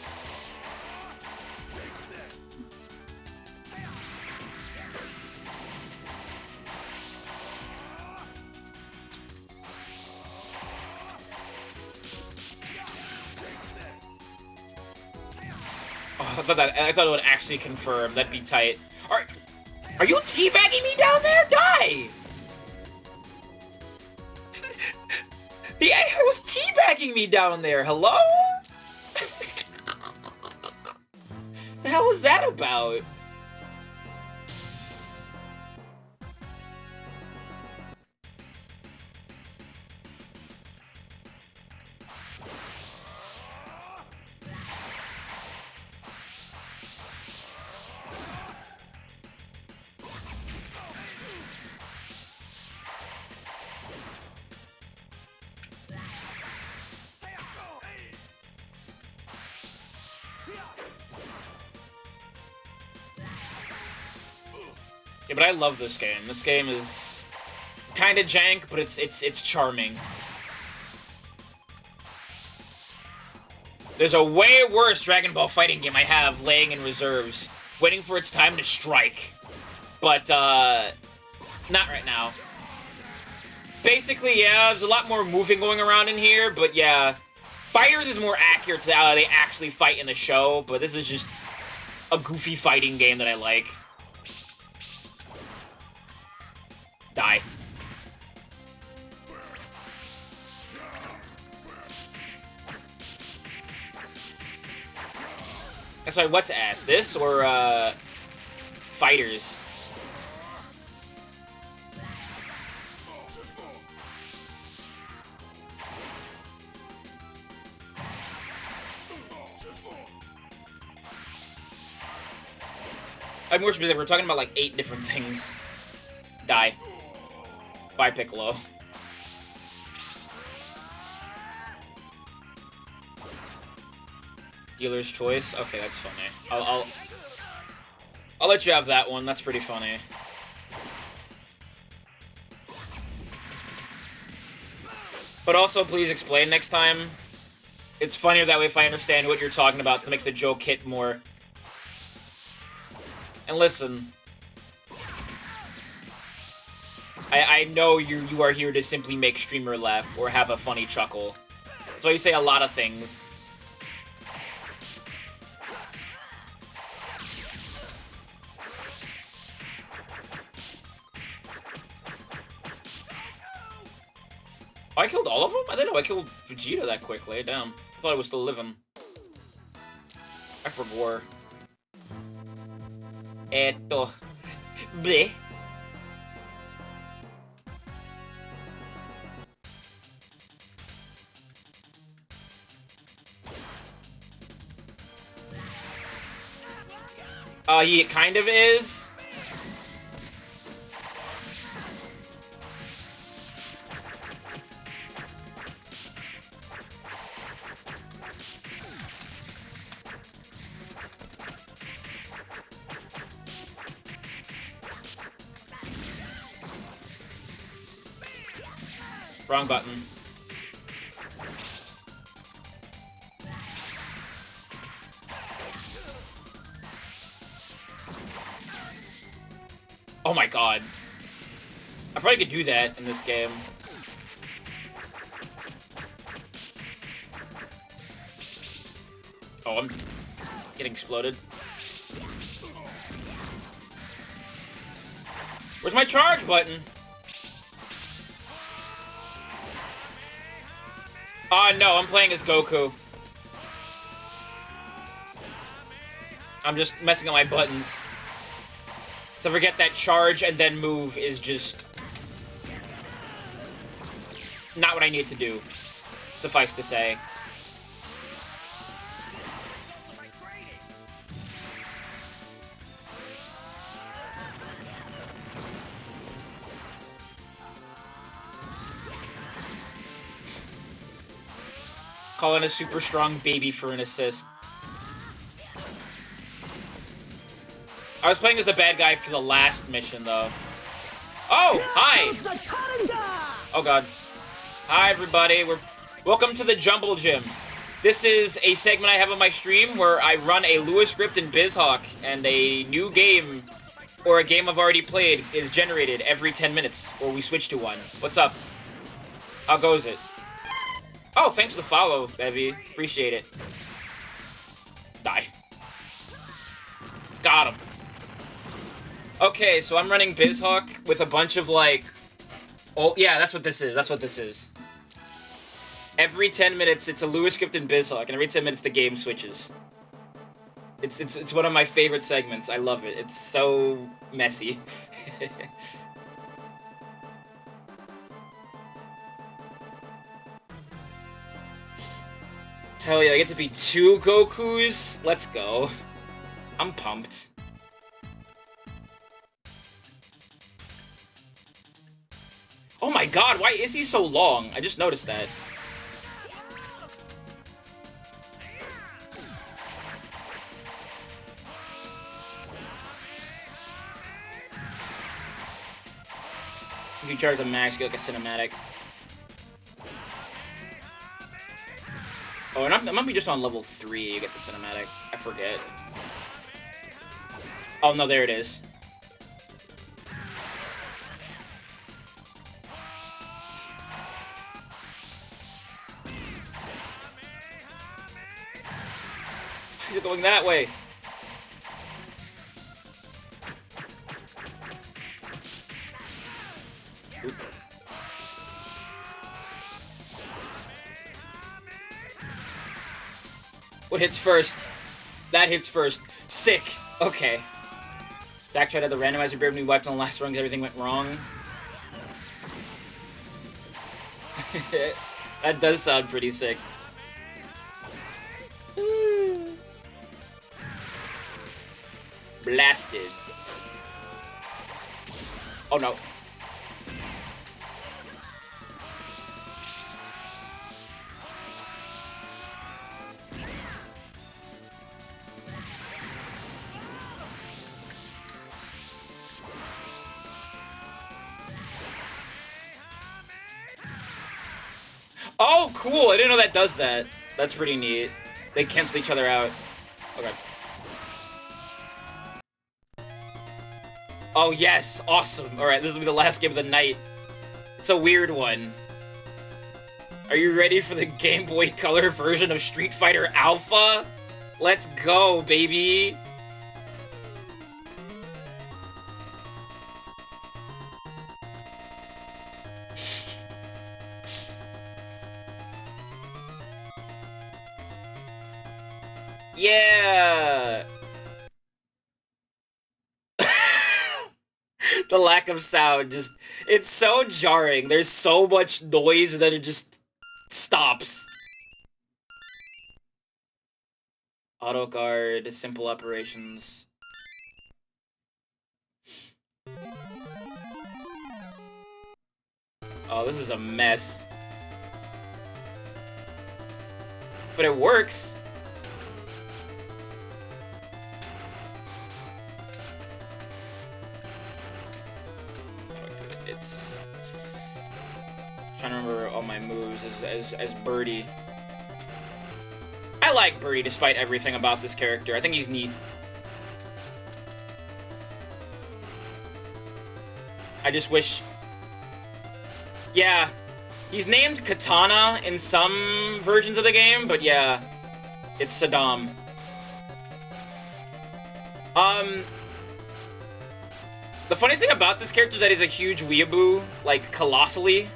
Oh, I thought it would actually confirm. That'd be tight. Are you teabagging me down there? Die! The AI was teabagging me down there. Hello? The hell was that about? Yeah, but I love this game. This game is kind of jank, but it's charming. There's a way worse Dragon Ball fighting game I have laying in reserves, waiting for its time to strike. But, not right now. Basically, yeah, there's a lot more moving going around in here, but yeah. Fighters is more accurate to how they actually fight in the show, but this is just a goofy fighting game that I like. Die. Sorry, what's ass? This or, Fighters? I'm more specific, we're talking about like 8 different things. Die. Bye, Piccolo. Dealer's choice? Okay, that's funny. I'll let you have that one. That's pretty funny. But also, please explain next time. It's funnier that way if I understand what you're talking about, so it makes the joke hit more. And listen, I know you are here to simply make streamer laugh or have a funny chuckle. That's why you say a lot of things. Oh, I killed all of them? I didn't know I killed Vegeta that quickly. Damn. I thought I was still living. I forgot. Eto. Bleh. He kind of is. Wrong button. Oh my god. I probably could do that in this game. Oh, I'm getting exploded. Where's my charge button? Oh no, I'm playing as Goku. I'm just messing up my buttons. So forget that charge and then move is just not what I need to do, suffice to say. Calling a super strong baby for an assist. I was playing as the bad guy for the last mission, though. Oh, hi! Oh, God. Hi, everybody. Welcome to the Jumble Gym. This is a segment I have on my stream where I run a Lewis script in BizHawk, and a new game, or a game I've already played, is generated every 10 minutes, or we switch to one. What's up? How goes it? Oh, thanks for the follow, Bevy. Appreciate it. Die. Got him. Okay, so I'm running BizHawk with a bunch of, like... Oh, yeah, that's what this is. That's what this is. Every 10 minutes, it's a Lewis script in BizHawk, and every 10 minutes, the game switches. It's one of my favorite segments. I love it. It's so messy. Hell yeah, I get to be 2 Gokus? Let's go. I'm pumped. Oh my god, why is he so long? I just noticed that. You can charge the max, get like a cinematic. Oh, and I might be just on level 3 you get the cinematic. I forget. Oh no, there it is. He's going that way. Oop. What hits first? That hits first. Sick. Okay. Dak tried to the randomizer barely new wiped on the last run because everything went wrong. That does sound pretty sick. Blasted. Oh no. Oh, cool! I didn't know that does that. That's pretty neat. They cancel each other out. Okay. Oh, yes! Awesome! Alright, this will be the last game of the night. It's a weird one. Are you ready for the Game Boy Color version of Street Fighter Alpha? Let's go, baby! Yeah! The lack of sound just... It's so jarring. There's so much noise and then it just stops. Auto guard, simple operations. Oh, this is a mess. But it works. It's... I'm trying to remember all my moves as Birdie. I like Birdie despite everything about this character. I think he's neat. I just wish... Yeah. He's named Katana in some versions of the game, but yeah. It's Saddam. The funny thing about this character is that he's a huge weeaboo, like, colossally.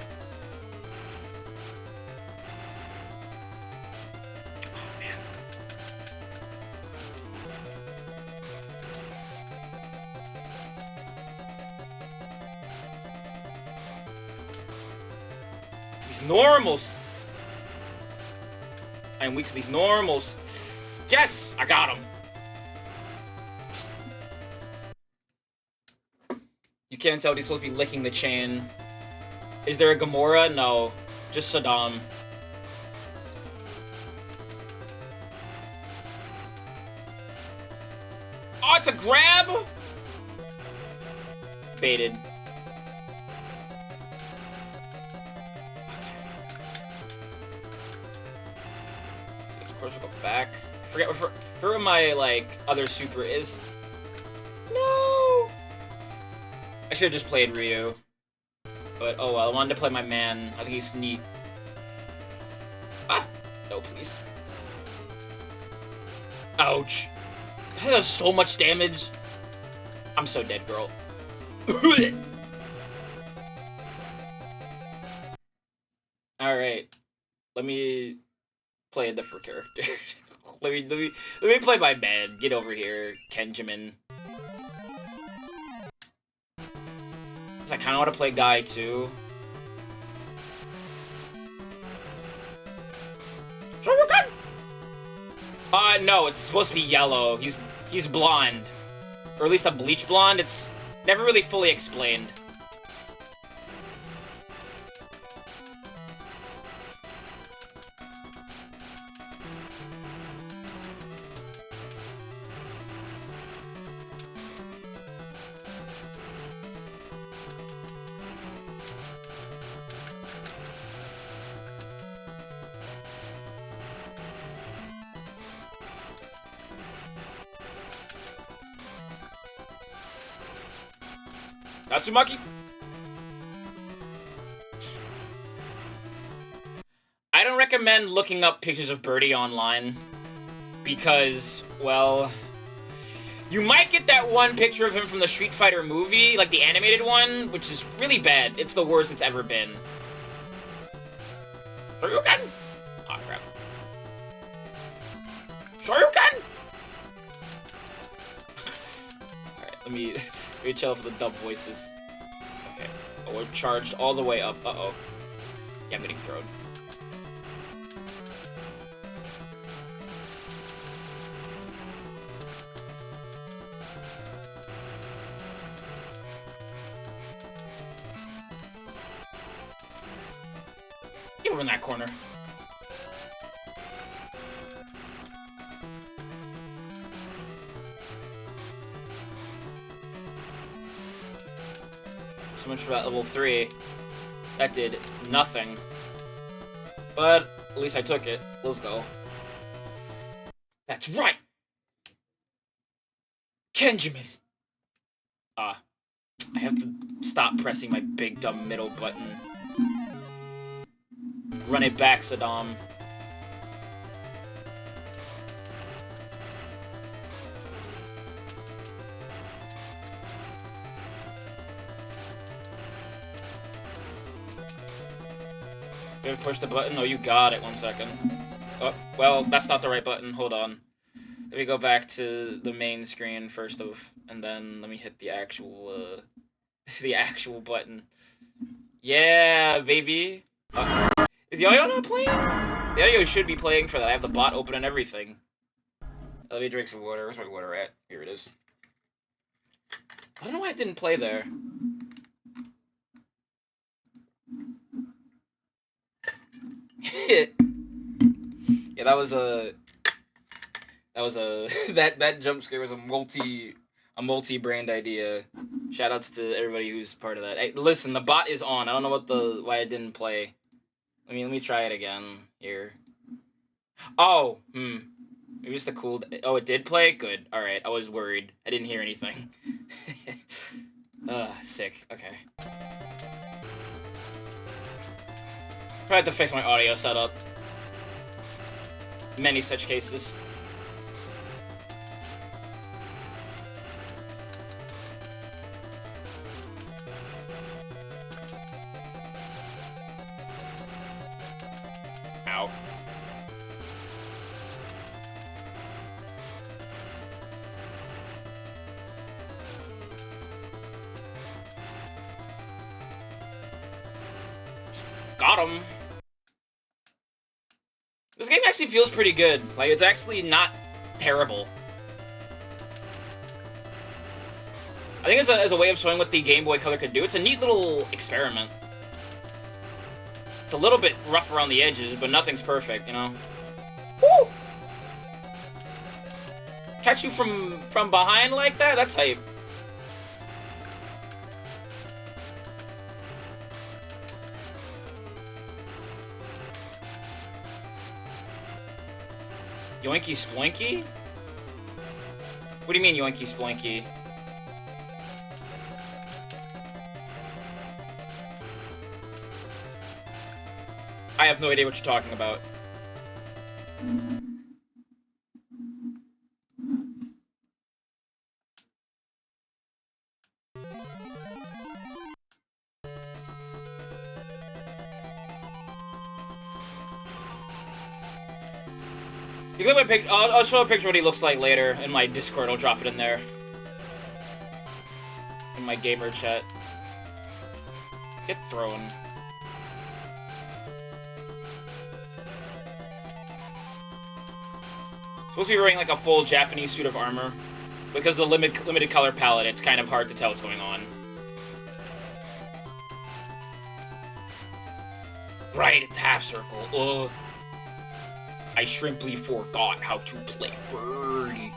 Oh, man. These normals. I am weak to these normals. Yes! I got him! You can't tell, he's supposed to be licking the chain. Is there a Gamora? No. Just Saddam. Oh, it's a grab? Baited. So of course we'll go back. Forget what my, like, other super is. No! I should have just played Ryu. But, oh well, I wanted to play my man. I think he's neat. Ah! No, please. Ouch. That does so much damage. I'm so dead, girl. Alright. Let me play a different character. let me play my man. Get over here, Kenjamin. I kind of want to play Guy, too. Shoryuken! No, it's supposed to be yellow. He's blonde. Or at least a bleach blonde. It's never really fully explained. Natsumaki? I don't recommend looking up pictures of Birdie online. Because, well... You might get that one picture of him from the Street Fighter movie, like the animated one, which is really bad. It's the worst it's ever been. Shoryuken! Aw, crap. Shoryuken! Alright, let me chill for the dub voices. Okay. Oh, we're charged all the way up. Uh-oh. Yeah, I'm getting thrown. Get over in that corner. So much for that level 3. That did nothing. But at least I took it. Let's go. That's right! Kenjamin! I have to stop pressing my big dumb middle button. Run it back, Saddam. Did I push the button? Oh, you got it. 1 second. Oh, well, that's not the right button. Hold on. Let me go back to the main screen first and then let me hit the actual the actual button. Yeah, baby. Is the audio not playing? The audio should be playing for that. I have the bot open and everything. Let me drink some water. Where's my water at? Here it is. I don't know why it didn't play there. Yeah, that was a that jump scare was a multi-brand idea. Shoutouts to everybody who's part of that. Hey, listen, the bot is on. I don't know why it didn't play. Let me try it again here. Oh, maybe it's the cool. Oh, it did play. Good. All right. I was worried. I didn't hear anything. Sick. Okay. Probably have to fix my audio setup. Many such cases. Ow. Got him. This game actually feels pretty good. Like, it's actually not terrible. I think as a way of showing what the Game Boy Color could do, it's a neat little experiment. It's a little bit rough around the edges, but nothing's perfect, you know? Woo! Catch you from behind like that? That's hype. Yoinky Sploinky? What do you mean, Yoinky Sploinky? I have no idea what you're talking about. You can look at my pic. I'll show a picture of what he looks like later in my Discord. I'll drop it in there. In my gamer chat. Get thrown. Supposed to be wearing like a full Japanese suit of armor. Because of the limited color palette, it's kind of hard to tell what's going on. Right, it's half circle. Ugh. I shrimply forgot how to play Birdie.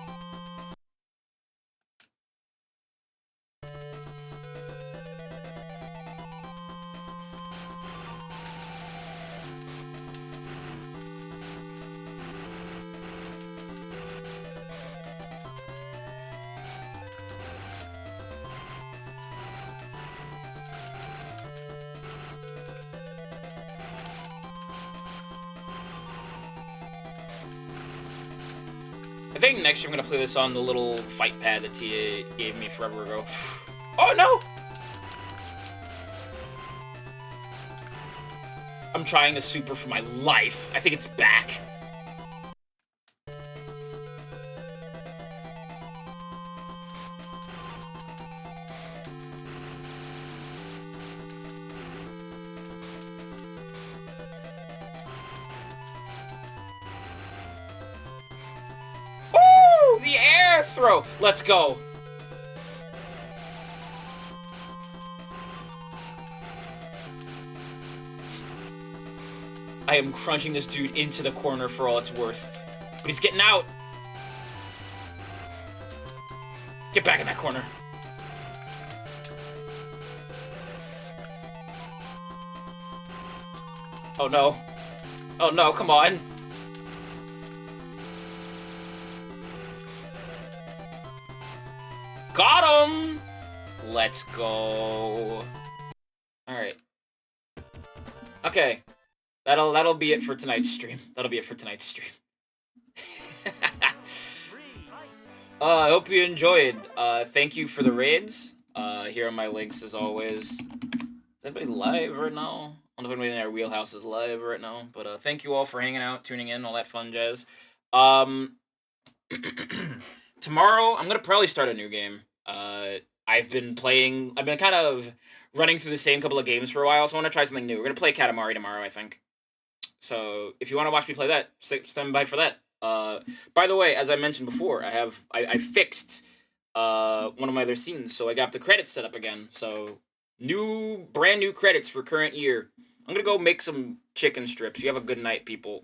I think next year I'm gonna play this on the little fight pad that Tia gave me forever ago. Oh no! I'm trying the super for my life. I think it's back. The air throw! Let's go! I am crunching this dude into the corner for all it's worth. But he's getting out! Get back in that corner. Oh no. Oh no, come on. Got him! Let's go. Alright. Okay. That'll be it for tonight's stream. That'll be it for tonight's stream. I hope you enjoyed. Thank you for the raids. Here are my links as always. Is anybody live right now? I don't know if anybody in our wheelhouse is live right now, but thank you all for hanging out, tuning in, all that fun jazz. Tomorrow, I'm gonna probably start a new game. I've been kind of running through the same couple of games for a while, so I want to try something new. We're gonna play Katamari tomorrow, I think. So if you want to watch me play that, stand by for that. By the way, as I mentioned before, I fixed one of my other scenes, so I got the credits set up again. So brand new credits for current year. I'm gonna go make some chicken strips. You have a good night, people.